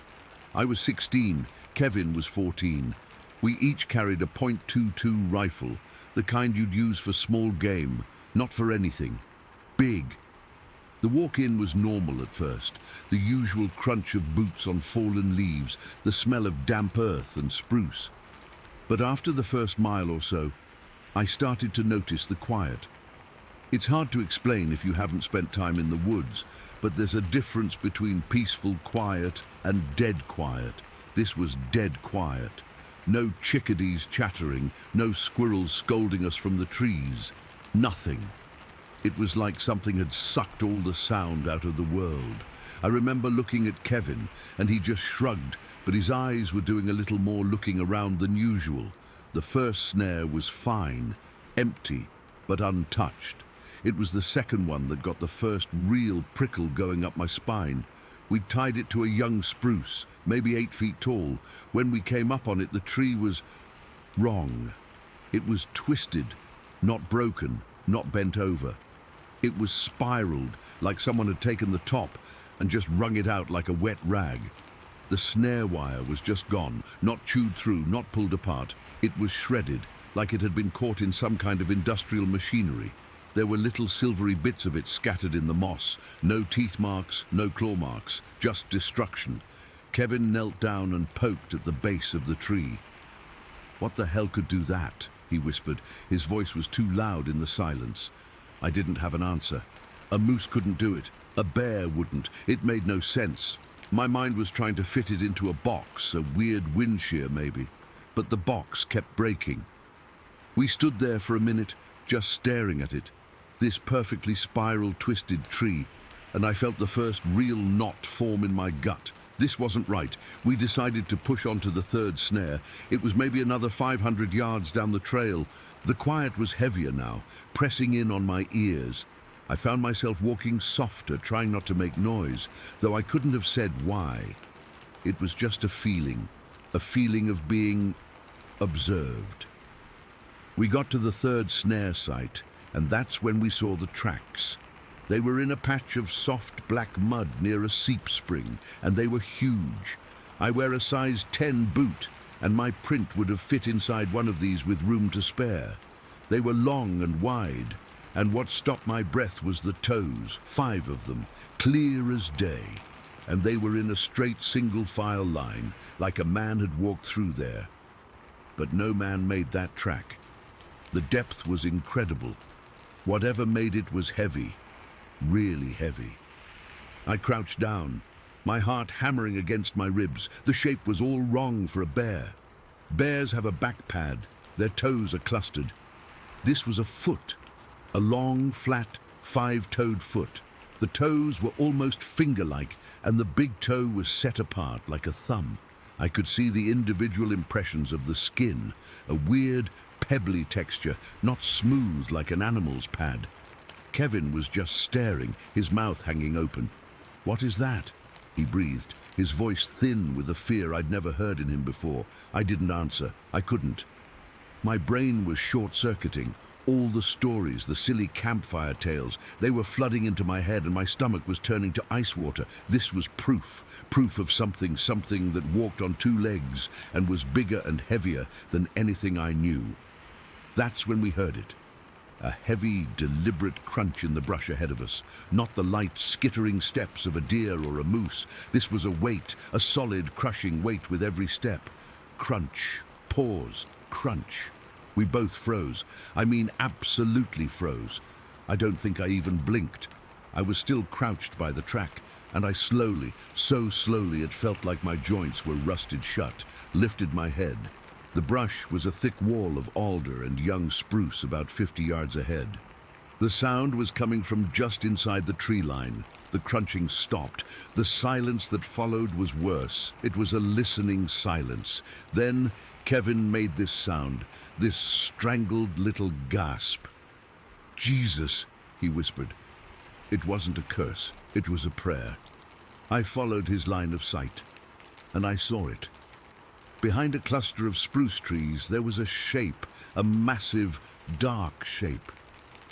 I was 16, Kevin was 14. We each carried a .22 rifle, the kind you'd use for small game, not for anything. Big. The walk-in was normal at first, the usual crunch of boots on fallen leaves, the smell of damp earth and spruce. But after the first mile or so, I started to notice the quiet. It's hard to explain if you haven't spent time in the woods, but there's a difference between peaceful quiet and dead quiet. This was dead quiet. No chickadees chattering, no squirrels scolding us from the trees. Nothing. It was like something had sucked all the sound out of the world. I remember looking at Kevin, and he just shrugged, but his eyes were doing a little more looking around than usual. The first snare was fine, empty, but untouched. It was the second one that got the first real prickle going up my spine. We'd tied it to a young spruce, maybe 8 feet tall. When we came up on it, the tree was wrong. It was twisted, not broken, not bent over. It was spiraled, like someone had taken the top and just wrung it out like a wet rag. The snare wire was just gone, not chewed through, not pulled apart. It was shredded, like it had been caught in some kind of industrial machinery. There were little silvery bits of it scattered in the moss. No teeth marks, no claw marks, just destruction. Kevin knelt down and poked at the base of the tree. "What the hell could do that?" he whispered. His voice was too loud in the silence. I didn't have an answer. A moose couldn't do it. A bear wouldn't. It made no sense. My mind was trying to fit it into a box, a weird wind shear maybe. But the box kept breaking. We stood there for a minute, just staring at it. This perfectly spiral twisted tree, and I felt the first real knot form in my gut. This wasn't right. We decided to push on to the third snare. It was maybe another 500 yards down the trail. The quiet was heavier now, pressing in on my ears. I found myself walking softer, trying not to make noise, though I couldn't have said why. It was just a feeling of being observed. We got to the third snare site, and that's when we saw the tracks. They were in a patch of soft black mud near a seep spring, and they were huge. I wear a size 10 boot, and my print would have fit inside one of these with room to spare. They were long and wide, and what stopped my breath was the toes, 5 of them, clear as day, and they were in a straight single file line, like a man had walked through there. But no man made that track. The depth was incredible. Whatever made it was heavy. Really heavy. I crouched down, my heart hammering against my ribs. The shape was all wrong for a bear. Bears have a back pad. Their toes are clustered. This was a foot, a long, flat, 5-toed foot. The toes were almost finger-like, and the big toe was set apart like a thumb. I could see the individual impressions of the skin, a weird, pebbly texture, not smooth like an animal's pad. Kevin was just staring, his mouth hanging open. "What is that?" he breathed, his voice thin with a fear I'd never heard in him before. I didn't answer. I couldn't. My brain was short-circuiting. All the stories, the silly campfire tales, they were flooding into my head, and my stomach was turning to ice water. This was proof of something that walked on 2 legs and was bigger and heavier than anything I knew. That's when we heard it. A heavy, deliberate crunch in the brush ahead of us. Not the light, skittering steps of a deer or a moose. This was a weight, a solid, crushing weight with every step. Crunch, pause, crunch. We both froze. I mean, absolutely froze. I don't think I even blinked. I was still crouched by the track, and I slowly, so slowly it felt like my joints were rusted shut, lifted my head. The brush was a thick wall of alder and young spruce about 50 yards ahead. The sound was coming from just inside the tree line. The crunching stopped. The silence that followed was worse. It was a listening silence. Then Kevin made this sound, this strangled little gasp. "Jesus," he whispered. It wasn't a curse. It was a prayer. I followed his line of sight, and I saw it. Behind a cluster of spruce trees, there was a shape, a massive, dark shape.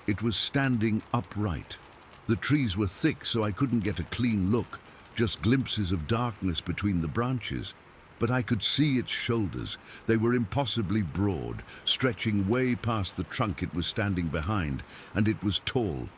It was standing upright. The trees were thick, so I couldn't get a clean look, just glimpses of darkness between the branches. But I could see its shoulders. They were impossibly broad, stretching way past the trunk it was standing behind, and it was tall.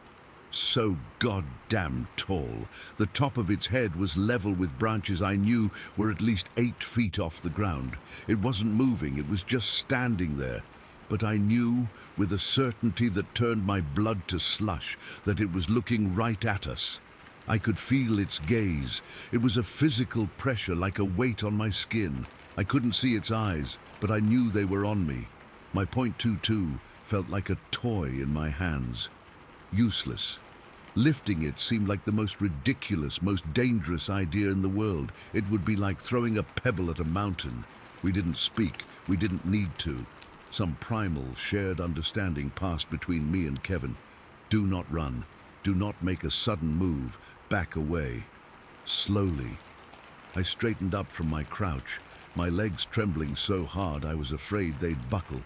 So goddamn tall. The top of its head was level with branches I knew were at least 8 feet off the ground. It wasn't moving, it was just standing there. But I knew, with a certainty that turned my blood to slush, that it was looking right at us. I could feel its gaze. It was a physical pressure, like a weight on my skin. I couldn't see its eyes, but I knew they were on me. My .22 felt like a toy in my hands. Useless. Lifting it seemed like the most ridiculous, most dangerous idea in the world. It would be like throwing a pebble at a mountain. We didn't speak. We didn't need to. Some primal, shared understanding passed between me and Kevin. Do not run. Do not make a sudden move. Back away. Slowly. I straightened up from my crouch, my legs trembling so hard I was afraid they'd buckle.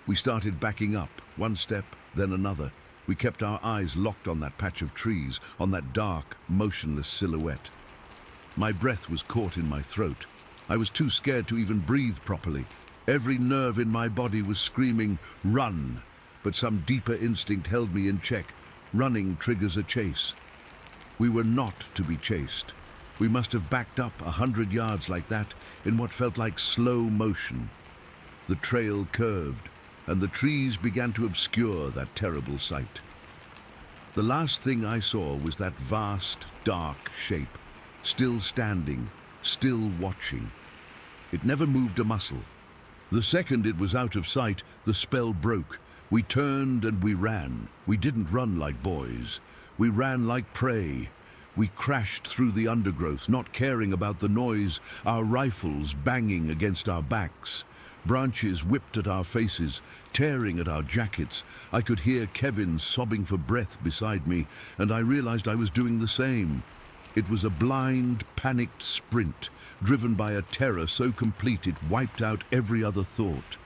We started backing up, one step, then another. We kept our eyes locked on that patch of trees, on that dark, motionless silhouette. My breath was caught in my throat. I was too scared to even breathe properly. Every nerve in my body was screaming, "Run!" But some deeper instinct held me in check. Running triggers a chase. We were not to be chased. We must have backed up 100 yards like that in what felt like slow motion. The trail curved, and the trees began to obscure that terrible sight. The last thing I saw was that vast, dark shape, still standing, still watching. It never moved a muscle. The second it was out of sight, the spell broke. We turned and we ran. We didn't run like boys. We ran like prey. We crashed through the undergrowth, not caring about the noise, our rifles banging against our backs. Branches whipped at our faces, tearing at our jackets. I could hear Kevin sobbing for breath beside me, and I realized I was doing the same. It was a blind, panicked sprint, driven by a terror so complete it wiped out every other thought.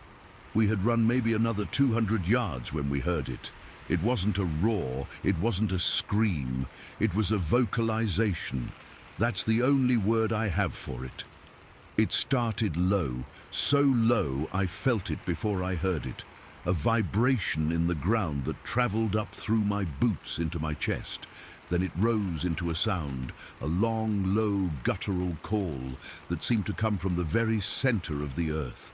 We had run maybe another 200 yards when we heard it. It wasn't a roar, it wasn't a scream, it was a vocalization. That's the only word I have for it. It started low, so low I felt it before I heard it. A vibration in the ground that traveled up through my boots into my chest. Then it rose into a sound, a long, low, guttural call that seemed to come from the very center of the earth.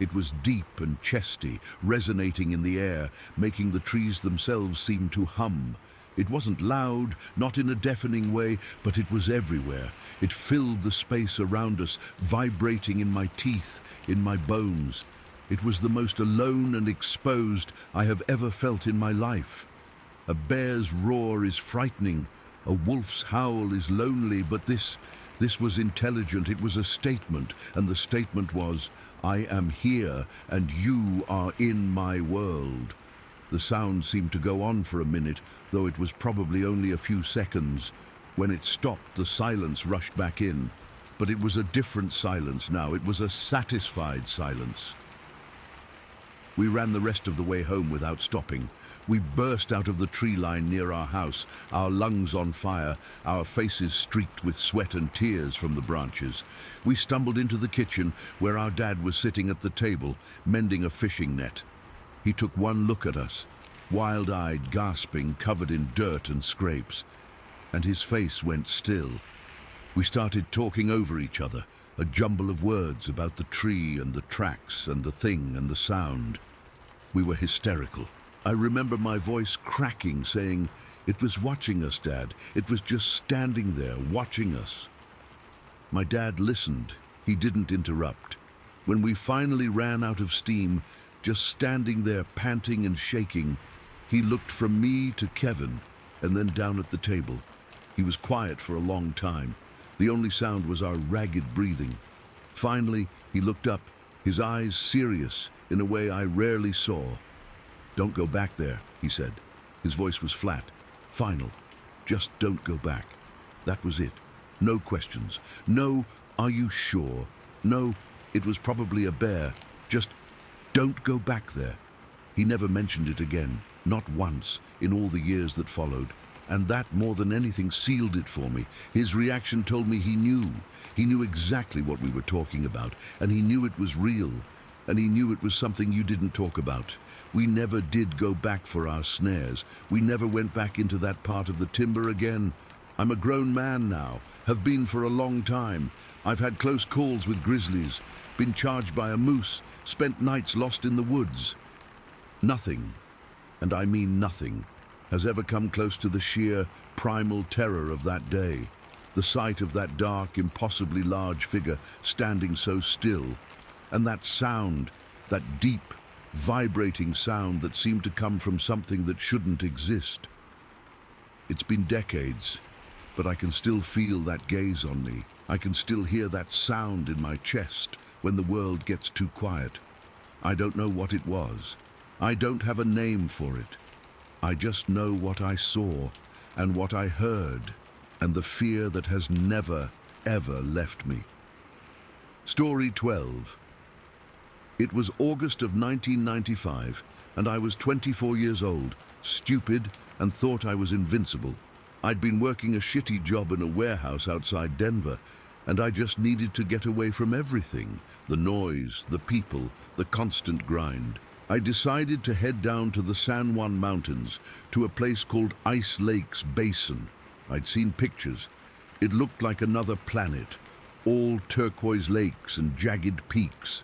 It was deep and chesty, resonating in the air, making the trees themselves seem to hum. It wasn't loud, not in a deafening way, but it was everywhere. It filled the space around us, vibrating in my teeth, in my bones. It was the most alone and exposed I have ever felt in my life. A bear's roar is frightening, a wolf's howl is lonely, but this was intelligent. It was a statement, and the statement was, "I am here, and you are in my world." The sound seemed to go on for a minute, though it was probably only a few seconds. When it stopped, the silence rushed back in. But it was a different silence now. It was a satisfied silence. We ran the rest of the way home without stopping. We burst out of the tree line near our house, our lungs on fire, our faces streaked with sweat and tears from the branches. We stumbled into the kitchen, where our dad was sitting at the table, mending a fishing net. He took one look at us, wild-eyed, gasping, covered in dirt and scrapes, and his face went still. We started talking over each other, a jumble of words about the tree and the tracks and the thing and the sound. We were hysterical. I remember my voice cracking, saying, It was watching us, Dad. It was just standing there, watching us. My dad listened. He didn't interrupt. When we finally ran out of steam, just standing there panting and shaking, he looked from me to Kevin and then down at the table. He was quiet for a long time. The only sound was our ragged breathing. Finally, he looked up, his eyes serious in a way I rarely saw. "Don't go back there," he said. His voice was flat, final. "Just don't go back." That was it. No questions. No, "Are you sure?" No, "It was probably a bear." Just, "Don't go back there." He never mentioned it again, not once, in all the years that followed. And that, more than anything, sealed it for me. His reaction told me he knew. He knew exactly what we were talking about, and he knew it was real, and he knew it was something you didn't talk about. We never did go back for our snares. We never went back into that part of the timber again. I'm a grown man now, have been for a long time. I've had close calls with grizzlies, been charged by a moose, spent nights lost in the woods. Nothing, and I mean nothing, has ever come close to the sheer, primal terror of that day. The sight of that dark, impossibly large figure standing so still, and that sound, that deep, vibrating sound that seemed to come from something that shouldn't exist. It's been decades, but I can still feel that gaze on me. I can still hear that sound in my chest when the world gets too quiet. I don't know what it was. I don't have a name for it. I just know what I saw and what I heard, and the fear that has never, ever left me. Story 12. It was August of 1995, and I was 24 years old, stupid, and thought I was invincible. I'd been working a shitty job in a warehouse outside Denver, and I just needed to get away from everything, the noise, the people, the constant grind. I decided to head down to the San Juan Mountains, to a place called Ice Lakes Basin. I'd seen pictures. It looked like another planet, all turquoise lakes and jagged peaks.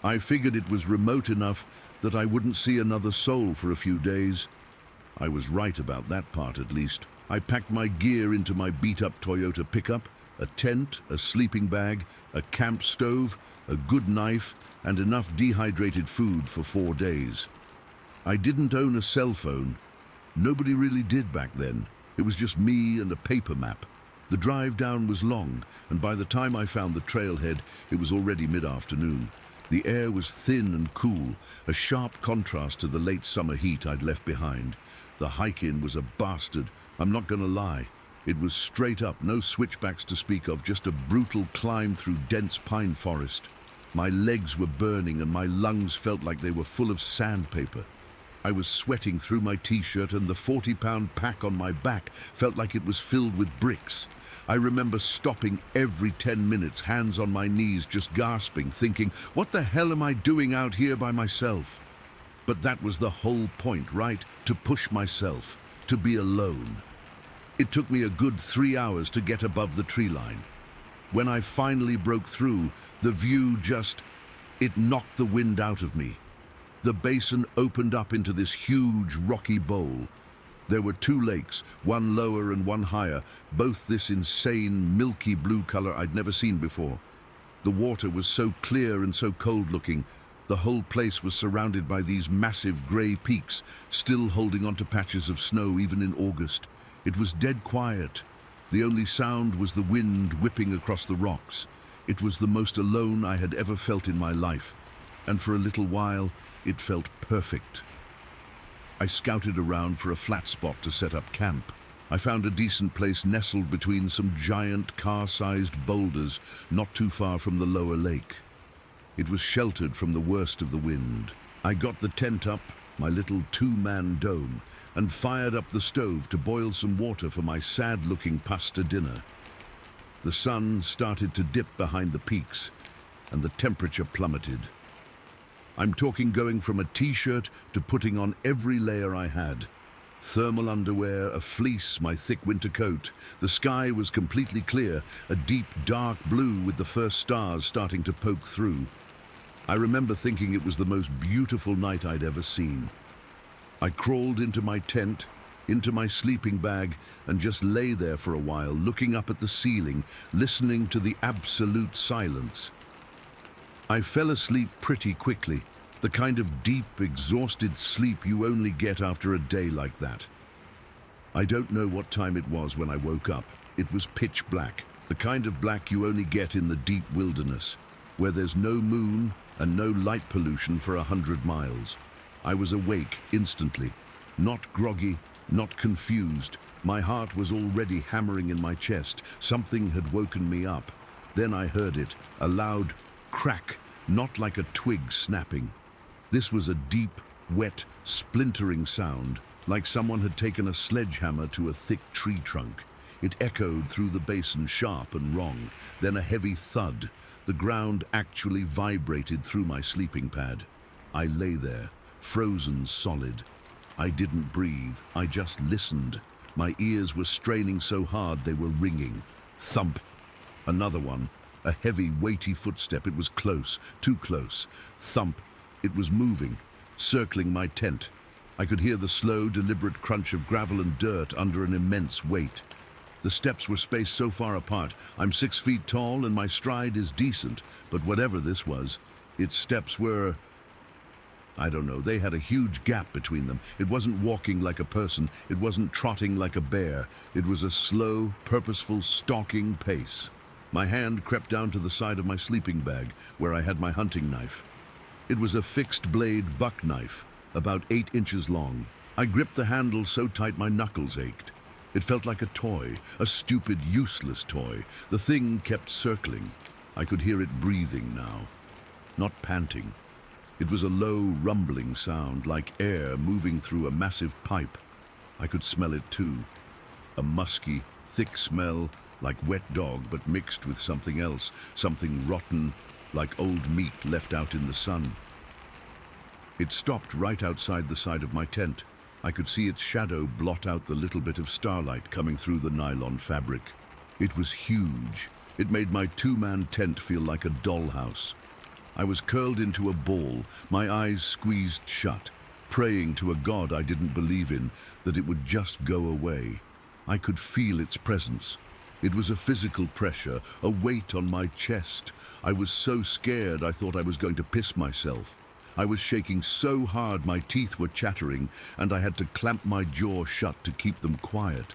I figured it was remote enough that I wouldn't see another soul for a few days. I was right about that part, at least. I packed my gear into my beat-up Toyota pickup, a tent, a sleeping bag, a camp stove, a good knife, and enough dehydrated food for 4 days. I didn't own a cell phone. Nobody really did back then. It was just me and a paper map. The drive down was long, and by the time I found the trailhead, it was already mid-afternoon. The air was thin and cool, a sharp contrast to the late summer heat I'd left behind. The hike-in was a bastard, I'm not gonna lie. It was straight up, no switchbacks to speak of, just a brutal climb through dense pine forest. My legs were burning and my lungs felt like they were full of sandpaper. I was sweating through my t-shirt and the 40-pound pack on my back felt like it was filled with bricks. I remember stopping every 10 minutes, hands on my knees, just gasping, thinking, what the hell am I doing out here by myself? But that was the whole point, right? To push myself, to be alone. It took me a good 3 hours to get above the tree line. When I finally broke through, the view it knocked the wind out of me. The basin opened up into this huge rocky bowl. There were 2 lakes, one lower and one higher, both this insane milky blue color I'd never seen before. The water was so clear and so cold-looking. The whole place was surrounded by these massive gray peaks, still holding onto patches of snow even in August. It was dead quiet. The only sound was the wind whipping across the rocks. It was the most alone I had ever felt in my life, and for a little while, it felt perfect. I scouted around for a flat spot to set up camp. I found a decent place nestled between some giant car-sized boulders not too far from the lower lake. It was sheltered from the worst of the wind. I got the tent up, my little 2-man dome, and fired up the stove to boil some water for my sad-looking pasta dinner. The sun started to dip behind the peaks, and the temperature plummeted. I'm talking going from a t-shirt to putting on every layer I had. Thermal underwear, a fleece, my thick winter coat. The sky was completely clear, a deep dark blue with the first stars starting to poke through. I remember thinking it was the most beautiful night I'd ever seen. I crawled into my tent. into my sleeping bag, and just lay there for a while, looking up at the ceiling, listening to the absolute silence. I fell asleep pretty quickly, the kind of deep, exhausted sleep you only get after a day like that. I don't know what time it was when I woke up. It was pitch black, the kind of black you only get in the deep wilderness, where there's no moon and no light pollution for 100 miles. I was awake instantly, not groggy, not confused. My heart was already hammering in my chest. Something had woken me up. Then I heard it, a loud crack, not like a twig snapping. This was a deep, wet, splintering sound, like someone had taken a sledgehammer to a thick tree trunk. It echoed through the basin, sharp and wrong, then a heavy thud. The ground actually vibrated through my sleeping pad. I lay there, frozen solid. I didn't breathe, I just listened. My ears were straining so hard they were ringing. Thump. Another one. A heavy, weighty footstep. It was close, too close. Thump. It was moving, circling my tent. I could hear the slow, deliberate crunch of gravel and dirt under an immense weight. The steps were spaced so far apart. I'm 6 feet tall and my stride is decent, but whatever this was, its steps were... I don't know, they had a huge gap between them. It wasn't walking like a person, it wasn't trotting like a bear. It was a slow, purposeful, stalking pace. My hand crept down to the side of my sleeping bag, where I had my hunting knife. It was a fixed-blade buck knife, about 8 inches long. I gripped the handle so tight my knuckles ached. It felt like a toy, a stupid, useless toy. The thing kept circling. I could hear it breathing now, not panting. It was a low, rumbling sound, like air moving through a massive pipe. I could smell it too. A musky, thick smell, like wet dog, but mixed with something else, something rotten, like old meat left out in the sun. It stopped right outside the side of my tent. I could see its shadow blot out the little bit of starlight coming through the nylon fabric. It was huge. It made my 2-man tent feel like a dollhouse. I was curled into a ball, my eyes squeezed shut, praying to a God I didn't believe in, that it would just go away. I could feel its presence. It was a physical pressure, a weight on my chest. I was so scared I thought I was going to piss myself. I was shaking so hard my teeth were chattering, and I had to clamp my jaw shut to keep them quiet.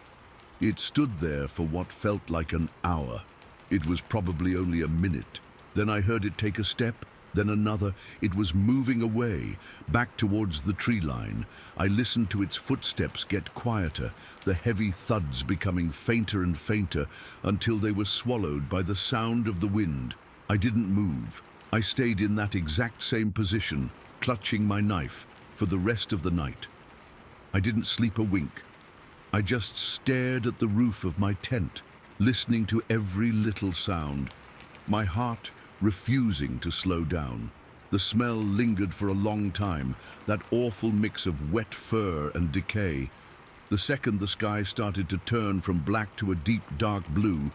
It stood there for what felt like an hour. It was probably only a minute. Then I heard it take a step, then another. It was moving away, back towards the tree line. I listened to its footsteps get quieter, the heavy thuds becoming fainter and fainter until they were swallowed by the sound of the wind. I didn't move. I stayed in that exact same position, clutching my knife, for the rest of the night. I didn't sleep a wink. I just stared at the roof of my tent, listening to every little sound, my heart refusing to slow down. The smell lingered for a long time, that awful mix of wet fur and decay. The second the sky started to turn from black to a deep dark blue,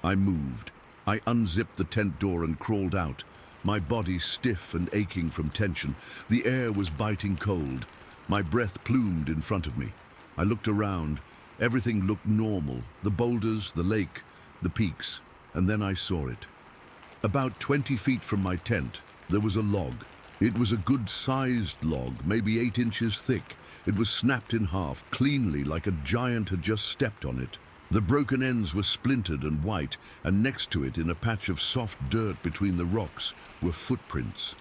I moved. I unzipped the tent door and crawled out, my body stiff and aching from tension. The air was biting cold. My breath plumed in front of me. I looked around. Everything looked normal, the boulders, the lake, the peaks, and then I saw it. About 20 feet from my tent, there was a log. It was a good-sized log, maybe 8 inches thick. It was snapped in half, cleanly, like a giant had just stepped on it. The broken ends were splintered and white, and next to it, in a patch of soft dirt between the rocks, were footprints.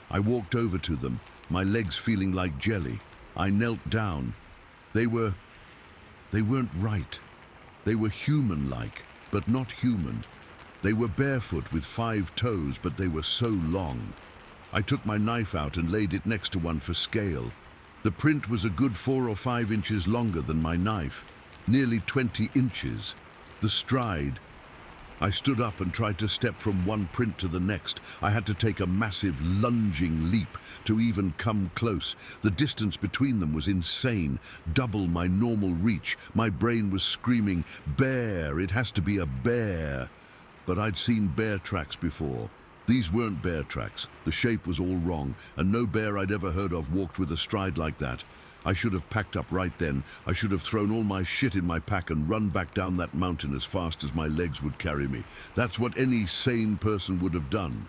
I walked over to them, my legs feeling like jelly. I knelt down. They weren't right. They were human-like, but not human. They were barefoot with 5 toes, but they were so long. I took my knife out and laid it next to one for scale. The print was a good 4 or 5 inches longer than my knife, nearly 20 inches. The stride. I stood up and tried to step from one print to the next. I had to take a massive lunging leap to even come close. The distance between them was insane, double my normal reach. My brain was screaming, "Bear, it has to be a bear." But I'd seen bear tracks before. These weren't bear tracks. The shape was all wrong, and no bear I'd ever heard of walked with a stride like that. I should have packed up right then. I should have thrown all my shit in my pack and run back down that mountain as fast as my legs would carry me. That's what any sane person would have done.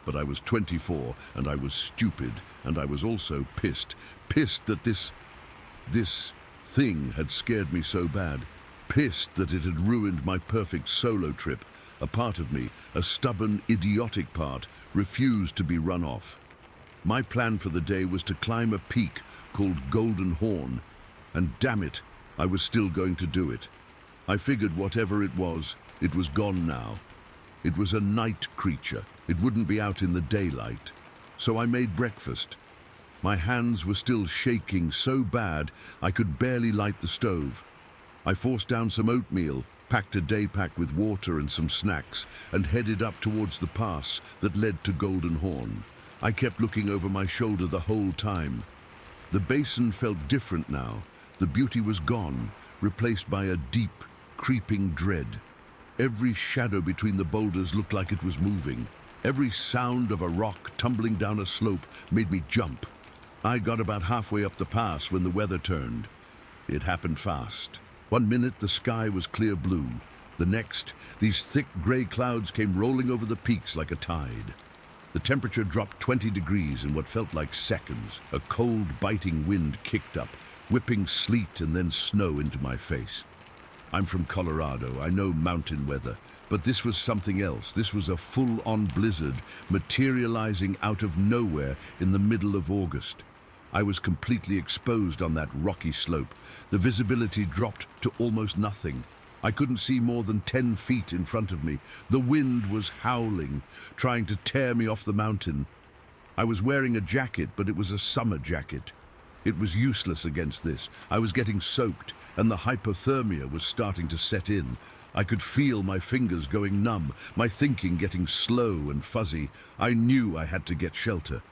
But I was 24, and I was stupid, and I was also pissed. Pissed that this thing had scared me so bad. Pissed that it had ruined my perfect solo trip. A part of me, a stubborn, idiotic part, refused to be run off. My plan for the day was to climb a peak called Golden Horn, and damn it, I was still going to do it. I figured whatever it was gone now. It was a night creature. It wouldn't be out in the daylight. So I made breakfast. My hands were still shaking so bad I could barely light the stove. I forced down some oatmeal, packed a day pack with water and some snacks, and headed up towards the pass that led to Golden Horn. I kept looking over my shoulder the whole time. The basin felt different now. The beauty was gone, replaced by a deep, creeping dread. Every shadow between the boulders looked like it was moving. Every sound of a rock tumbling down a slope made me jump. I got about halfway up the pass when the weather turned. It happened fast. 1 minute the sky was clear blue. The next, these thick gray clouds came rolling over the peaks like a tide. The temperature dropped 20 degrees in what felt like seconds. A cold, biting wind kicked up, whipping sleet and then snow into my face. I'm from Colorado. I know mountain weather. But this was something else. This was a full-on blizzard materializing out of nowhere in the middle of August. I was completely exposed on that rocky slope. The visibility dropped to almost nothing. I couldn't see more than 10 feet in front of me. The wind was howling, trying to tear me off the mountain. I was wearing a jacket, but it was a summer jacket. It was useless against this. I was getting soaked, and the hypothermia was starting to set in. I could feel my fingers going numb, my thinking getting slow and fuzzy. I knew I had to get shelter.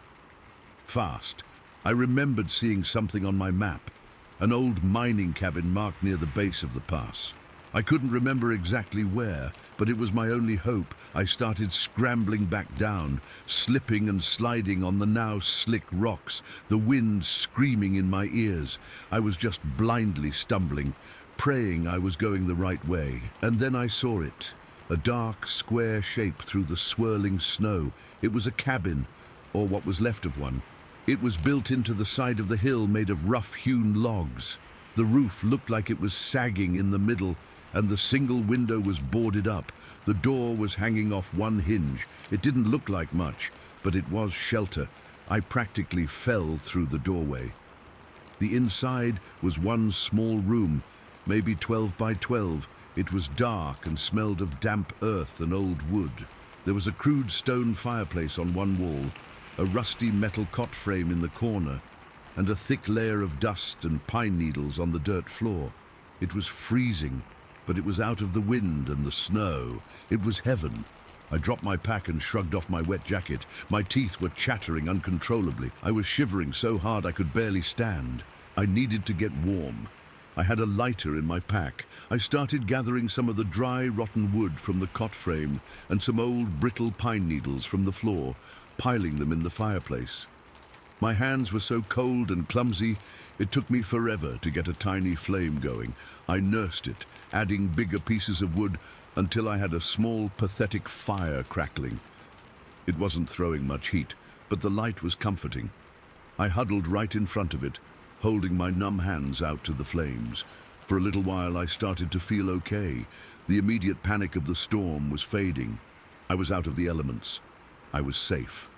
Fast. I remembered seeing something on my map, an old mining cabin marked near the base of the pass. I couldn't remember exactly where, but it was my only hope. I started scrambling back down, slipping and sliding on the now slick rocks, the wind screaming in my ears. I was just blindly stumbling, praying I was going the right way. And then I saw it, a dark, square shape through the swirling snow. It was a cabin, or what was left of one. It was built into the side of the hill made of rough-hewn logs. The roof looked like it was sagging in the middle, and the single window was boarded up. The door was hanging off one hinge. It didn't look like much, but it was shelter. I practically fell through the doorway. The inside was one small room, maybe 12 by 12. It was dark and smelled of damp earth and old wood. There was a crude stone fireplace on one wall, a rusty metal cot frame in the corner, and a thick layer of dust and pine needles on the dirt floor. It was freezing, but it was out of the wind and the snow. It was heaven. I dropped my pack and shrugged off my wet jacket. My teeth were chattering uncontrollably. I was shivering so hard I could barely stand. I needed to get warm. I had a lighter in my pack. I started gathering some of the dry, rotten wood from the cot frame and some old, brittle pine needles from the floor, piling them in the fireplace. My hands were so cold and clumsy, it took me forever to get a tiny flame going. I nursed it, adding bigger pieces of wood until I had a small, pathetic fire crackling. It wasn't throwing much heat, but the light was comforting. I huddled right in front of it, holding my numb hands out to the flames. For a little while I started to feel okay. The immediate panic of the storm was fading. I was out of the elements. I was safe.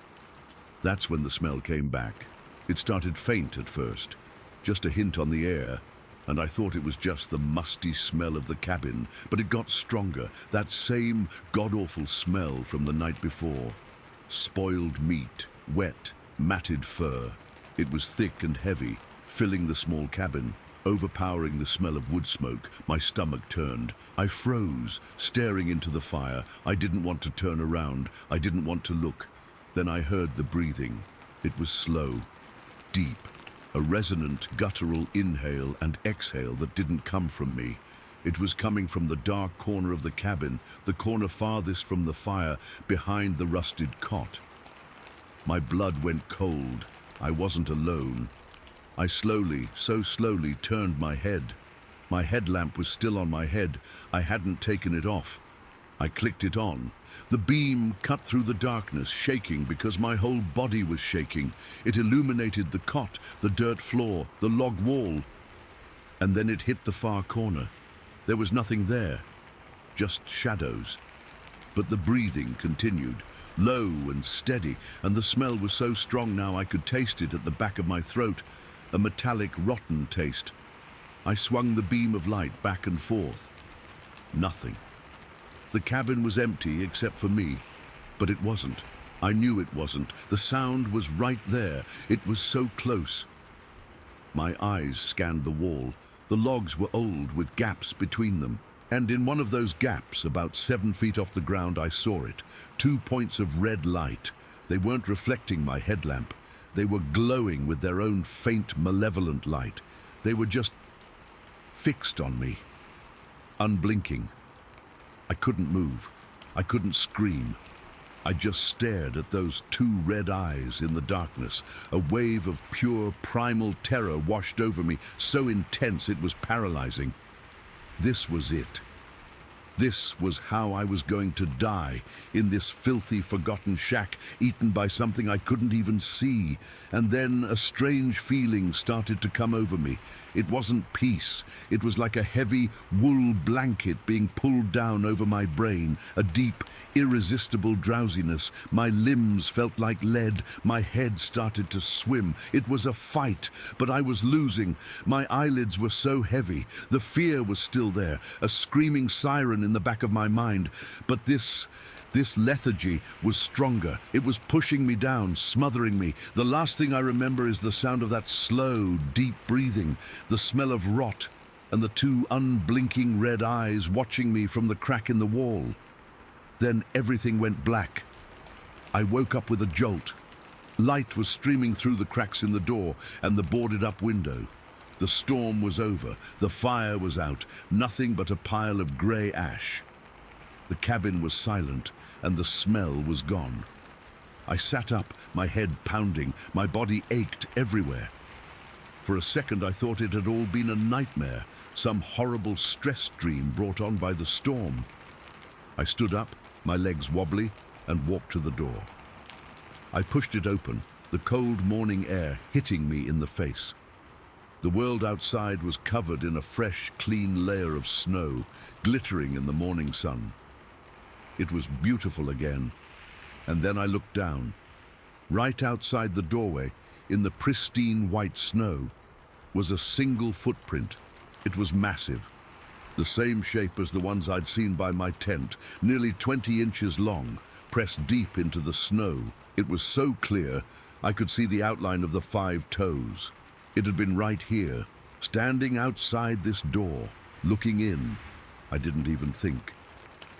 That's when the smell came back. It started faint at first, just a hint on the air, and I thought it was just the musty smell of the cabin, but it got stronger, that same god-awful smell from the night before. Spoiled meat, wet, matted fur. It was thick and heavy, filling the small cabin, overpowering the smell of wood smoke. My stomach turned. I froze, staring into the fire. I didn't want to turn around. I didn't want to look. Then I heard the breathing. It was slow, deep, a resonant, guttural inhale and exhale that didn't come from me. It was coming from the dark corner of the cabin, the corner farthest from the fire, behind the rusted cot. My blood went cold. I wasn't alone. I slowly, so slowly turned my head. My headlamp was still on my head. I hadn't taken it off. I clicked it on. The beam cut through the darkness, shaking because my whole body was shaking. It illuminated the cot, the dirt floor, the log wall. And then it hit the far corner. There was nothing there, just shadows. But the breathing continued, low and steady, and the smell was so strong now I could taste it at the back of my throat, a metallic, rotten taste. I swung the beam of light back and forth. Nothing. The cabin was empty except for me, but it wasn't. I knew it wasn't. The sound was right there. It was so close. My eyes scanned the wall. The logs were old with gaps between them. And in one of those gaps, about 7 feet off the ground, I saw it. 2 points of red light. They weren't reflecting my headlamp. They were glowing with their own faint, malevolent light. They were just fixed on me, unblinking. I couldn't move. I couldn't scream. I just stared at those 2 red eyes in the darkness. A wave of pure, primal terror washed over me, so intense it was paralyzing. This was it. This was how I was going to die, in this filthy, forgotten shack, eaten by something I couldn't even see. And then a strange feeling started to come over me. It wasn't peace. It was like a heavy wool blanket being pulled down over my brain, a deep, irresistible drowsiness. My limbs felt like lead. My head started to swim. It was a fight, but I was losing. My eyelids were so heavy. The fear was still there, a screaming siren in the back of my mind. But this lethargy was stronger. It was pushing me down, smothering me. The last thing I remember is the sound of that slow, deep breathing, the smell of rot, and the 2 unblinking red eyes watching me from the crack in the wall. Then everything went black. I woke up with a jolt. Light was streaming through the cracks in the door and the boarded-up window. The storm was over. The fire was out. Nothing but a pile of grey ash. The cabin was silent, and the smell was gone. I sat up, my head pounding, my body ached everywhere. For a second I thought it had all been a nightmare, some horrible stress dream brought on by the storm. I stood up, my legs wobbly, and walked to the door. I pushed it open, the cold morning air hitting me in the face. The world outside was covered in a fresh, clean layer of snow, glittering in the morning sun. It was beautiful again, and then I looked down. Right outside the doorway, in the pristine white snow, was a single footprint. It was massive, the same shape as the ones I'd seen by my tent, nearly 20 inches long, pressed deep into the snow. It was so clear, I could see the outline of the 5 toes. It had been right here, standing outside this door, looking in. I didn't even think.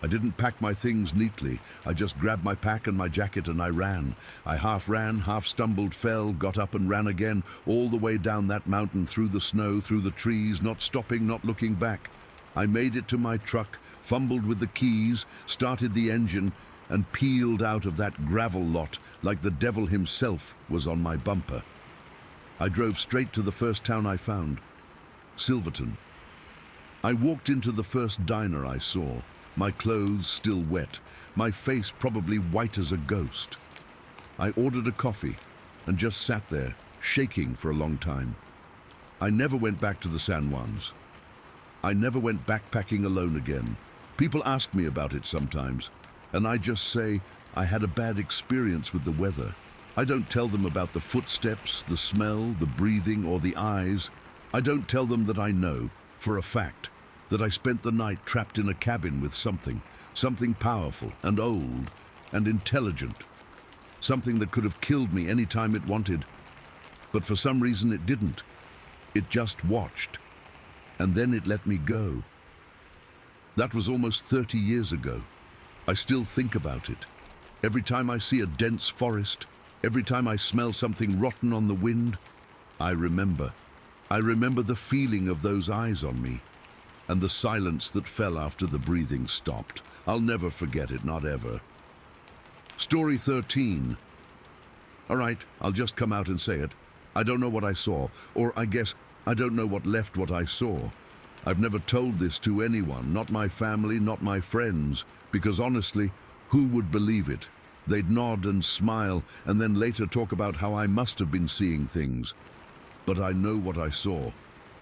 I didn't pack my things neatly. I just grabbed my pack and my jacket and I ran. I half ran, half stumbled, fell, got up and ran again, all the way down that mountain, through the snow, through the trees, not stopping, not looking back. I made it to my truck, fumbled with the keys, started the engine, and peeled out of that gravel lot like the devil himself was on my bumper. I drove straight to the first town I found, Silverton. I walked into the first diner I saw, my clothes still wet, my face probably white as a ghost. I ordered a coffee and just sat there, shaking for a long time. I never went back to the San Juans. I never went backpacking alone again. People ask me about it sometimes, and I just say I had a bad experience with the weather. I don't tell them about the footsteps, the smell, the breathing, or the eyes. I don't tell them that I know, for a fact, that I spent the night trapped in a cabin with something powerful and old and intelligent, something that could have killed me any time it wanted. But for some reason it didn't. It just watched, and then it let me go. That was almost 30 years ago. I still think about it. Every time I see a dense forest, every time I smell something rotten on the wind, I remember. I remember the feeling of those eyes on me, and the silence that fell after the breathing stopped. I'll never forget it, not ever. Story 13. All right, I'll just come out and say it. I don't know what I saw, or I guess I don't know what left what I saw. I've never told this to anyone, not my family, not my friends, because honestly, who would believe it? They'd nod and smile and then later talk about how I must have been seeing things. But I know what I saw,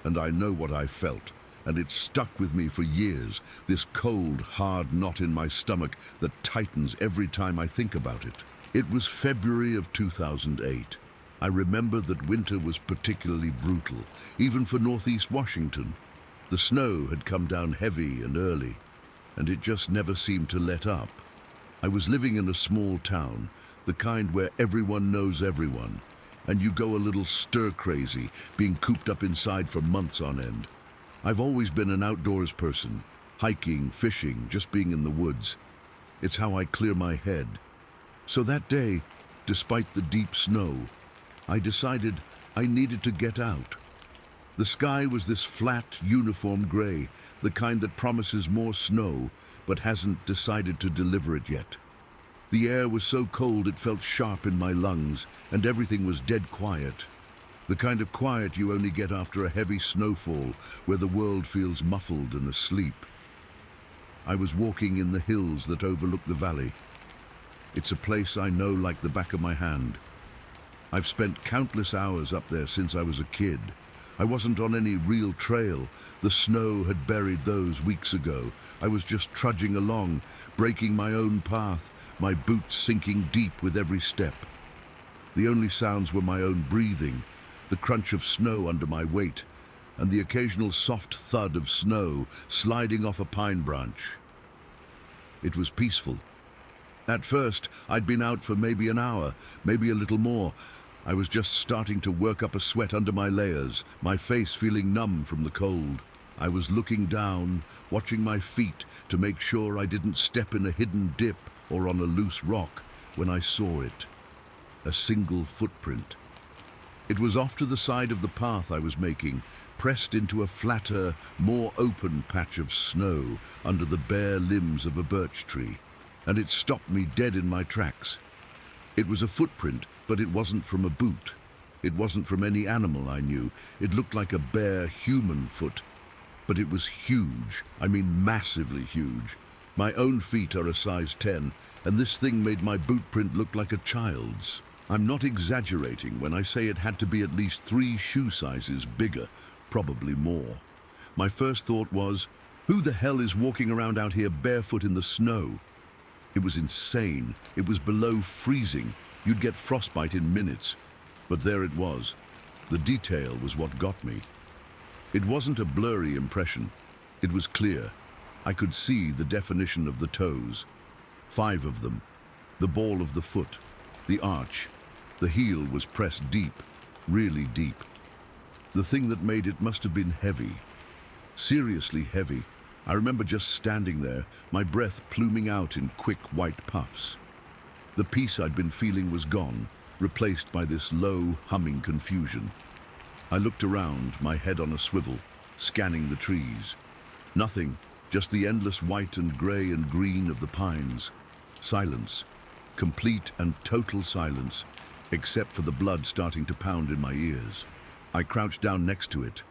and I know what I felt, and it stuck with me for years, this cold, hard knot in my stomach that tightens every time I think about it. It was February of 2008. I remember that winter was particularly brutal, even for Northeast Washington. The snow had come down heavy and early, and it just never seemed to let up. I was living in a small town, the kind where everyone knows everyone, and you go a little stir-crazy, being cooped up inside for months on end. I've always been an outdoors person, hiking, fishing, just being in the woods. It's how I clear my head. So that day, despite the deep snow, I decided I needed to get out. The sky was this flat, uniform gray, the kind that promises more snow, but hasn't decided to deliver it yet. The air was so cold it felt sharp in my lungs, and everything was dead quiet. The kind of quiet you only get after a heavy snowfall, where the world feels muffled and asleep. I was walking in the hills that overlook the valley. It's a place I know like the back of my hand. I've spent countless hours up there since I was a kid. I wasn't on any real trail. The snow had buried those weeks ago. I was just trudging along, breaking my own path, my boots sinking deep with every step. The only sounds were my own breathing, the crunch of snow under my weight, and the occasional soft thud of snow sliding off a pine branch. It was peaceful. At first, I'd been out for maybe an hour, maybe a little more. I was just starting to work up a sweat under my layers, my face feeling numb from the cold. I was looking down, watching my feet to make sure I didn't step in a hidden dip or on a loose rock when I saw it. A single footprint. It was off to the side of the path I was making, pressed into a flatter, more open patch of snow under the bare limbs of a birch tree, and it stopped me dead in my tracks. It was a footprint, but it wasn't from a boot. It wasn't from any animal I knew. It looked like a bare human foot, but it was huge. I mean massively huge. My own feet are a size 10, and this thing made my boot print look like a child's. I'm not exaggerating when I say it had to be at least 3 shoe sizes bigger, probably more. My first thought was, who the hell is walking around out here barefoot in the snow? It was insane. It was below freezing. You'd get frostbite in minutes. But there it was. The detail was what got me. It wasn't a blurry impression. It was clear. I could see the definition of the toes. 5 of them. The ball of the foot. The arch. The heel was pressed deep, really deep. The thing that made it must have been heavy. Seriously heavy. I remember just standing there, my breath pluming out in quick white puffs. The peace I'd been feeling was gone, replaced by this low, humming confusion. I looked around, my head on a swivel, scanning the trees. Nothing, just the endless white and grey and green of the pines. Silence, complete and total silence, except for the blood starting to pound in my ears. I crouched down next to it,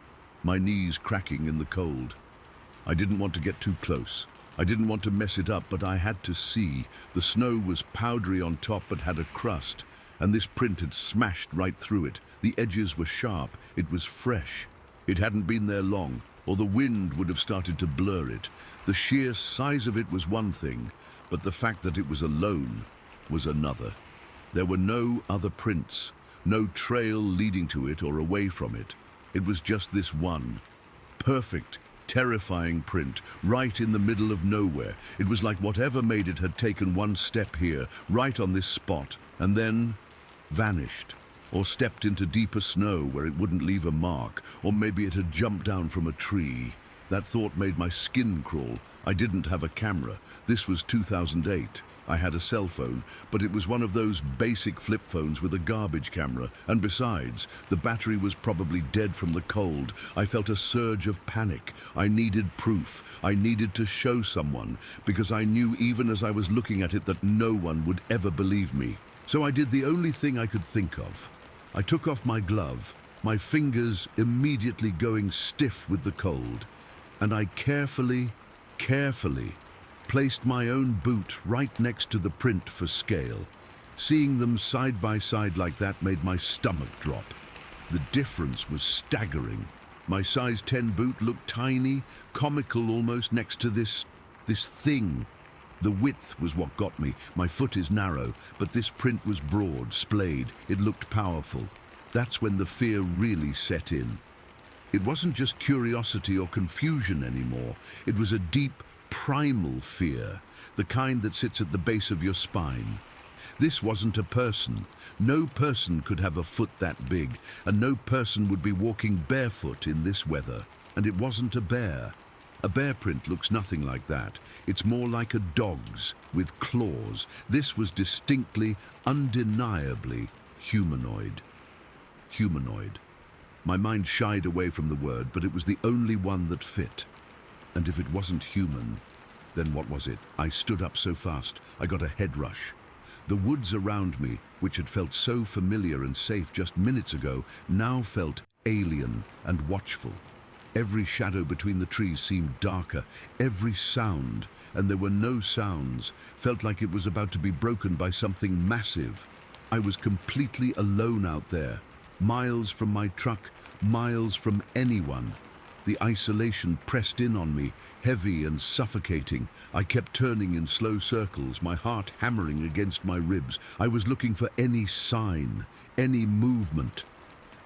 my knees cracking in the cold. I didn't want to get too close. I didn't want to mess it up, but I had to see. The snow was powdery on top but had a crust, and this print had smashed right through it. The edges were sharp. It was fresh. It hadn't been there long, or the wind would have started to blur it. The sheer size of it was one thing, but the fact that it was alone was another. There were no other prints, no trail leading to it or away from it. It was just this one. Perfect, terrifying print, right in the middle of nowhere. It was like whatever made it had taken one step here, right on this spot, and then vanished, or stepped into deeper snow where it wouldn't leave a mark, or maybe it had jumped down from a tree. That thought made my skin crawl. I didn't have a camera. This was 2008. I had a cell phone, but it was one of those basic flip phones with a garbage camera, and besides, the battery was probably dead from the cold. I felt a surge of panic. I needed proof. I needed to show someone, because I knew even as I was looking at it that no one would ever believe me. So I did the only thing I could think of. I took off my glove, my fingers immediately going stiff with the cold, and I carefully placed my own boot right next to the print for scale. Seeing them side by side like that made my stomach drop. The difference was staggering. My size 10 boot looked tiny, comical almost, next to this thing. The width was what got me. My foot is narrow, but this print was broad, splayed. It looked powerful. That's when the fear really set in. It wasn't just curiosity or confusion anymore. It was a deep, primal fear, the kind that sits at the base of your spine. This wasn't a person. No person could have a foot that big, and no person would be walking barefoot in this weather. And it wasn't a bear. A bear print looks nothing like that. It's more like a dog's, with claws. This was distinctly, undeniably humanoid. Humanoid. My mind shied away from the word, but it was the only one that fit. And if it wasn't human, then what was it? I stood up so fast, I got a head rush. The woods around me, which had felt so familiar and safe just minutes ago, now felt alien and watchful. Every shadow between the trees seemed darker. Every sound, and there were no sounds, felt like it was about to be broken by something massive. I was completely alone out there, miles from my truck, miles from anyone. The isolation pressed in on me, heavy and suffocating. I kept turning in slow circles, my heart hammering against my ribs. I was looking for any sign, any movement.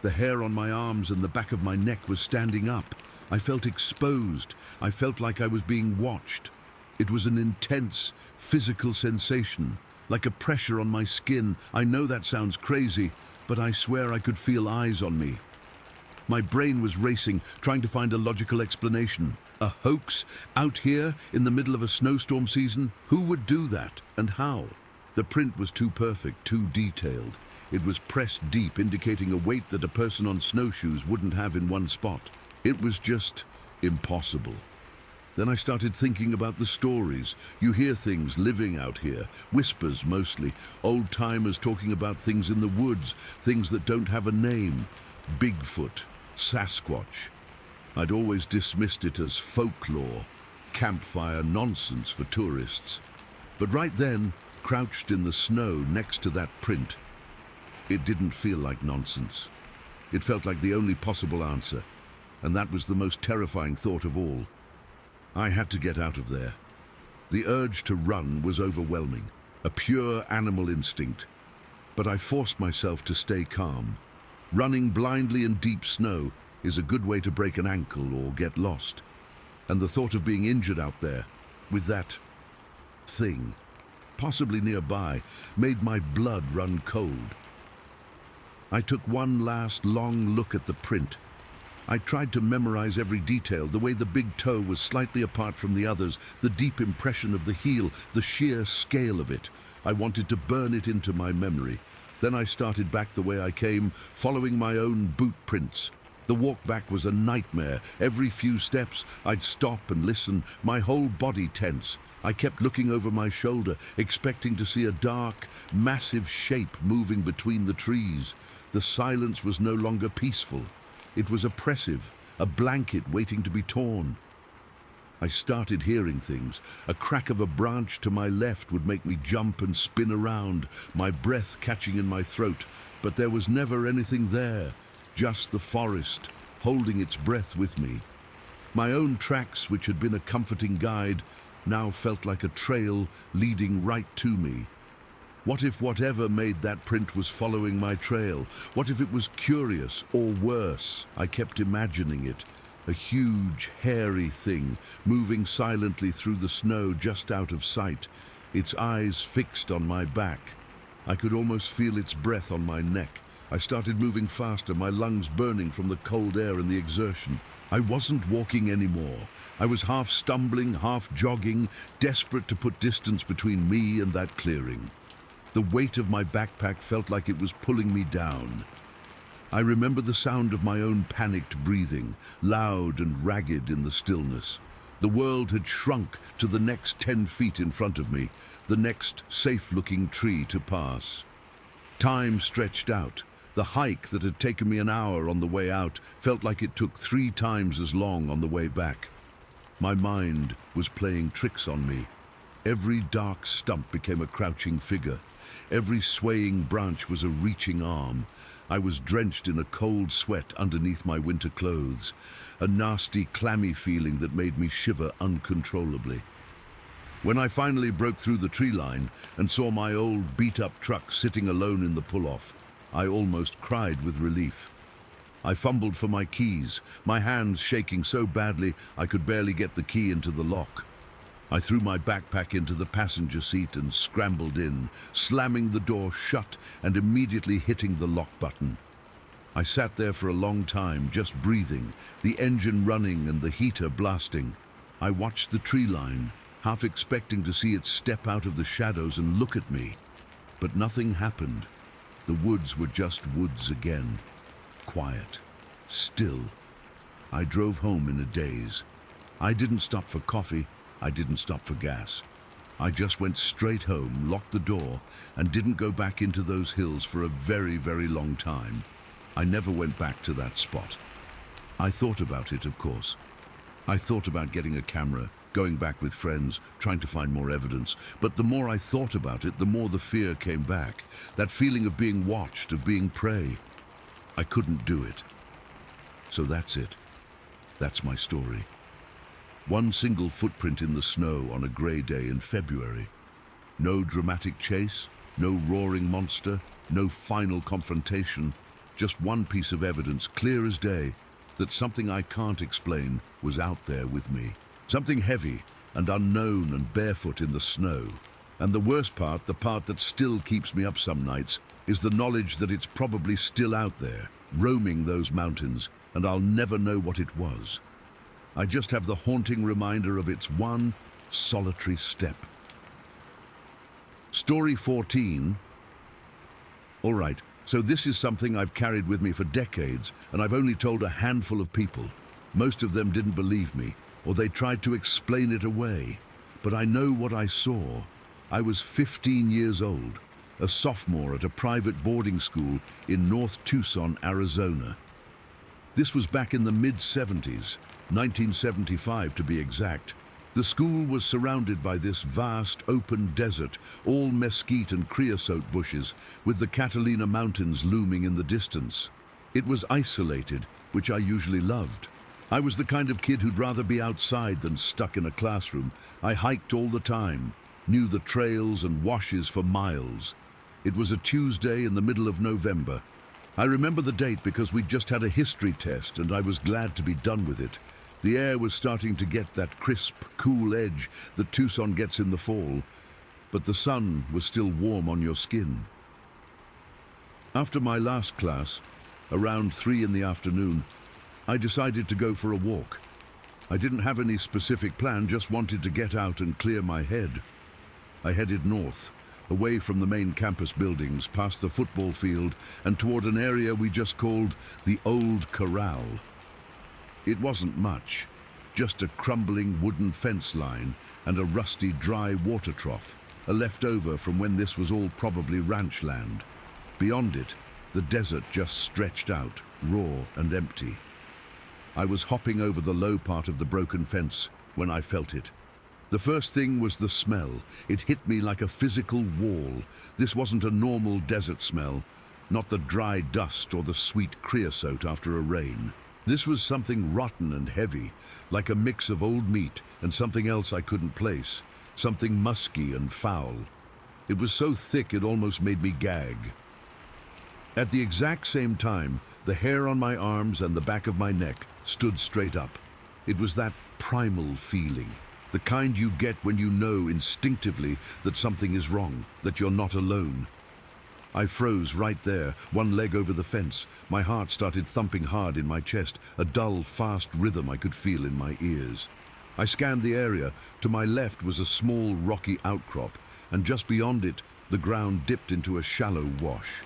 The hair on my arms and the back of my neck was standing up. I felt exposed. I felt like I was being watched. It was an intense, physical sensation, like a pressure on my skin. I know that sounds crazy, but I swear I could feel eyes on me. My brain was racing, trying to find a logical explanation. A hoax? Out here, in the middle of a snowstorm season? Who would do that, and how? The print was too perfect, too detailed. It was pressed deep, indicating a weight that a person on snowshoes wouldn't have in one spot. It was just impossible. Then I started thinking about the stories. You hear things living out here, whispers mostly, old-timers talking about things in the woods, things that don't have a name. Bigfoot, Sasquatch. I'd always dismissed it as folklore, campfire nonsense for tourists. But right then, crouched in the snow next to that print, it didn't feel like nonsense. It felt like the only possible answer, and that was the most terrifying thought of all. I had to get out of there. The urge to run was overwhelming, a pure animal instinct. But I forced myself to stay calm. Running blindly in deep snow is a good way to break an ankle or get lost. And the thought of being injured out there, with that thing, possibly nearby, made my blood run cold. I took one last long look at the print. I tried to memorize every detail, the way the big toe was slightly apart from the others, the deep impression of the heel, the sheer scale of it. I wanted to burn it into my memory. Then I started back the way I came, following my own boot prints. The walk back was a nightmare. Every few steps, I'd stop and listen, my whole body tense. I kept looking over my shoulder, expecting to see a dark, massive shape moving between the trees. The silence was no longer peaceful. It was oppressive, a blanket waiting to be torn. I started hearing things. A crack of a branch to my left would make me jump and spin around, my breath catching in my throat. But there was never anything there, just the forest, holding its breath with me. My own tracks, which had been a comforting guide, now felt like a trail leading right to me. What if whatever made that print was following my trail? What if it was curious, or worse? I kept imagining it. A huge, hairy thing, moving silently through the snow just out of sight, its eyes fixed on my back. I could almost feel its breath on my neck. I started moving faster, my lungs burning from the cold air and the exertion. I wasn't walking anymore. I was half stumbling, half jogging, desperate to put distance between me and that clearing. The weight of my backpack felt like it was pulling me down. I remember the sound of my own panicked breathing, loud and ragged in the stillness. The world had shrunk to the next 10 feet in front of me, the next safe-looking tree to pass. Time stretched out, The hike that had taken me an hour on the way out felt like it took 3 times as long on the way back. My mind was playing tricks on me. Every dark stump became a crouching figure. Every swaying branch was a reaching arm. I was drenched in a cold sweat underneath my winter clothes, a nasty, clammy feeling that made me shiver uncontrollably. When I finally broke through the tree line and saw my old beat-up truck sitting alone in the pull-off, I almost cried with relief. I fumbled for my keys, my hands shaking so badly I could barely get the key into the lock. I threw my backpack into the passenger seat and scrambled in, slamming the door shut and immediately hitting the lock button. I sat there for a long time, just breathing, the engine running and the heater blasting. I watched the tree line, half expecting to see it step out of the shadows and look at me. But nothing happened. The woods were just woods again. Quiet. Still. I drove home in a daze. I didn't stop for coffee. I didn't stop for gas. I just went straight home, locked the door, and didn't go back into those hills for a very, very long time. I never went back to that spot. I thought about it, of course. I thought about getting a camera, going back with friends, trying to find more evidence. But the more I thought about it, the more the fear came back. That feeling of being watched, of being prey. I couldn't do it. So that's it. That's my story. One single footprint in the snow on a grey day in February. No dramatic chase, no roaring monster, no final confrontation. Just one piece of evidence, clear as day, that something I can't explain was out there with me. Something heavy and unknown and barefoot in the snow. And the worst part, the part that still keeps me up some nights, is the knowledge that it's probably still out there, roaming those mountains, and I'll never know what it was. I just have the haunting reminder of its one solitary step. Story 14. All right, so this is something I've carried with me for decades, and I've only told a handful of people. Most of them didn't believe me, or they tried to explain it away. But I know what I saw. I was 15 years old, a sophomore at a private boarding school in North Tucson, Arizona. This was back in the mid-70s, 1975 to be exact. The school was surrounded by this vast open desert, all mesquite and creosote bushes, with the Catalina Mountains looming in the distance. It was isolated, which I usually loved. I was the kind of kid who'd rather be outside than stuck in a classroom. I hiked all the time, knew the trails and washes for miles. It was a Tuesday in the middle of November. I remember the date because we'd just had a history test and I was glad to be done with it. The air was starting to get that crisp, cool edge that Tucson gets in the fall, but the sun was still warm on your skin. After my last class, around 3 in the afternoon, I decided to go for a walk. I didn't have any specific plan, just wanted to get out and clear my head. I headed north, away from the main campus buildings, past the football field, and toward an area we just called the Old Corral. It wasn't much, just a crumbling wooden fence line and a rusty dry water trough, a leftover from when this was all probably ranch land. Beyond it, the desert just stretched out, raw and empty. I was hopping over the low part of the broken fence when I felt it. The first thing was the smell. It hit me like a physical wall. This wasn't a normal desert smell, not the dry dust or the sweet creosote after a rain. This was something rotten and heavy, like a mix of old meat and something else I couldn't place, something musky and foul. It was so thick it almost made me gag. At the exact same time, the hair on my arms and the back of my neck stood straight up. It was that primal feeling, the kind you get when you know instinctively that something is wrong, that you're not alone. I froze right there, one leg over the fence. My heart started thumping hard in my chest, a dull, fast rhythm I could feel in my ears. I scanned the area. To my left was a small, rocky outcrop, and just beyond it, the ground dipped into a shallow wash.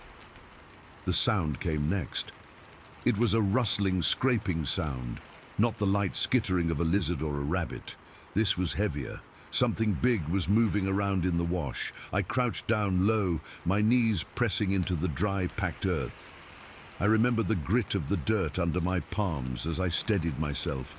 The sound came next. It was a rustling, scraping sound, not the light skittering of a lizard or a rabbit. This was heavier. Something big was moving around in the wash. I crouched down low, my knees pressing into the dry, packed earth. I remember the grit of the dirt under my palms as I steadied myself.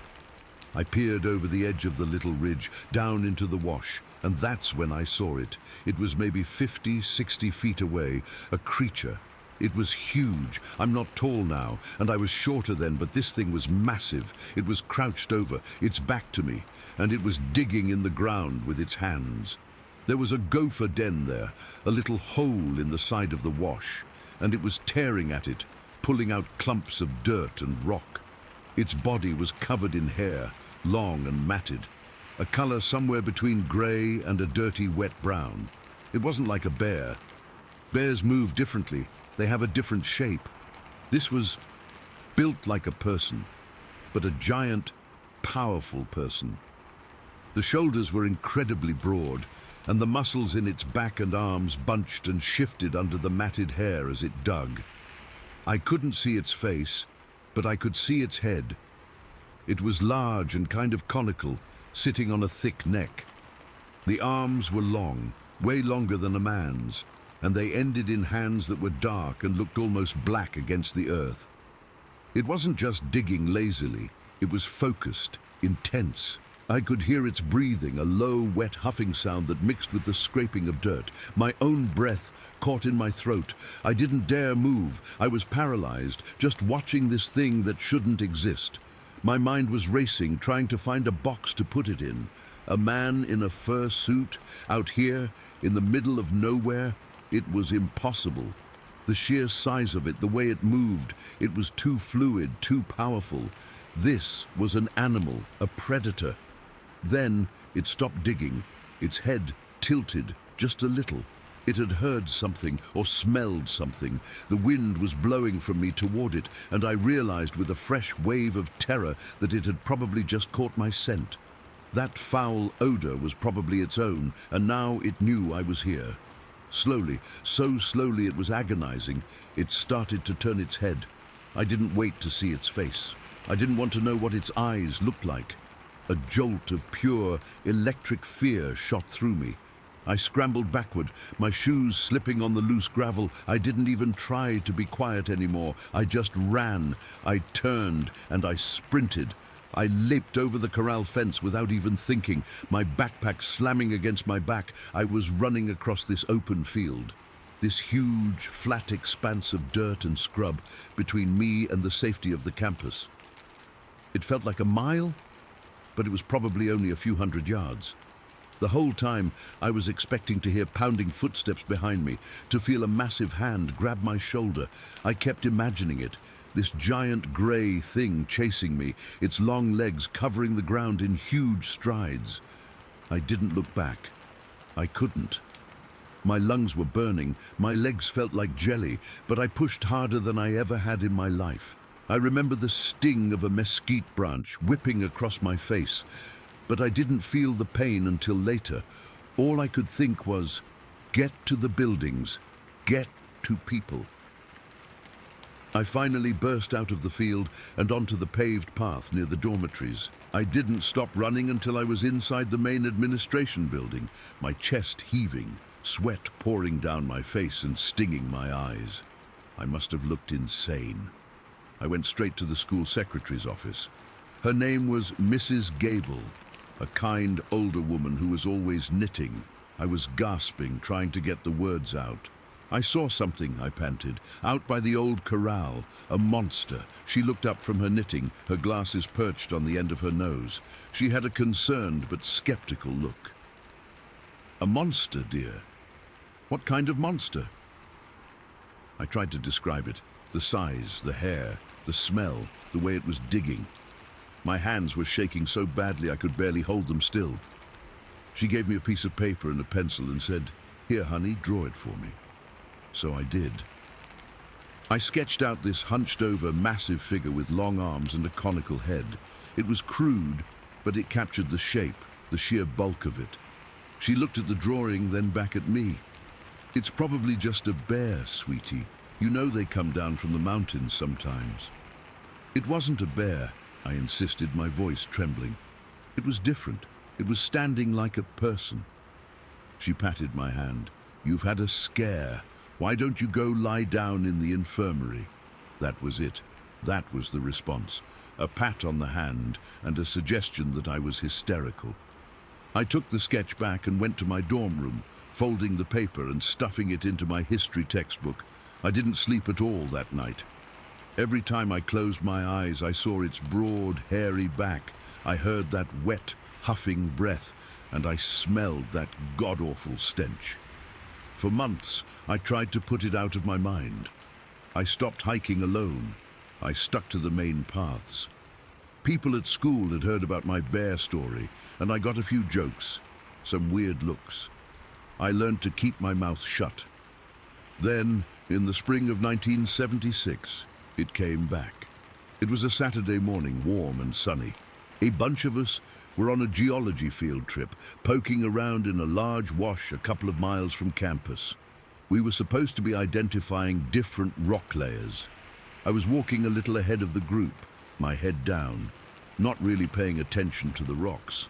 I peered over the edge of the little ridge, down into the wash, and that's when I saw it. It was maybe 50, 60 feet away, a creature. It was huge. I'm not tall now, and I was shorter then, but this thing was massive. It was crouched over, its back to me, and it was digging in the ground with its hands. There was a gopher den there, a little hole in the side of the wash, and it was tearing at it, pulling out clumps of dirt and rock. Its body was covered in hair, long and matted, a color somewhere between gray and a dirty wet brown. It wasn't like a bear. Bears move differently. They have a different shape. This was built like a person, but a giant, powerful person. The shoulders were incredibly broad, and the muscles in its back and arms bunched and shifted under the matted hair as it dug. I couldn't see its face, but I could see its head. It was large and kind of conical, sitting on a thick neck. The arms were long, way longer than a man's, and they ended in hands that were dark and looked almost black against the earth. It wasn't just digging lazily, it was focused, intense. I could hear its breathing, a low, wet huffing sound that mixed with the scraping of dirt. My own breath caught in my throat. I didn't dare move. I was paralyzed, just watching this thing that shouldn't exist. My mind was racing, trying to find a box to put it in. A man in a fur suit, out here, in the middle of nowhere. It was impossible. The sheer size of it, the way it moved, it was too fluid, too powerful. This was an animal, a predator. Then it stopped digging, its head tilted just a little. It had heard something or smelled something. The wind was blowing from me toward it, and I realized with a fresh wave of terror that it had probably just caught my scent. That foul odor was probably its own, and now it knew I was here. Slowly, so slowly it was agonizing, it started to turn its head. I didn't wait to see its face. I didn't want to know what its eyes looked like. A jolt of pure, electric fear shot through me. I scrambled backward, my shoes slipping on the loose gravel. I didn't even try to be quiet anymore. I just ran. I turned and I sprinted. I leaped over the corral fence without even thinking, my backpack slamming against my back. I was running across this open field, this huge, flat expanse of dirt and scrub between me and the safety of the campus. It felt like a mile, but it was probably only a few hundred yards. The whole time, I was expecting to hear pounding footsteps behind me, to feel a massive hand grab my shoulder. I kept imagining it, this giant gray thing chasing me, its long legs covering the ground in huge strides. I didn't look back. I couldn't. My lungs were burning, my legs felt like jelly, but I pushed harder than I ever had in my life. I remember the sting of a mesquite branch whipping across my face, but I didn't feel the pain until later. All I could think was, get to the buildings, get to people. I finally burst out of the field and onto the paved path near the dormitories. I didn't stop running until I was inside the main administration building, my chest heaving, sweat pouring down my face and stinging my eyes. I must have looked insane. I went straight to the school secretary's office. Her name was Mrs. Gable, a kind older woman who was always knitting. I was gasping, trying to get the words out. I saw something, I panted, out by the old corral, a monster. She looked up from her knitting, her glasses perched on the end of her nose. She had a concerned but skeptical look. A monster, dear? What kind of monster? I tried to describe it. The size, the hair, the smell, the way it was digging. My hands were shaking so badly I could barely hold them still. She gave me a piece of paper and a pencil and said, "Here, honey, draw it for me." So I did. I sketched out this hunched-over, massive figure with long arms and a conical head. It was crude, but it captured the shape, the sheer bulk of it. She looked at the drawing, then back at me. "It's probably just a bear, sweetie. You know they come down from the mountains sometimes." It wasn't a bear, I insisted, my voice trembling. It was different. It was standing like a person. She patted my hand. "You've had a scare. Why don't you go lie down in the infirmary?" That was it. That was the response. A pat on the hand and a suggestion that I was hysterical. I took the sketch back and went to my dorm room, folding the paper and stuffing it into my history textbook. I didn't sleep at all that night. Every time I closed my eyes, I saw its broad, hairy back. I heard that wet, huffing breath, and I smelled that god-awful stench. For months, I tried to put it out of my mind. I stopped hiking alone. I stuck to the main paths. People at school had heard about my bear story, and I got a few jokes, some weird looks. I learned to keep my mouth shut. Then, in the spring of 1976, it came back. It was a Saturday morning, warm and sunny. A bunch of us were on a geology field trip, poking around in a large wash a couple of miles from campus. We were supposed to be identifying different rock layers. I was walking a little ahead of the group, my head down, not really paying attention to the rocks.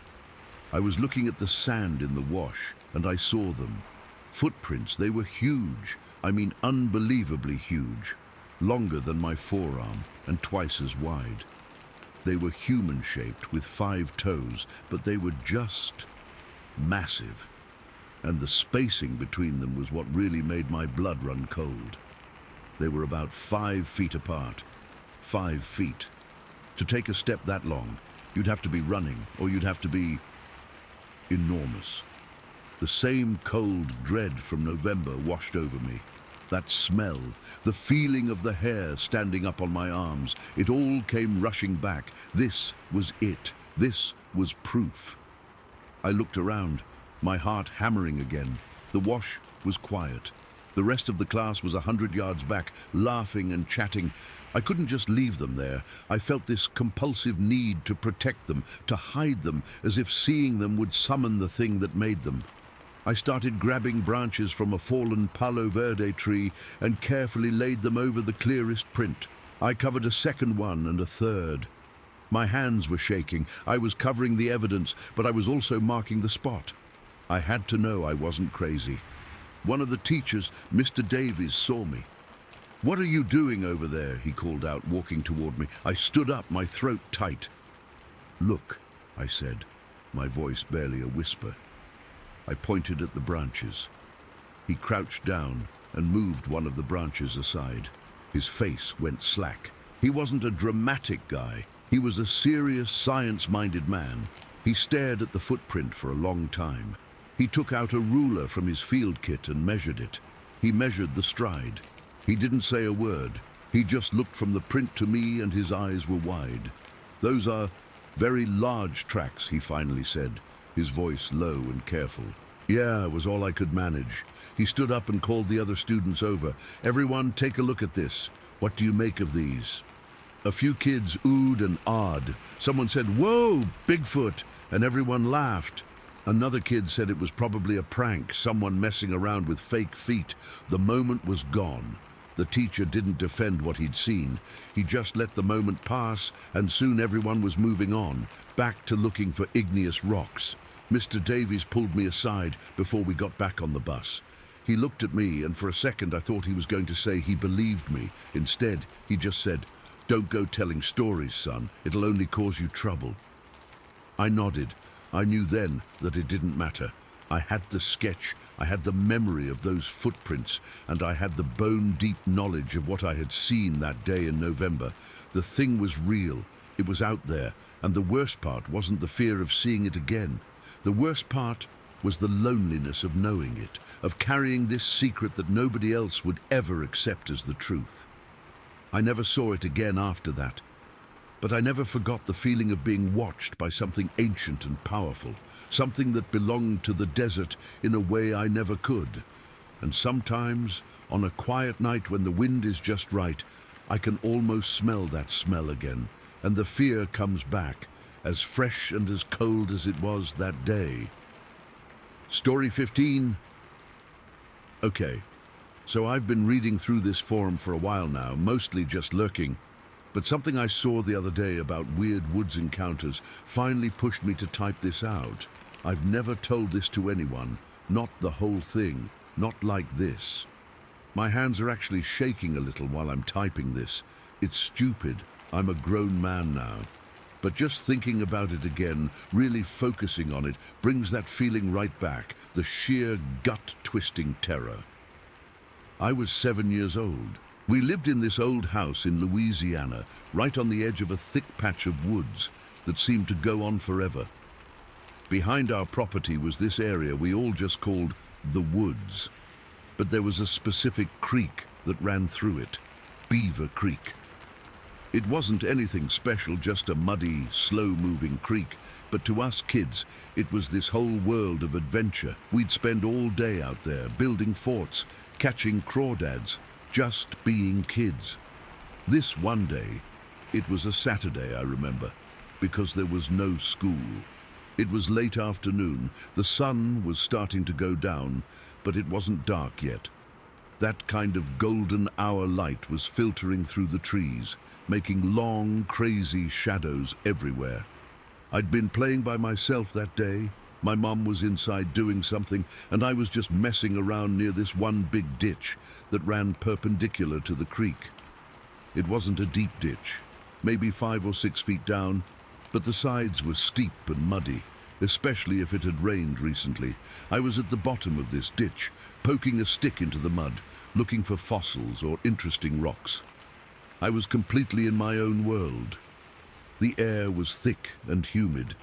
I was looking at the sand in the wash, and I saw them. Footprints, they were huge. I mean, unbelievably huge. Longer than my forearm and twice as wide. They were human-shaped with 5 toes, but they were just massive. And the spacing between them was what really made my blood run cold. They were about 5 feet apart. 5 feet. To take a step that long, you'd have to be running, or you'd have to be enormous. The same cold dread from November washed over me. That smell, the feeling of the hair standing up on my arms, it all came rushing back. This was it. This was proof. I looked around, my heart hammering again. The wash was quiet. The rest of the class was 100 yards back, laughing and chatting. I couldn't just leave them there. I felt this compulsive need to protect them, to hide them, as if seeing them would summon the thing that made them. I started grabbing branches from a fallen Palo Verde tree and carefully laid them over the clearest print. I covered a second one and a third. My hands were shaking. I was covering the evidence, but I was also marking the spot. I had to know I wasn't crazy. One of the teachers, Mr. Davies, saw me. "What are you doing over there?" he called out, walking toward me. I stood up, my throat tight. "Look," I said, my voice barely a whisper. I pointed at the branches. He crouched down and moved one of the branches aside. His face went slack. He wasn't a dramatic guy. He was a serious, science-minded man. He stared at the footprint for a long time. He took out a ruler from his field kit and measured it. He measured the stride. He didn't say a word. He just looked from the print to me, and his eyes were wide. "Those are very large tracks," he finally said, his voice low and careful. "Yeah," was all I could manage. He stood up and called the other students over. "Everyone, take a look at this. What do you make of these?" A few kids oohed and awed. Someone said, "Whoa, Bigfoot," and everyone laughed. Another kid said it was probably a prank, someone messing around with fake feet. The moment was gone. The teacher didn't defend what he'd seen. He just let the moment pass, and soon everyone was moving on, back to looking for igneous rocks. Mr. Davies pulled me aside before we got back on the bus. He looked at me, and for a second I thought he was going to say he believed me. Instead, he just said, "Don't go telling stories, son. It'll only cause you trouble." I nodded. I knew then that it didn't matter. I had the sketch, I had the memory of those footprints, and I had the bone-deep knowledge of what I had seen that day in November. The thing was real. It was out there, and the worst part wasn't the fear of seeing it again. The worst part was the loneliness of knowing it, of carrying this secret that nobody else would ever accept as the truth. I never saw it again after that. But I never forgot the feeling of being watched by something ancient and powerful, something that belonged to the desert in a way I never could. And sometimes, on a quiet night when the wind is just right, I can almost smell that smell again, and the fear comes back, as fresh and as cold as it was that day. Story 15. Okay, so I've been reading through this forum for a while now, mostly just lurking. But something I saw the other day about weird woods encounters finally pushed me to type this out. I've never told this to anyone, not the whole thing, not like this. My hands are actually shaking a little while I'm typing this. It's stupid. I'm a grown man now. But just thinking about it again, really focusing on it, brings that feeling right back, the sheer gut-twisting terror. I was 7 years old. We lived in this old house in Louisiana, right on the edge of a thick patch of woods that seemed to go on forever. Behind our property was this area we all just called the woods. But there was a specific creek that ran through it, Beaver Creek. It wasn't anything special, just a muddy, slow-moving creek, but to us kids, it was this whole world of adventure. We'd spend all day out there, building forts, catching crawdads, just being kids. This one day, it was a Saturday, I remember, because there was no school. It was late afternoon, the sun was starting to go down, but it wasn't dark yet. That kind of golden hour light was filtering through the trees, making long, crazy shadows everywhere. I'd been playing by myself that day. My mom was inside doing something, and I was just messing around near this one big ditch that ran perpendicular to the creek. It wasn't a deep ditch, maybe 5 or 6 feet down, but the sides were steep and muddy, especially if it had rained recently. I was at the bottom of this ditch, poking a stick into the mud, looking for fossils or interesting rocks. I was completely in my own world. The air was thick and humid,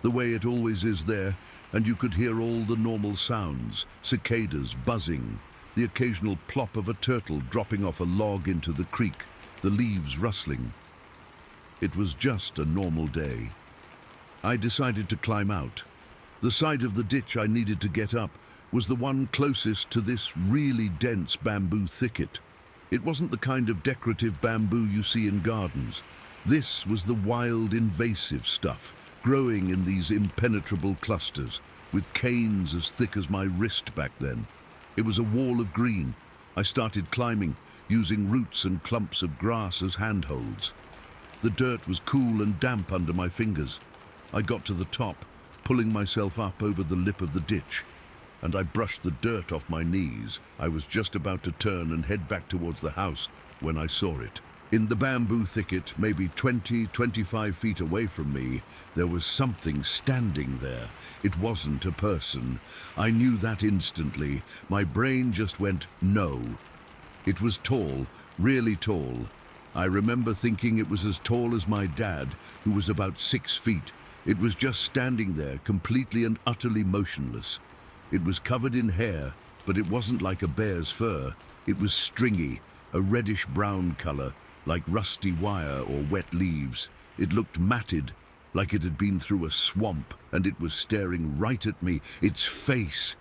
the way it always is there, and you could hear all the normal sounds, cicadas buzzing, the occasional plop of a turtle dropping off a log into the creek, the leaves rustling. It was just a normal day. I decided to climb out. The side of the ditch I needed to get up was the one closest to this really dense bamboo thicket. It wasn't the kind of decorative bamboo you see in gardens. This was the wild, invasive stuff, growing in these impenetrable clusters, with canes as thick as my wrist back then. It was a wall of green. I started climbing, using roots and clumps of grass as handholds. The dirt was cool and damp under my fingers. I got to the top, pulling myself up over the lip of the ditch, and I brushed the dirt off my knees. I was just about to turn and head back towards the house when I saw it. In the bamboo thicket, maybe 20-25 feet away from me, there was something standing there. It wasn't a person. I knew that instantly. My brain just went, no. It was tall, really tall. I remember thinking it was as tall as my dad, who was about 6 feet. It was just standing there, completely and utterly motionless. It was covered in hair, but it wasn't like a bear's fur. It was stringy, a reddish-brown color, like rusty wire or wet leaves. It looked matted, like it had been through a swamp, and it was staring right at me. Its face,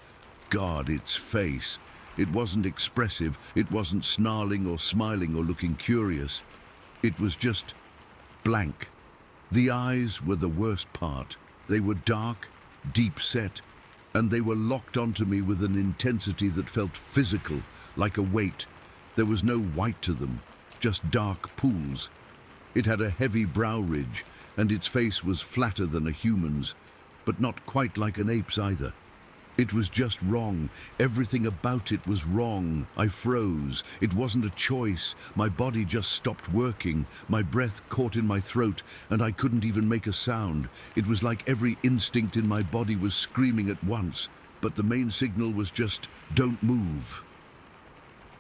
God, its face. It wasn't expressive, it wasn't snarling or smiling or looking curious. It was just blank. The eyes were the worst part. They were dark, deep-set, and they were locked onto me with an intensity that felt physical, like a weight. There was no white to them, just dark pools. It had a heavy brow ridge, and its face was flatter than a human's, but not quite like an ape's either. It was just wrong. Everything about it was wrong. I froze. It wasn't a choice. My body just stopped working. My breath caught in my throat, and I couldn't even make a sound. It was like every instinct in my body was screaming at once, but the main signal was just, don't move.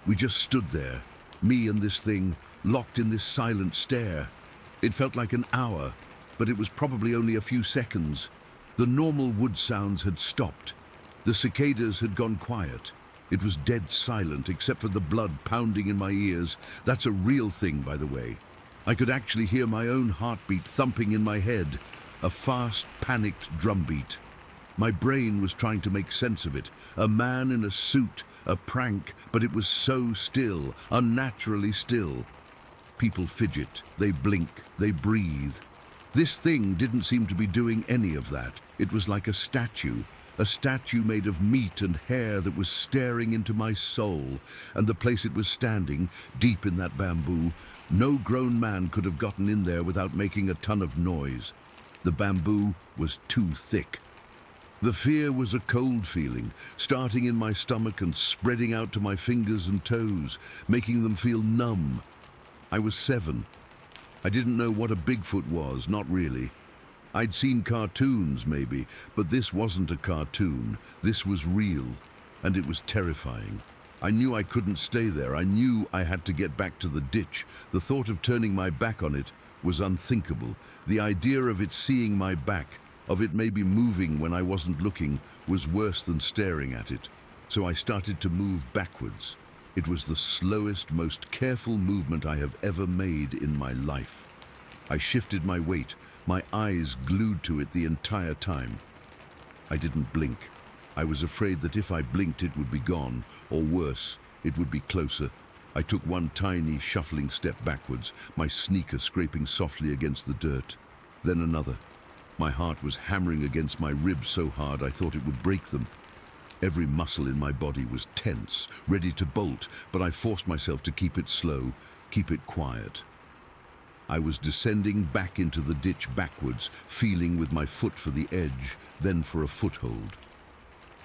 We just stood there, me and this thing, locked in this silent stare. It felt like an hour, but it was probably only a few seconds. The normal wood sounds had stopped. The cicadas had gone quiet. It was dead silent except for the blood pounding in my ears. That's a real thing, by the way. I could actually hear my own heartbeat thumping in my head, a fast, panicked drumbeat. My brain was trying to make sense of it. A man in a suit, a prank, but it was so still, unnaturally still. People fidget, they blink, they breathe. This thing didn't seem to be doing any of that. It was like a statue made of meat and hair that was staring into my soul, and the place it was standing, deep in that bamboo, no grown man could have gotten in there without making a ton of noise. The bamboo was too thick. The fear was a cold feeling, starting in my stomach and spreading out to my fingers and toes, making them feel numb. I was 7. I didn't know what a Bigfoot was, not really. I'd seen cartoons, maybe, but this wasn't a cartoon. This was real, and it was terrifying. I knew I couldn't stay there. I knew I had to get back to the ditch. The thought of turning my back on it was unthinkable. The idea of it seeing my back, of it maybe moving when I wasn't looking, was worse than staring at it. So I started to move backwards. It was the slowest, most careful movement I have ever made in my life. I shifted my weight, my eyes glued to it the entire time. I didn't blink. I was afraid that if I blinked it would be gone, or worse, it would be closer. I took one tiny, shuffling step backwards, my sneaker scraping softly against the dirt. Then another. My heart was hammering against my ribs so hard I thought it would break them. Every muscle in my body was tense, ready to bolt, but I forced myself to keep it slow, keep it quiet. I was descending back into the ditch backwards, feeling with my foot for the edge, then for a foothold.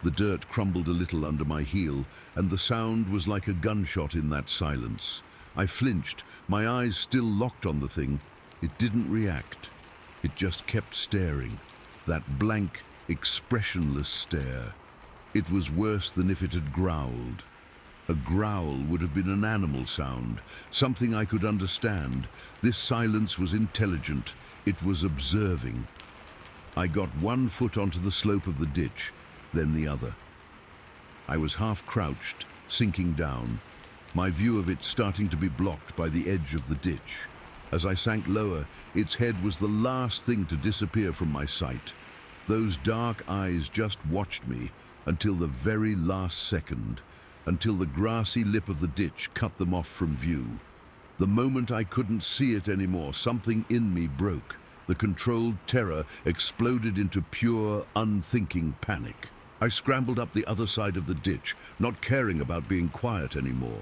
The dirt crumbled a little under my heel, and the sound was like a gunshot in that silence. I flinched, my eyes still locked on the thing. It didn't react. It just kept staring, that blank, expressionless stare. It was worse than if it had growled. A growl would have been an animal sound, something I could understand. This silence was intelligent. It was observing. I got one foot onto the slope of the ditch, then the other. I was half crouched, sinking down, my view of it starting to be blocked by the edge of the ditch. As I sank lower, its head was the last thing to disappear from my sight. Those dark eyes just watched me until the very last second, until the grassy lip of the ditch cut them off from view. The moment I couldn't see it anymore, something in me broke. The controlled terror exploded into pure, unthinking panic. I scrambled up the other side of the ditch, not caring about being quiet anymore.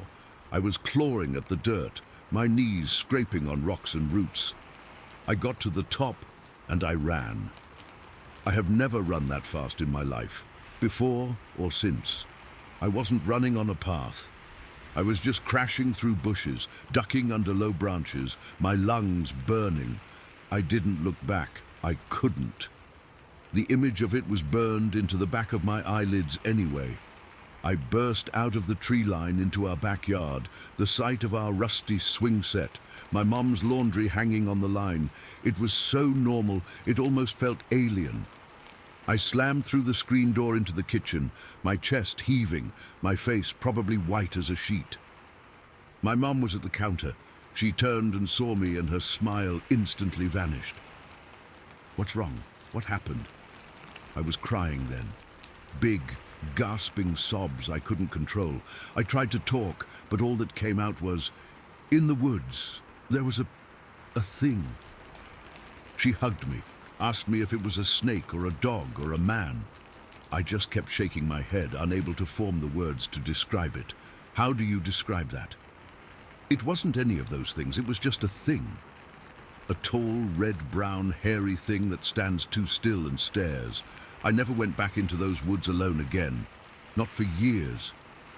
I was clawing at the dirt, my knees scraping on rocks and roots. I got to the top and I ran. I have never run that fast in my life, before or since. I wasn't running on a path. I was just crashing through bushes, ducking under low branches, my lungs burning. I didn't look back. I couldn't. The image of it was burned into the back of my eyelids anyway. I burst out of the tree line into our backyard, the sight of our rusty swing set, my mum's laundry hanging on the line. It was so normal, it almost felt alien. I slammed through the screen door into the kitchen, my chest heaving, my face probably white as a sheet. My mum was at the counter. She turned and saw me, and her smile instantly vanished. "What's wrong? What happened?" I was crying then. Big, gasping sobs I couldn't control. I tried to talk, but all that came out was, "In the woods, there was a thing." She hugged me, asked me if it was a snake or a dog or a man. I just kept shaking my head, unable to form the words to describe it. How do you describe that? It wasn't any of those things, it was just a thing. A tall, red-brown, hairy thing that stands too still and stares. I never went back into those woods alone again. Not for years.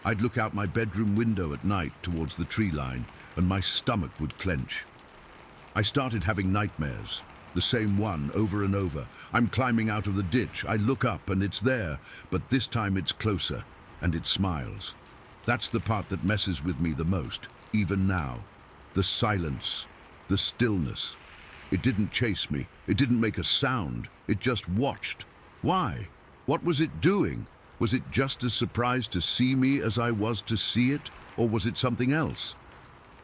I'd look out my bedroom window at night towards the tree line, and my stomach would clench. I started having nightmares. The same one, over and over. I'm climbing out of the ditch. I look up and it's there, but this time it's closer, and it smiles. That's the part that messes with me the most, even now. The silence, the stillness. It didn't chase me. It didn't make a sound. It just watched. Why? What was it doing? Was it just as surprised to see me as I was to see it, or was it something else?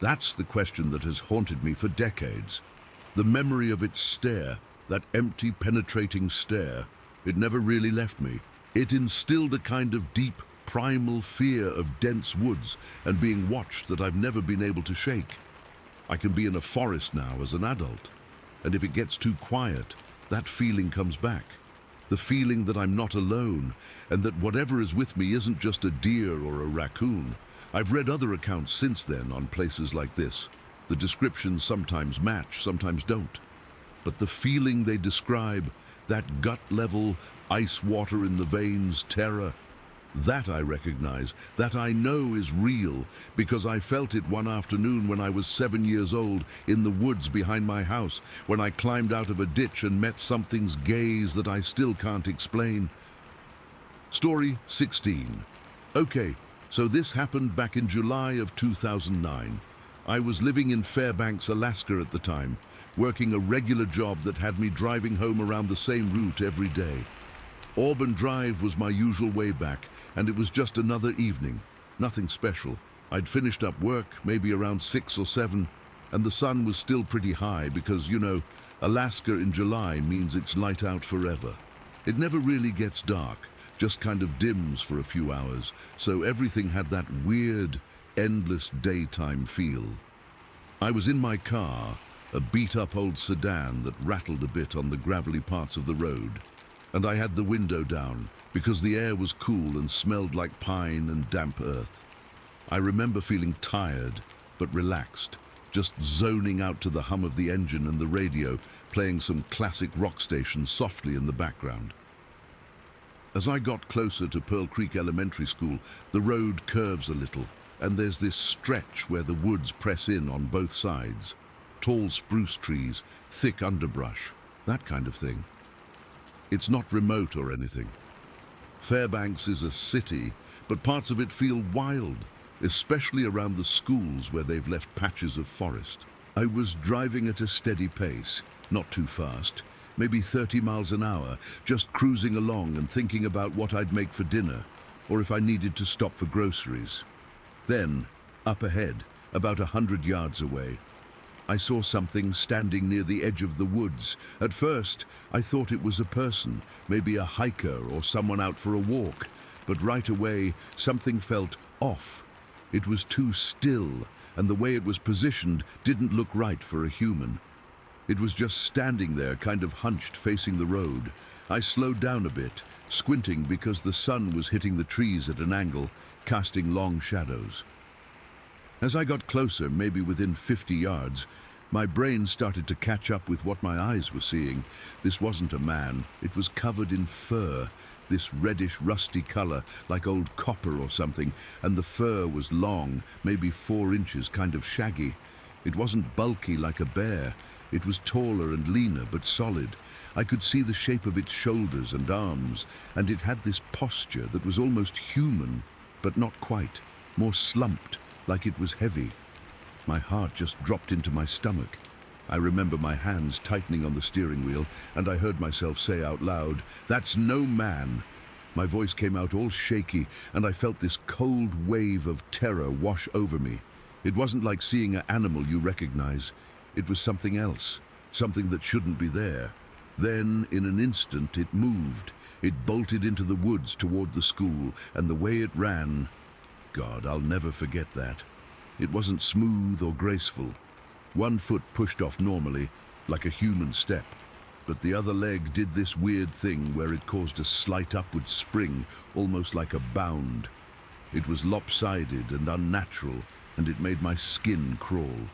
That's the question that has haunted me for decades. The memory of its stare, that empty, penetrating stare, it never really left me. It instilled a kind of deep, primal fear of dense woods and being watched that I've never been able to shake. I can be in a forest now as an adult, and if it gets too quiet, that feeling comes back. The feeling that I'm not alone, and that whatever is with me isn't just a deer or a raccoon. I've read other accounts since then on places like this. The descriptions sometimes match, sometimes don't. But the feeling they describe, That gut-level, ice water in the veins terror. That I recognize, that I know is real, because I felt it one afternoon when I was 7 years old in the woods behind my house, when I climbed out of a ditch and met something's gaze that I still can't explain. Story 16. Okay, so this happened back in July of 2009. I was living in Fairbanks, Alaska at the time, working a regular job that had me driving home around the same route every day. Auburn Drive was my usual way back, and it was just another evening. Nothing special. I'd finished up work, maybe around 6 or 7, and the sun was still pretty high because, you know, Alaska in July means it's light out forever. It never really gets dark, just kind of dims for a few hours, so everything had that weird, endless daytime feel. I was in my car, a beat-up old sedan that rattled a bit on the gravelly parts of the road. And I had the window down because the air was cool and smelled like pine and damp earth. I remember feeling tired but relaxed, just zoning out to the hum of the engine and the radio, playing some classic rock station softly in the background. As I got closer to Pearl Creek Elementary School, the road curves a little, and there's this stretch where the woods press in on both sides. Tall spruce trees, thick underbrush, that kind of thing. It's not remote or anything. Fairbanks is a city, but parts of it feel wild, especially around the schools where they've left patches of forest. I was driving at a steady pace, not too fast, maybe 30 miles an hour, just cruising along and thinking about what I'd make for dinner, or if I needed to stop for groceries. Then, up ahead, about 100 yards away, I saw something standing near the edge of the woods. At first, I thought it was a person, maybe a hiker or someone out for a walk, but right away, something felt off. It was too still, and the way it was positioned didn't look right for a human. It was just standing there, kind of hunched, facing the road. I slowed down a bit, squinting because the sun was hitting the trees at an angle, casting long shadows. As I got closer, maybe within 50 yards, my brain started to catch up with what my eyes were seeing. This wasn't a man. It was covered in fur, this reddish, rusty color, like old copper or something, and the fur was long, maybe 4 inches, kind of shaggy. It wasn't bulky like a bear. It was taller and leaner, but solid. I could see the shape of its shoulders and arms, and it had this posture that was almost human, but not quite, more slumped, like it was heavy. My heart just dropped into my stomach. I remember my hands tightening on the steering wheel, and I heard myself say out loud, "That's no man." My voice came out all shaky, and I felt this cold wave of terror wash over me. It wasn't like seeing an animal you recognize. It was something else, something that shouldn't be there. Then, in an instant, it moved. It bolted into the woods toward the school, and the way it ran, God, I'll never forget that. It wasn't smooth or graceful. One foot pushed off normally, like a human step, but the other leg did this weird thing where it caused a slight upward spring, almost like a bound. It was lopsided and unnatural, and it made my skin crawl.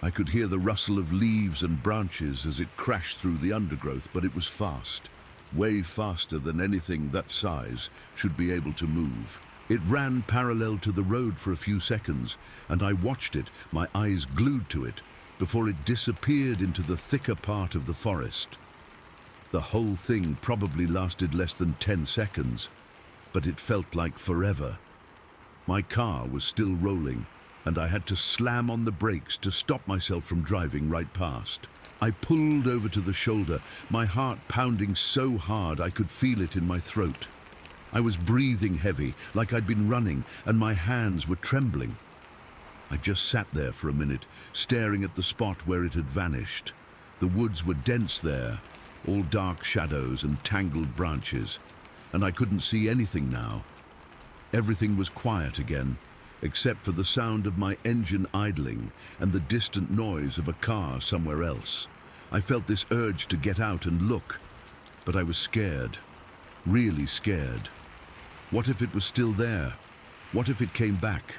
I could hear the rustle of leaves and branches as it crashed through the undergrowth, but it was fast, way faster than anything that size should be able to move. It ran parallel to the road for a few seconds, and I watched it, my eyes glued to it, before it disappeared into the thicker part of the forest. The whole thing probably lasted less than 10 seconds, but it felt like forever. My car was still rolling, and I had to slam on the brakes to stop myself from driving right past. I pulled over to the shoulder, my heart pounding so hard I could feel it in my throat. I was breathing heavy, like I'd been running, and my hands were trembling. I just sat there for a minute, staring at the spot where it had vanished. The woods were dense there, all dark shadows and tangled branches, and I couldn't see anything now. Everything was quiet again, except for the sound of my engine idling and the distant noise of a car somewhere else. I felt this urge to get out and look, but I was scared, really scared. What if it was still there? What if it came back?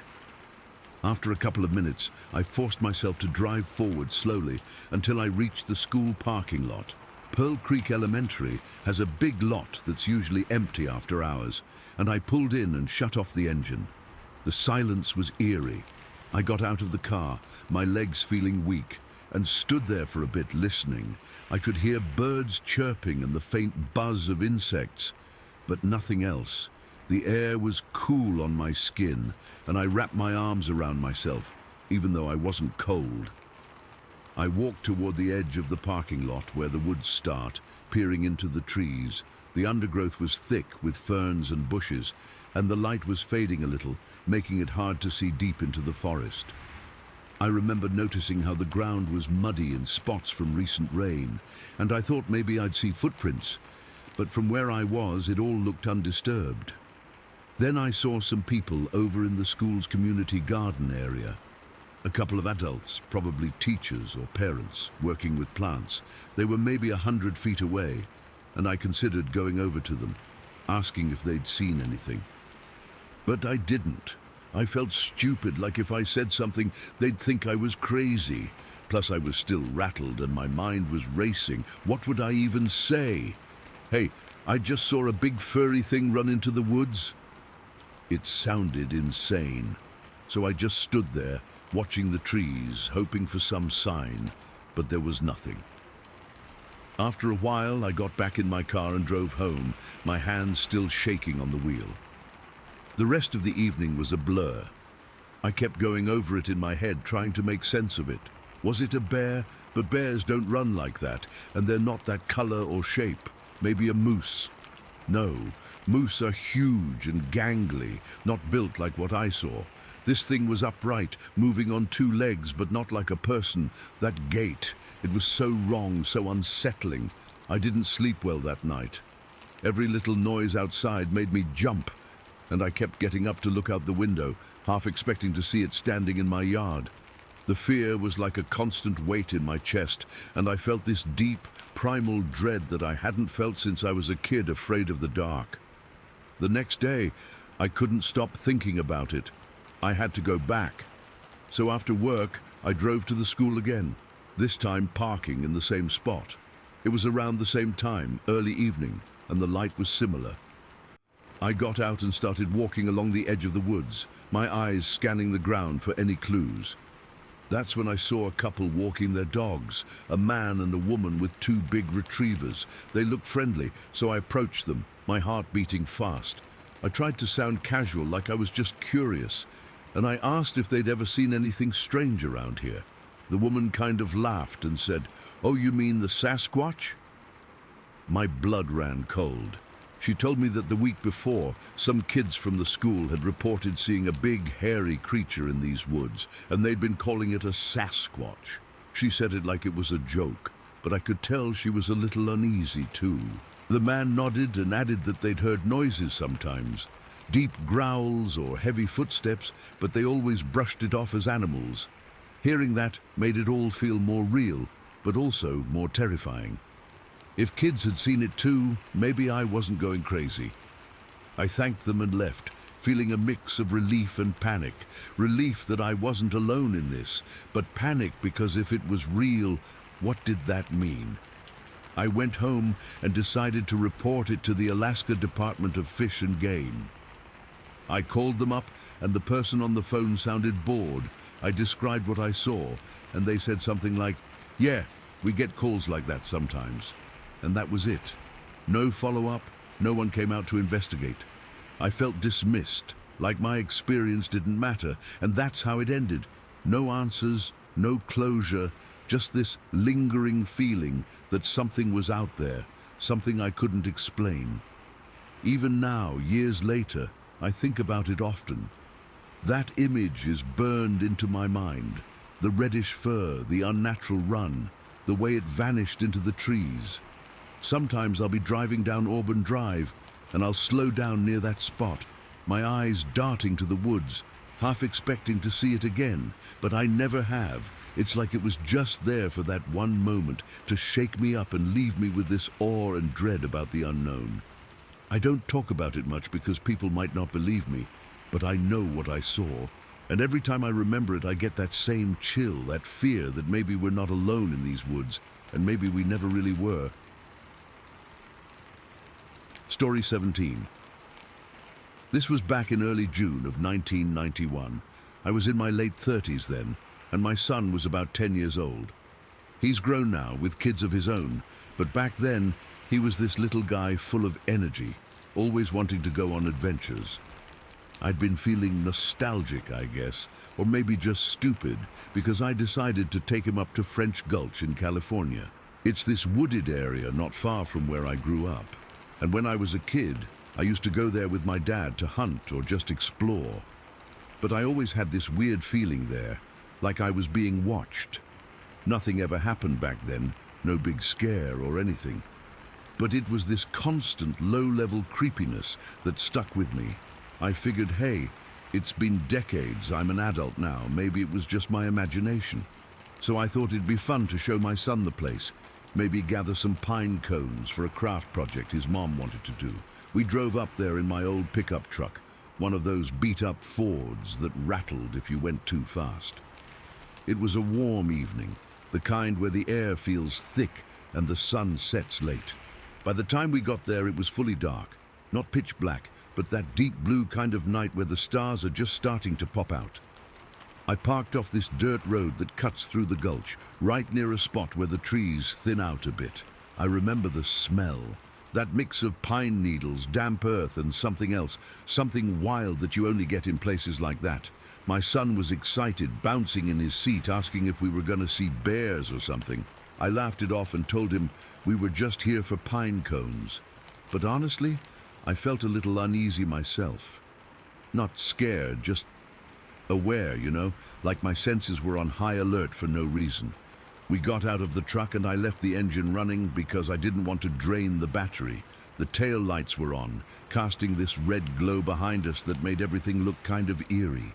After a couple of minutes, I forced myself to drive forward slowly until I reached the school parking lot. Pearl Creek Elementary has a big lot that's usually empty after hours, and I pulled in and shut off the engine. The silence was eerie. I got out of the car, my legs feeling weak, and stood there for a bit listening. I could hear birds chirping and the faint buzz of insects, but nothing else. The air was cool on my skin, and I wrapped my arms around myself, even though I wasn't cold. I walked toward the edge of the parking lot where the woods start, peering into the trees. The undergrowth was thick with ferns and bushes, and the light was fading a little, making it hard to see deep into the forest. I remember noticing how the ground was muddy in spots from recent rain, and I thought maybe I'd see footprints, but from where I was, it all looked undisturbed. Then I saw some people over in the school's community garden area. A couple of adults, probably teachers or parents, working with plants. They were maybe 100 feet away, and I considered going over to them, asking if they'd seen anything. But I didn't. I felt stupid, like if I said something, they'd think I was crazy. Plus I was still rattled and my mind was racing. What would I even say? Hey, I just saw a big furry thing run into the woods. It sounded insane. So I just stood there, watching the trees, hoping for some sign, but there was nothing. After a while, I got back in my car and drove home, my hands still shaking on the wheel. The rest of the evening was a blur. I kept going over it in my head, trying to make sense of it. Was it a bear? But bears don't run like that, and they're not that color or shape. Maybe a moose. No, moose are huge and gangly, not built like what I saw. This thing was upright, moving on two legs, but not like a person. That gait, it was so wrong, so unsettling. I didn't sleep well that night. Every little noise outside made me jump, and I kept getting up to look out the window, half expecting to see it standing in my yard. The fear was like a constant weight in my chest, and I felt this deep, primal dread that I hadn't felt since I was a kid afraid of the dark. The next day, I couldn't stop thinking about it. I had to go back. So after work, I drove to the school again, this time parking in the same spot. It was around the same time, early evening, and the light was similar. I got out and started walking along the edge of the woods, my eyes scanning the ground for any clues. That's when I saw a couple walking their dogs, a man and a woman with two big retrievers. They looked friendly, so I approached them, my heart beating fast. I tried to sound casual, like I was just curious, and I asked if they'd ever seen anything strange around here. The woman kind of laughed and said, "Oh, you mean the Sasquatch?" My blood ran cold. She told me that the week before, some kids from the school had reported seeing a big, hairy creature in these woods, and they'd been calling it a Sasquatch. She said it like it was a joke, but I could tell she was a little uneasy too. The man nodded and added that they'd heard noises sometimes, deep growls or heavy footsteps, but they always brushed it off as animals. Hearing that made it all feel more real, but also more terrifying. If kids had seen it too, maybe I wasn't going crazy. I thanked them and left, feeling a mix of relief and panic. Relief that I wasn't alone in this, but panic because if it was real, what did that mean? I went home and decided to report it to the Alaska Department of Fish and Game. I called them up, and the person on the phone sounded bored. I described what I saw, and they said something like, "Yeah, we get calls like that sometimes." And that was it. No follow-up, no one came out to investigate. I felt dismissed, like my experience didn't matter, and that's how it ended. No answers, no closure, just this lingering feeling that something was out there, something I couldn't explain. Even now, years later, I think about it often. That image is burned into my mind. The reddish fur, the unnatural run, the way it vanished into the trees. Sometimes I'll be driving down Auburn Drive and I'll slow down near that spot, my eyes darting to the woods, half expecting to see it again, but I never have. It's like it was just there for that one moment to shake me up and leave me with this awe and dread about the unknown. I don't talk about it much because people might not believe me, but I know what I saw, and every time I remember it I get that same chill, that fear that maybe we're not alone in these woods, and maybe we never really were. Story 17. This was back in early June of 1991. I was in my late 30s then, and my son was about 10 years old. He's grown now, with kids of his own, but back then, he was this little guy full of energy, always wanting to go on adventures. I'd been feeling nostalgic, I guess, or maybe just stupid, because I decided to take him up to French Gulch in California. It's this wooded area not far from where I grew up. And when I was a kid, I used to go there with my dad to hunt or just explore. But I always had this weird feeling there, like I was being watched. Nothing ever happened back then, no big scare or anything. But it was this constant low-level creepiness that stuck with me. I figured, hey, it's been decades, I'm an adult now, maybe it was just my imagination. So I thought it'd be fun to show my son the place, maybe gather some pine cones for a craft project his mom wanted to do. We drove up there in my old pickup truck, one of those beat-up Fords that rattled if you went too fast. It was a warm evening, the kind where the air feels thick and the sun sets late. By the time we got there, it was fully dark, not pitch black, but that deep blue kind of night where the stars are just starting to pop out. I parked off this dirt road that cuts through the gulch, right near a spot where the trees thin out a bit. I remember the smell, that mix of pine needles, damp earth, and something else, something wild that you only get in places like that. My son was excited, bouncing in his seat, asking if we were going to see bears or something. I laughed it off and told him we were just here for pine cones. But honestly, I felt a little uneasy myself. Not scared, just aware, like my senses were on high alert for no reason. We got out of the truck and I left the engine running because I didn't want to drain the battery. The tail lights were on, casting this red glow behind us that made everything look kind of eerie.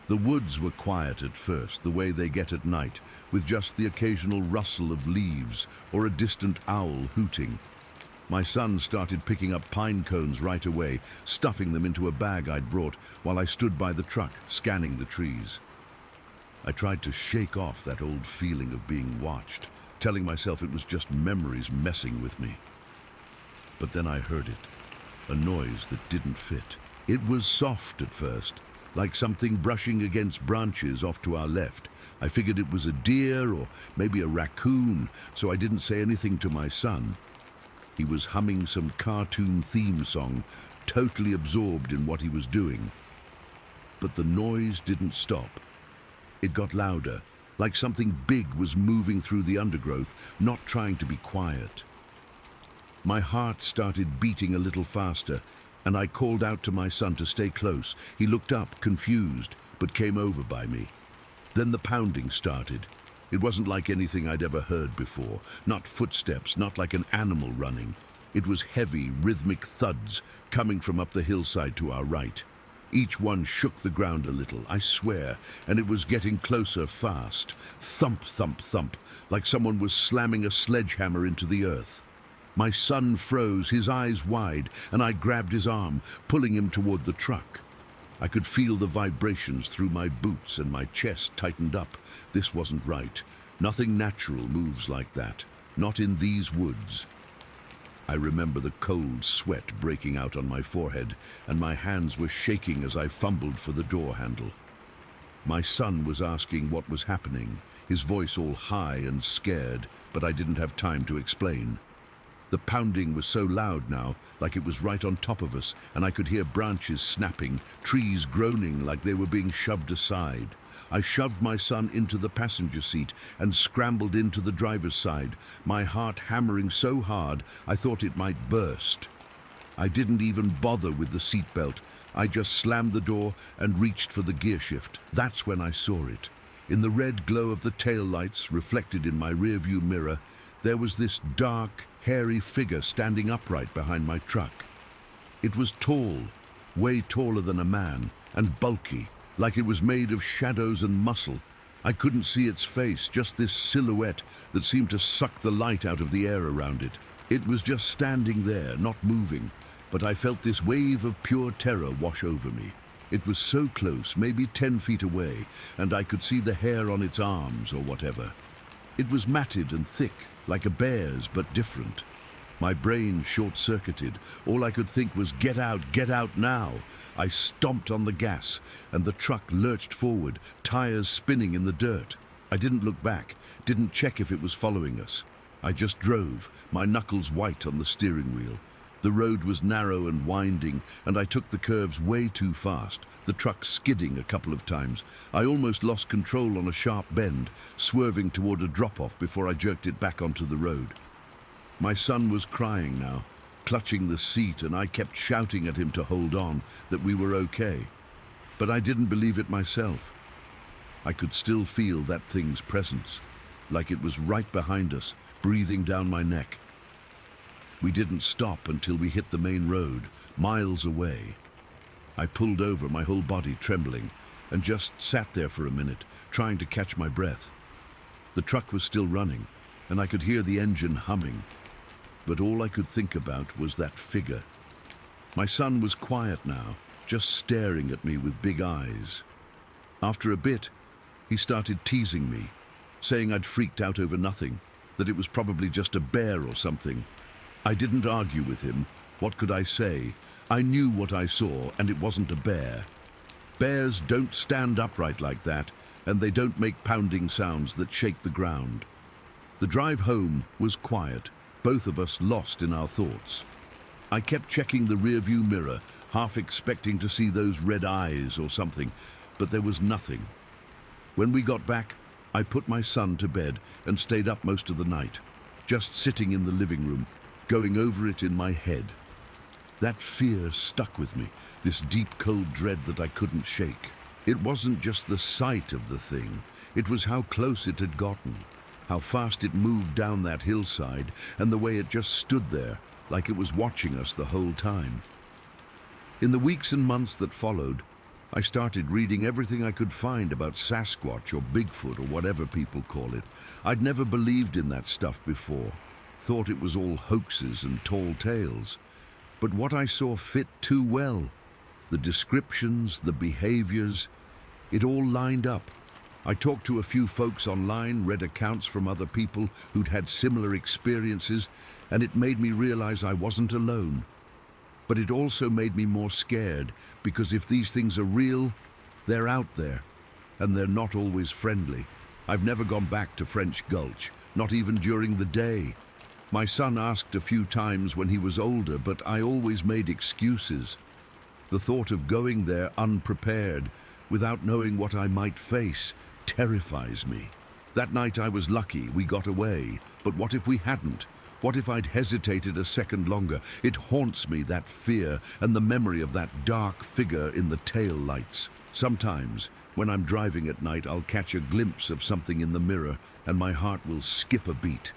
The woods were quiet at first, the way they get at night, with just the occasional rustle of leaves or a distant owl hooting. My son started picking up pine cones right away, stuffing them into a bag I'd brought while I stood by the truck, scanning the trees. I tried to shake off that old feeling of being watched, telling myself it was just memories messing with me. But then I heard it, a noise that didn't fit. It was soft at first, like something brushing against branches off to our left. I figured it was a deer or maybe a raccoon, so I didn't say anything to my son. He was humming some cartoon theme song, totally absorbed in what he was doing. But the noise didn't stop. It got louder, like something big was moving through the undergrowth, not trying to be quiet. My heart started beating a little faster, and I called out to my son to stay close. He looked up, confused, but came over by me. Then the pounding started. It wasn't like anything I'd ever heard before, not footsteps, not like an animal running. It was heavy, rhythmic thuds coming from up the hillside to our right. Each one shook the ground a little, I swear, and it was getting closer fast. Thump, thump, thump, like someone was slamming a sledgehammer into the earth. My son froze, his eyes wide, and I grabbed his arm, pulling him toward the truck. I could feel the vibrations through my boots and my chest tightened up. This wasn't right. Nothing natural moves like that. Not in these woods. I remember the cold sweat breaking out on my forehead, and my hands were shaking as I fumbled for the door handle. My son was asking what was happening, his voice all high and scared, but I didn't have time to explain. The pounding was so loud now, like it was right on top of us, and I could hear branches snapping, trees groaning like they were being shoved aside. I shoved my son into the passenger seat and scrambled into the driver's side, my heart hammering so hard I thought it might burst. I didn't even bother with the seatbelt. I just slammed the door and reached for the gear shift. That's when I saw it. In the red glow of the tail lights reflected in my rearview mirror, there was this dark, hairy figure standing upright behind my truck. It was tall, way taller than a man, and bulky, like it was made of shadows and muscle. I couldn't see its face, just this silhouette that seemed to suck the light out of the air around it. It was just standing there, not moving, but I felt this wave of pure terror wash over me. It was so close, maybe 10 feet away, and I could see the hair on its arms or whatever. It was matted and thick, like a bear's, but different. My brain short-circuited. All I could think was, get out now. I stomped on the gas, and the truck lurched forward, tires spinning in the dirt. I didn't look back, didn't check if it was following us. I just drove, my knuckles white on the steering wheel. The road was narrow and winding, and I took the curves way too fast, the truck skidding a couple of times. I almost lost control on a sharp bend, swerving toward a drop-off before I jerked it back onto the road. My son was crying now, clutching the seat, and I kept shouting at him to hold on, that we were okay. But I didn't believe it myself. I could still feel that thing's presence, like it was right behind us, breathing down my neck. We didn't stop until we hit the main road, miles away. I pulled over, my whole body trembling, and just sat there for a minute, trying to catch my breath. The truck was still running, and I could hear the engine humming. But all I could think about was that figure. My son was quiet now, just staring at me with big eyes. After a bit, he started teasing me, saying I'd freaked out over nothing, that it was probably just a bear or something. I didn't argue with him. What could I say? I knew what I saw, and it wasn't a bear. Bears don't stand upright like that, and they don't make pounding sounds that shake the ground. The drive home was quiet, both of us lost in our thoughts. I kept checking the rearview mirror, half expecting to see those red eyes or something, but there was nothing. When we got back, I put my son to bed and stayed up most of the night, just sitting in the living room, going over it in my head. That fear stuck with me, this deep cold dread that I couldn't shake. It wasn't just the sight of the thing, it was how close it had gotten, how fast it moved down that hillside, and the way it just stood there, like it was watching us the whole time. In the weeks and months that followed, I started reading everything I could find about Sasquatch or Bigfoot or whatever people call it. I'd never believed in that stuff before, thought it was all hoaxes and tall tales. But what I saw fit too well. The descriptions, the behaviors, it all lined up. I talked to a few folks online, read accounts from other people who'd had similar experiences, and it made me realize I wasn't alone. But it also made me more scared, because if these things are real, they're out there, and they're not always friendly. I've never gone back to French Gulch, not even during the day. My son asked a few times when he was older, but I always made excuses. The thought of going there unprepared, without knowing what I might face, terrifies me. That night I was lucky, we got away, but what if we hadn't? What if I'd hesitated a second longer? It haunts me, that fear, and the memory of that dark figure in the tail lights. Sometimes, when I'm driving at night, I'll catch a glimpse of something in the mirror, and my heart will skip a beat.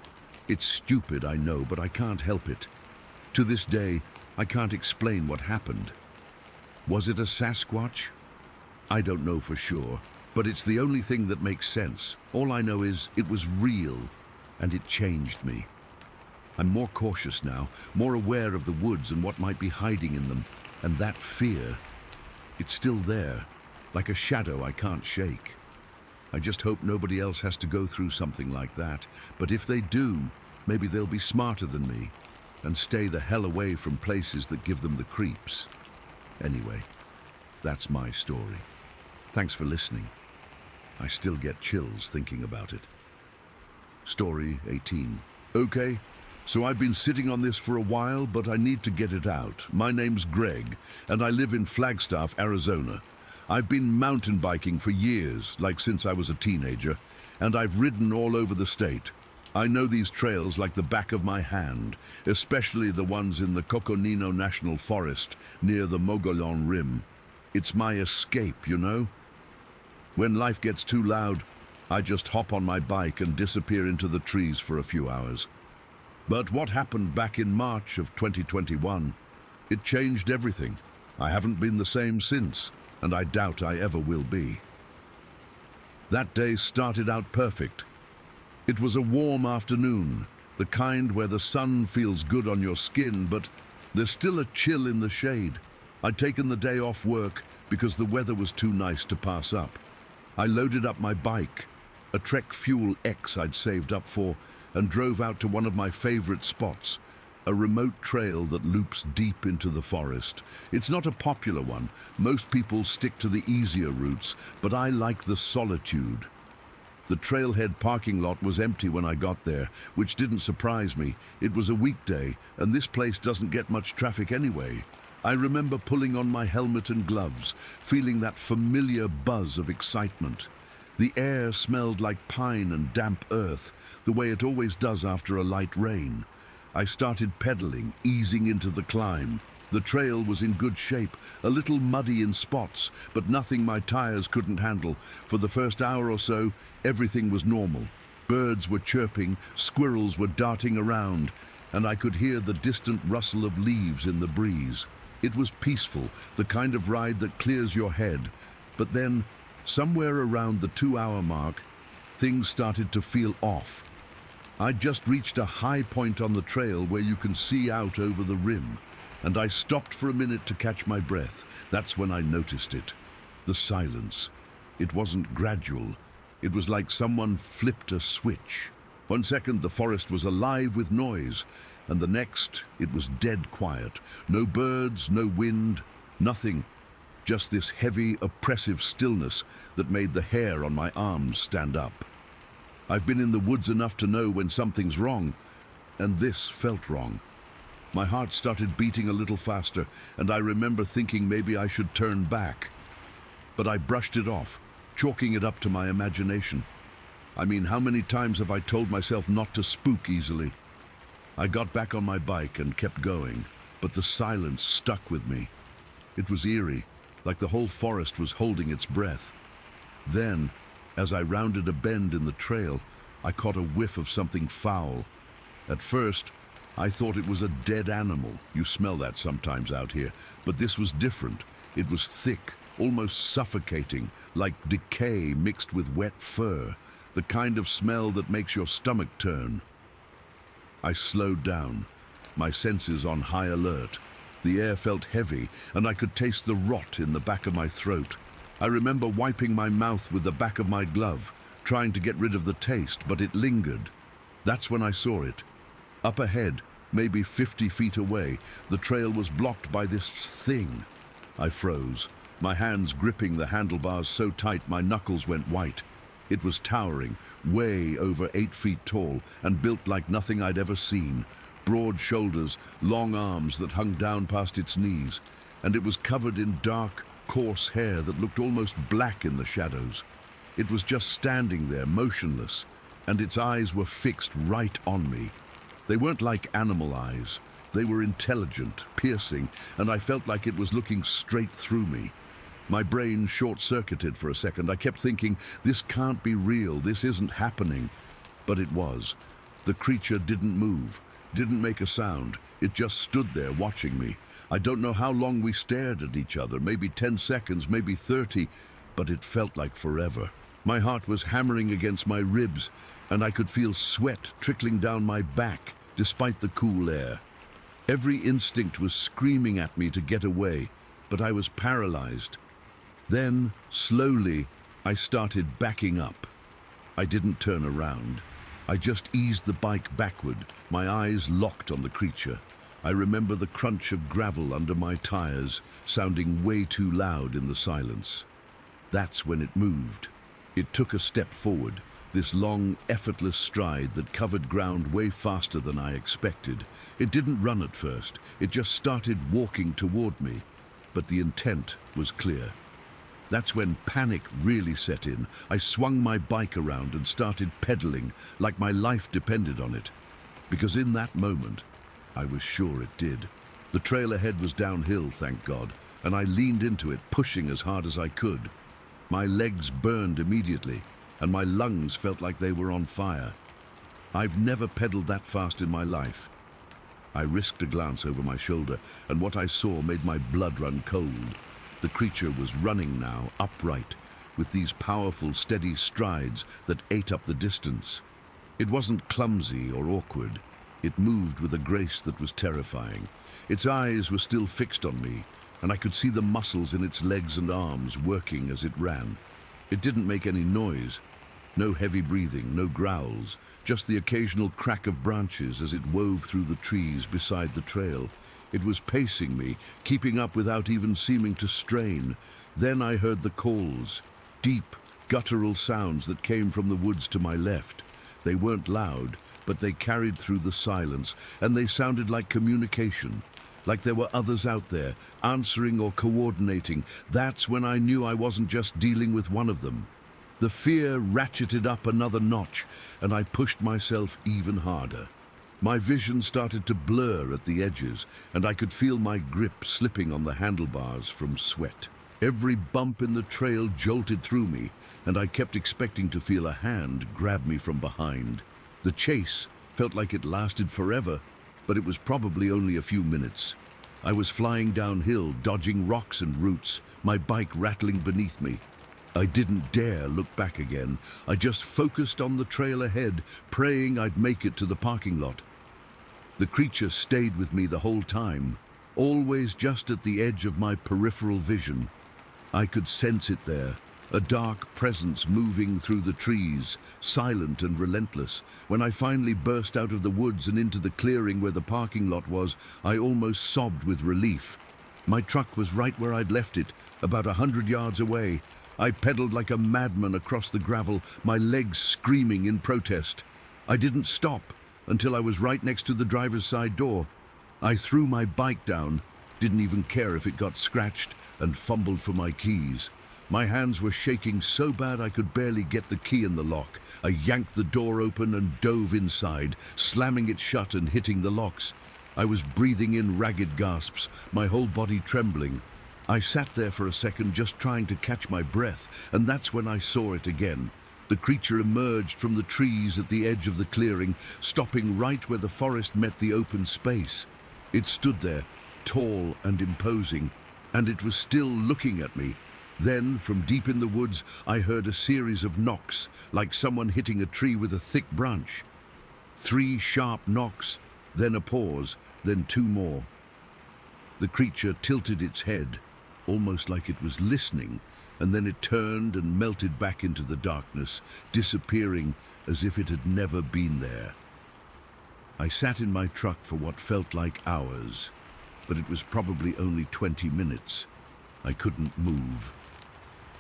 It's stupid, I know, but I can't help it. To this day, I can't explain what happened. Was it a Sasquatch? I don't know for sure, but it's the only thing that makes sense. All I know is it was real, and it changed me. I'm more cautious now, more aware of the woods and what might be hiding in them, and that fear, it's still there, like a shadow I can't shake. I just hope nobody else has to go through something like that, but if they do, maybe they'll be smarter than me and stay the hell away from places that give them the creeps. Anyway, that's my story. Thanks for listening. I still get chills thinking about it. Story 18. Okay, so I've been sitting on this for a while, but I need to get it out. My name's Greg, and I live in Flagstaff, Arizona. I've been mountain biking for years, like since I was a teenager, and I've ridden all over the state. I know these trails like the back of my hand, especially the ones in the Coconino National Forest near the Mogollon Rim. It's my escape, you know? When life gets too loud, I just hop on my bike and disappear into the trees for a few hours. But what happened back in March of 2021, it changed everything. I haven't been the same since, and I doubt I ever will be. That day started out perfect. It was a warm afternoon, the kind where the sun feels good on your skin, but there's still a chill in the shade. I'd taken the day off work because the weather was too nice to pass up. I loaded up my bike, a Trek Fuel X I'd saved up for, and drove out to one of my favorite spots, a remote trail that loops deep into the forest. It's not a popular one. Most people stick to the easier routes, but I like the solitude. The trailhead parking lot was empty when I got there, which didn't surprise me. It was a weekday, and this place doesn't get much traffic anyway. I remember pulling on my helmet and gloves, feeling that familiar buzz of excitement. The air smelled like pine and damp earth, the way it always does after a light rain. I started pedaling, easing into the climb. The trail was in good shape, a little muddy in spots, but nothing my tires couldn't handle. For the first hour or so, everything was normal. Birds were chirping, squirrels were darting around, and I could hear the distant rustle of leaves in the breeze. It was peaceful, the kind of ride that clears your head. But then, somewhere around the 2-hour mark, things started to feel off. I'd just reached a high point on the trail where you can see out over the rim, and I stopped for a minute to catch my breath. That's when I noticed it. The silence. It wasn't gradual. It was like someone flipped a switch. 1 second, the forest was alive with noise, and the next, it was dead quiet. No birds, no wind, nothing. Just this heavy, oppressive stillness that made the hair on my arms stand up. I've been in the woods enough to know when something's wrong, and this felt wrong. My heart started beating a little faster, and I remember thinking maybe I should turn back. But I brushed it off, chalking it up to my imagination. I mean, how many times have I told myself not to spook easily? I got back on my bike and kept going, but the silence stuck with me. It was eerie, like the whole forest was holding its breath. Then, as I rounded a bend in the trail, I caught a whiff of something foul. At first, I thought it was a dead animal. You smell that sometimes out here, but this was different. It was thick, almost suffocating, like decay mixed with wet fur, the kind of smell that makes your stomach turn. I slowed down, my senses on high alert. The air felt heavy, and I could taste the rot in the back of my throat. I remember wiping my mouth with the back of my glove, trying to get rid of the taste, but it lingered. That's when I saw it. Up ahead, maybe 50 feet away, the trail was blocked by this thing. I froze, my hands gripping the handlebars so tight my knuckles went white. It was towering, way over 8 feet tall, and built like nothing I'd ever seen. Broad shoulders, long arms that hung down past its knees, and it was covered in dark, coarse hair that looked almost black in the shadows. It was just standing there, motionless, and its eyes were fixed right on me. They weren't like animal eyes. They were intelligent, piercing, and I felt like it was looking straight through me. My brain short-circuited for a second. I kept thinking, this can't be real, this isn't happening. But it was. The creature didn't move, didn't make a sound. It just stood there watching me. I don't know how long we stared at each other, maybe 10 seconds, maybe 30, but it felt like forever. My heart was hammering against my ribs, and I could feel sweat trickling down my back, despite the cool air. Every instinct was screaming at me to get away, but I was paralyzed. Then, slowly, I started backing up. I didn't turn around. I just eased the bike backward, my eyes locked on the creature. I remember the crunch of gravel under my tires, sounding way too loud in the silence. That's when it moved. It took a step forward, this long, effortless stride that covered ground way faster than I expected. It didn't run at first. It just started walking toward me, but the intent was clear. That's when panic really set in. I swung my bike around and started pedaling like my life depended on it. Because in that moment, I was sure it did. The trail ahead was downhill, thank God, and I leaned into it, pushing as hard as I could. My legs burned immediately, and my lungs felt like they were on fire. I've never pedaled that fast in my life. I risked a glance over my shoulder, and what I saw made my blood run cold. The creature was running now, upright, with these powerful, steady strides that ate up the distance. It wasn't clumsy or awkward. It moved with a grace that was terrifying. Its eyes were still fixed on me, and I could see the muscles in its legs and arms working as it ran. It didn't make any noise, No heavy breathing, no growls, just the occasional crack of branches as it wove through the trees beside the trail. It was pacing me, keeping up without even seeming to strain. Then I heard the calls, deep, guttural sounds that came from the woods to my left. They weren't loud, but they carried through the silence, and they sounded like communication, like there were others out there, answering or coordinating. That's when I knew I wasn't just dealing with one of them. The fear ratcheted up another notch, and I pushed myself even harder. My vision started to blur at the edges, and I could feel my grip slipping on the handlebars from sweat. Every bump in the trail jolted through me, and I kept expecting to feel a hand grab me from behind. The chase felt like it lasted forever, but it was probably only a few minutes. I was flying downhill, dodging rocks and roots, my bike rattling beneath me. I didn't dare look back again. I just focused on the trail ahead, praying I'd make it to the parking lot. The creature stayed with me the whole time, always just at the edge of my peripheral vision. I could sense it there, a dark presence moving through the trees, silent and relentless. When I finally burst out of the woods and into the clearing where the parking lot was, I almost sobbed with relief. My truck was right where I'd left it, about 100 yards away. I pedaled like a madman across the gravel, my legs screaming in protest. I didn't stop until I was right next to the driver's side door. I threw my bike down, didn't even care if it got scratched, and fumbled for my keys. My hands were shaking so bad I could barely get the key in the lock. I yanked the door open and dove inside, slamming it shut and hitting the locks. I was breathing in ragged gasps, my whole body trembling. I sat there for a second just trying to catch my breath, and that's when I saw it again. The creature emerged from the trees at the edge of the clearing, stopping right where the forest met the open space. It stood there, tall and imposing, and it was still looking at me. Then, from deep in the woods, I heard a series of knocks, like someone hitting a tree with a thick branch. 3 sharp knocks, then a pause, then 2 more. The creature tilted its head, almost like it was listening, and then it turned and melted back into the darkness, disappearing as if it had never been there. I sat in my truck for what felt like hours, but it was probably only 20 minutes. I couldn't move.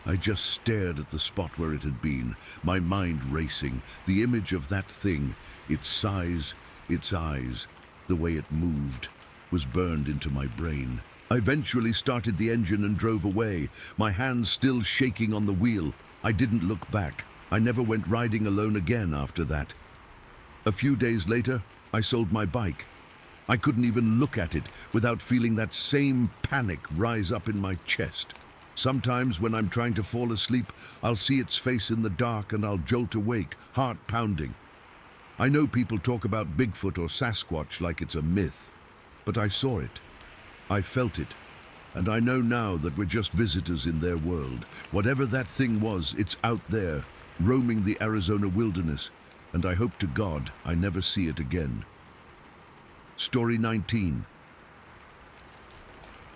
I just stared at the spot where it had been, my mind racing, the image of that thing, its size, its eyes, the way it moved, was burned into my brain. I eventually started the engine and drove away, my hands still shaking on the wheel. I didn't look back. I never went riding alone again after that. A few days later, I sold my bike. I couldn't even look at it without feeling that same panic rise up in my chest. Sometimes when I'm trying to fall asleep, I'll see its face in the dark and I'll jolt awake, heart pounding. I know people talk about Bigfoot or Sasquatch like it's a myth, but I saw it. I felt it, and I know now that we're just visitors in their world. Whatever that thing was, it's out there, roaming the Arizona wilderness, and I hope to God I never see it again. Story 19.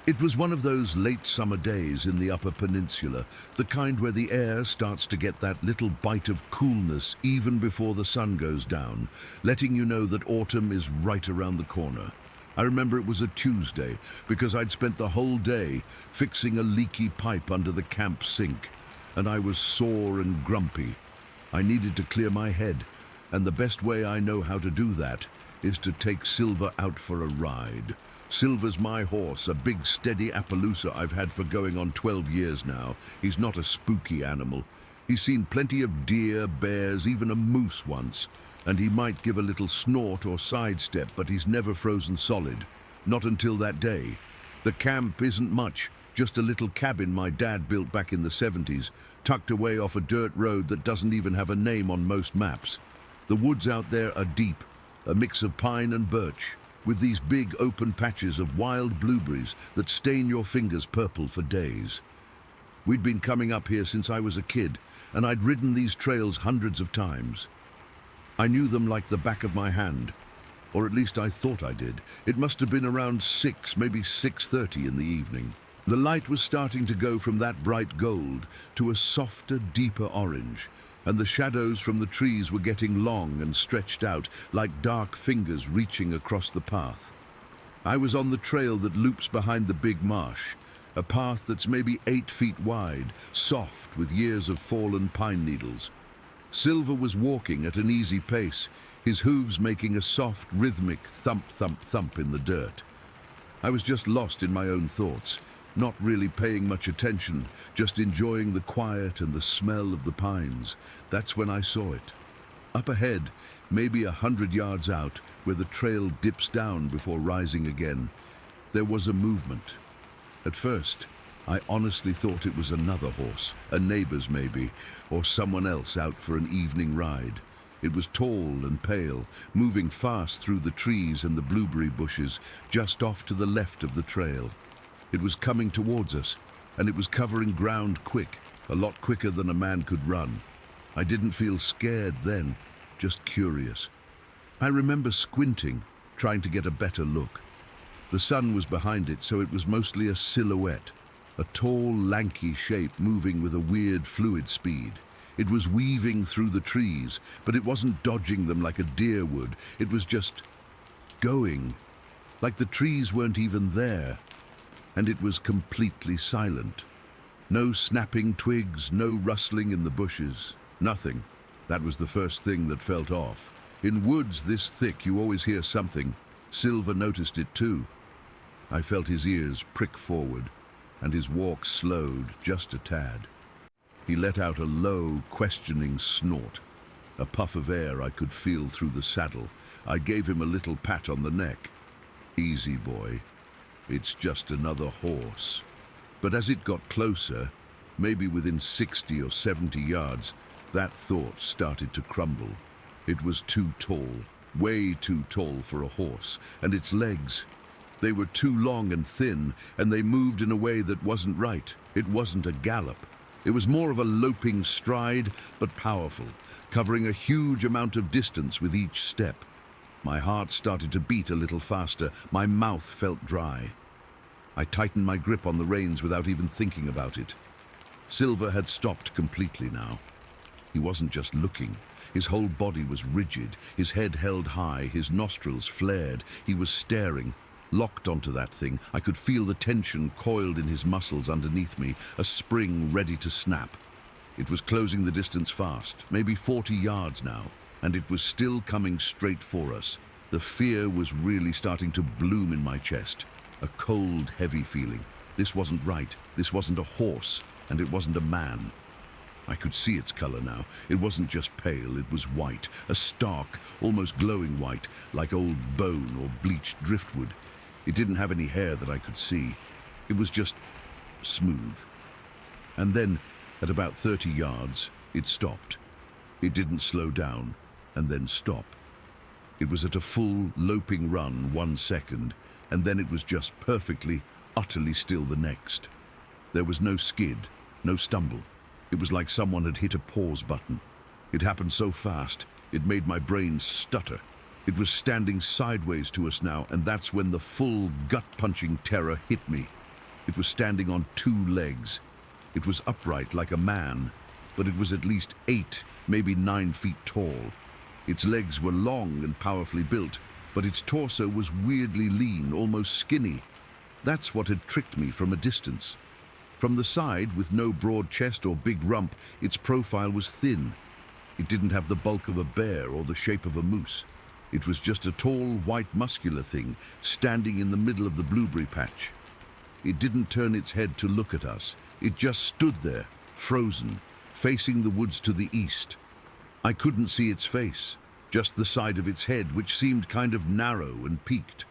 It was one of those late summer days in the Upper Peninsula, the kind where the air starts to get that little bite of coolness even before the sun goes down, letting you know that autumn is right around the corner. I remember it was a Tuesday because I'd spent the whole day fixing a leaky pipe under the camp sink, and I was sore and grumpy. I needed to clear my head, and the best way I know how to do that is to take Silver out for a ride. Silver's my horse, a big steady Appaloosa I've had for going on 12 years now. He's not a spooky animal. He's seen plenty of deer, bears, even a moose once, and he might give a little snort or sidestep, but he's never frozen solid. Not until that day. The camp isn't much, just a little cabin my dad built back in the 70s, tucked away off a dirt road that doesn't even have a name on most maps. The woods out there are deep, a mix of pine and birch, with these big open patches of wild blueberries that stain your fingers purple for days. We'd been coming up here since I was a kid, and I'd ridden these trails hundreds of times. I knew them like the back of my hand, or at least I thought I did. It must have been around 6, maybe 6:30 in the evening. The light was starting to go from that bright gold to a softer, deeper orange, and the shadows from the trees were getting long and stretched out like dark fingers reaching across the path. I was on the trail that loops behind the big marsh, a path that's maybe 8 feet wide, soft with years of fallen pine needles. Silver was walking at an easy pace, his hooves making a soft, rhythmic thump, thump, thump in the dirt. I was just lost in my own thoughts, not really paying much attention, just enjoying the quiet and the smell of the pines. That's when I saw it. Up ahead, maybe 100 yards out, where the trail dips down before rising again, there was a movement. At first, I honestly thought it was another horse, a neighbor's maybe, or someone else out for an evening ride. It was tall and pale, moving fast through the trees and the blueberry bushes, just off to the left of the trail. It was coming towards us, and it was covering ground quick, a lot quicker than a man could run. I didn't feel scared then, just curious. I remember squinting, trying to get a better look. The sun was behind it, so it was mostly a silhouette, a tall, lanky shape moving with a weird fluid speed. It was weaving through the trees, but it wasn't dodging them like a deer would. It was just going, like the trees weren't even there. And it was completely silent. No snapping twigs, no rustling in the bushes, nothing. That was the first thing that felt off. In woods this thick, you always hear something. Silver noticed it too. I felt his ears prick forward, and his walk slowed just a tad. He let out a low, questioning snort. A puff of air I could feel through the saddle. I gave him a little pat on the neck. Easy, boy. It's just another horse. But as it got closer, maybe within 60 or 70 yards, that thought started to crumble. It was too tall, way too tall for a horse, and its legs, they were too long and thin, and they moved in a way that wasn't right. It wasn't a gallop. It was more of a loping stride, but powerful, covering a huge amount of distance with each step. My heart started to beat a little faster. My mouth felt dry. I tightened my grip on the reins without even thinking about it. Silver had stopped completely now. He wasn't just looking. His whole body was rigid, his head held high, his nostrils flared. He was staring, locked onto that thing. I could feel the tension coiled in his muscles underneath me, a spring ready to snap. It was closing the distance fast, maybe 40 yards now, and it was still coming straight for us. The fear was really starting to bloom in my chest, a cold, heavy feeling. This wasn't right. This wasn't a horse, and it wasn't a man. I could see its color now. It wasn't just pale, it was white, a stark, almost glowing white, like old bone or bleached driftwood. It didn't have any hair that I could see. It was just smooth. And then, at about 30 yards, it stopped. It didn't slow down, and then stop. It was at a full, loping run 1 second, and then it was just perfectly, utterly still the next. There was no skid, no stumble. It was like someone had hit a pause button. It happened so fast, it made my brain stutter. It was standing sideways to us now, and that's when the full, gut-punching terror hit me. It was standing on 2 legs. It was upright like a man, but it was at least 8, maybe 9 feet tall. Its legs were long and powerfully built, but its torso was weirdly lean, almost skinny. That's what had tricked me from a distance. From the side, with no broad chest or big rump, its profile was thin. It didn't have the bulk of a bear or the shape of a moose. It was just a tall, white, muscular thing, standing in the middle of the blueberry patch. It didn't turn its head to look at us. It just stood there, frozen, facing the woods to the east. I couldn't see its face, just the side of its head, which seemed kind of narrow and peaked.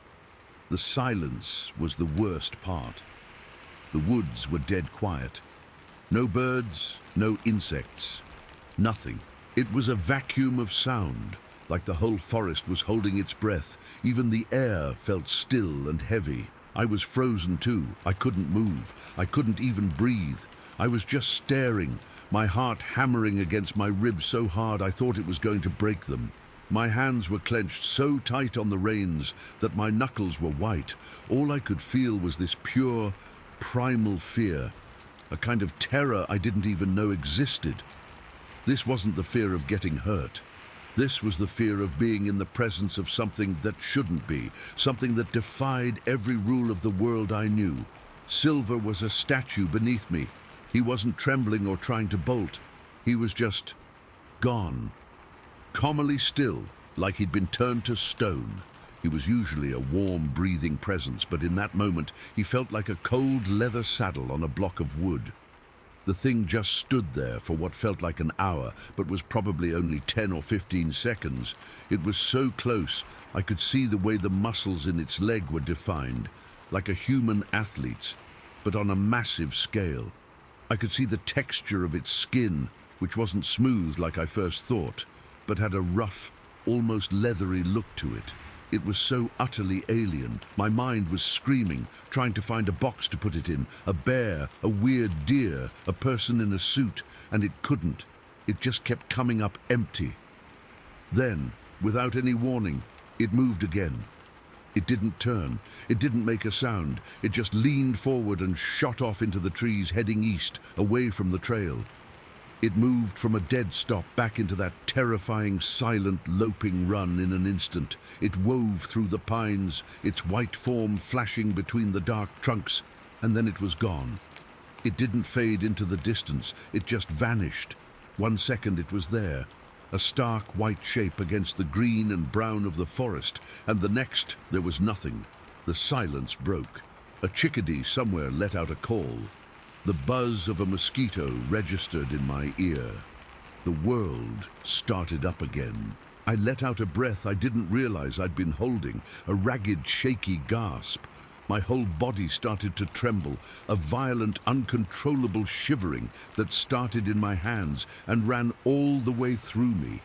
The silence was the worst part. The woods were dead quiet. No birds, no insects, nothing. It was a vacuum of sound, like the whole forest was holding its breath. Even the air felt still and heavy. I was frozen too. I couldn't move. I couldn't even breathe. I was just staring, my heart hammering against my ribs so hard I thought it was going to break them. My hands were clenched so tight on the reins that my knuckles were white. All I could feel was this pure, primal fear, a kind of terror I didn't even know existed. This wasn't the fear of getting hurt. This was the fear of being in the presence of something that shouldn't be, something that defied every rule of the world I knew. Silver was a statue beneath me. He wasn't trembling or trying to bolt. He was just gone. Calmly still, like he'd been turned to stone. He was usually a warm, breathing presence, but in that moment, he felt like a cold leather saddle on a block of wood. The thing just stood there for what felt like an hour, but was probably only 10 or 15 seconds. It was so close, I could see the way the muscles in its leg were defined, like a human athlete's, but on a massive scale. I could see the texture of its skin, which wasn't smooth like I first thought, but had a rough, almost leathery look to it. It was so utterly alien. My mind was screaming, trying to find a box to put it in, a bear, a weird deer, a person in a suit, and it couldn't. It just kept coming up empty. Then, without any warning, it moved again. It didn't turn. It didn't make a sound. It just leaned forward and shot off into the trees, heading east, away from the trail. It moved from a dead stop back into that terrifying, silent, loping run in an instant. It wove through the pines, its white form flashing between the dark trunks, and then it was gone. It didn't fade into the distance, it just vanished. 1 second it was there, a stark white shape against the green and brown of the forest, and the next there was nothing. The silence broke. A chickadee somewhere let out a call. The buzz of a mosquito registered in my ear. The world started up again. I let out a breath I didn't realize I'd been holding, a ragged, shaky gasp. My whole body started to tremble, a violent, uncontrollable shivering that started in my hands and ran all the way through me.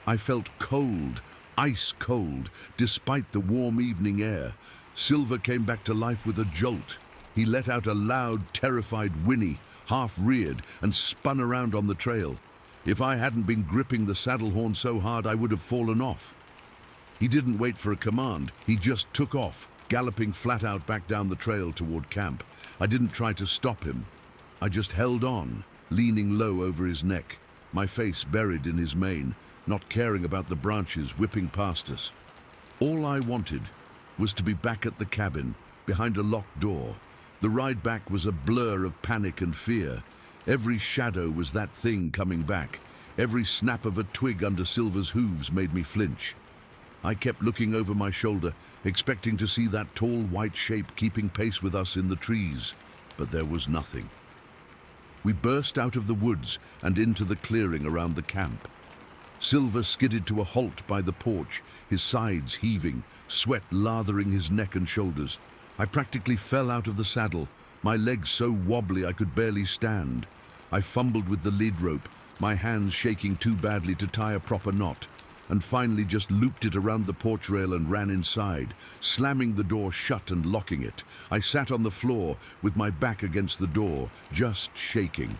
I felt cold, ice cold, despite the warm evening air. Silver came back to life with a jolt. He let out a loud, terrified whinny, half-reared, and spun around on the trail. If I hadn't been gripping the saddle horn so hard, I would have fallen off. He didn't wait for a command. He just took off, galloping flat out back down the trail toward camp. I didn't try to stop him. I just held on, leaning low over his neck, my face buried in his mane, not caring about the branches whipping past us. All I wanted was to be back at the cabin, behind a locked door. The ride back was a blur of panic and fear. Every shadow was that thing coming back. Every snap of a twig under Silver's hooves made me flinch. I kept looking over my shoulder, expecting to see that tall white shape keeping pace with us in the trees, but there was nothing. We burst out of the woods and into the clearing around the camp. Silver skidded to a halt by the porch, his sides heaving, sweat lathering his neck and shoulders. I practically fell out of the saddle, my legs so wobbly I could barely stand. I fumbled with the lead rope, my hands shaking too badly to tie a proper knot, and finally just looped it around the porch rail and ran inside, slamming the door shut and locking it. I sat on the floor with my back against the door, just shaking.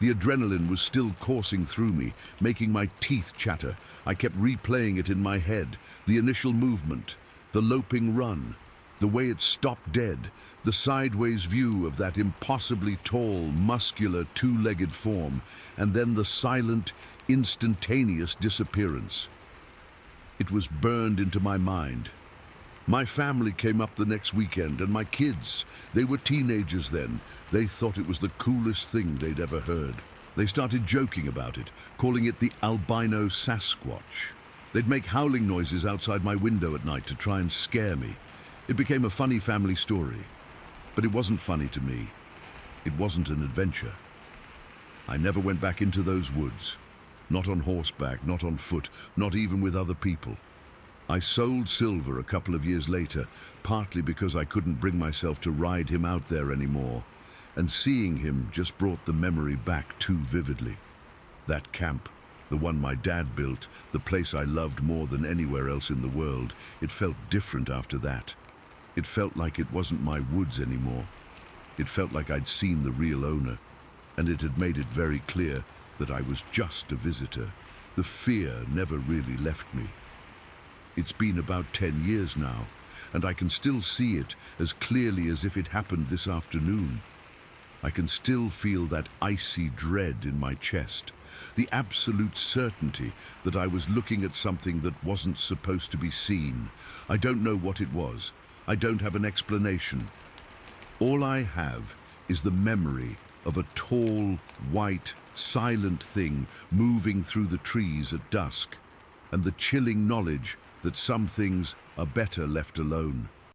The adrenaline was still coursing through me, making my teeth chatter. I kept replaying it in my head, the initial movement, the loping run, the way it stopped dead, the sideways view of that impossibly tall, muscular, two-legged form, and then the silent, instantaneous disappearance. It was burned into my mind. My family came up the next weekend, and my kids, they were teenagers then. They thought it was the coolest thing they'd ever heard. They started joking about it, calling it the albino Sasquatch. They'd make howling noises outside my window at night to try and scare me. It became a funny family story, but it wasn't funny to me. It wasn't an adventure. I never went back into those woods. Not on horseback, not on foot, not even with other people. I sold Silver a couple of years later, partly because I couldn't bring myself to ride him out there anymore, and seeing him just brought the memory back too vividly. That camp, the one my dad built, the place I loved more than anywhere else in the world, it felt different after that. It felt like it wasn't my woods anymore. It felt like I'd seen the real owner, and it had made it very clear that I was just a visitor. The fear never really left me. It's been about 10 years now, and I can still see it as clearly as if it happened this afternoon. I can still feel that icy dread in my chest, the absolute certainty that I was looking at something that wasn't supposed to be seen. I don't know what it was. I don't have an explanation. All I have is the memory of a tall, white, silent thing moving through the trees at dusk, and the chilling knowledge that some things are better left alone.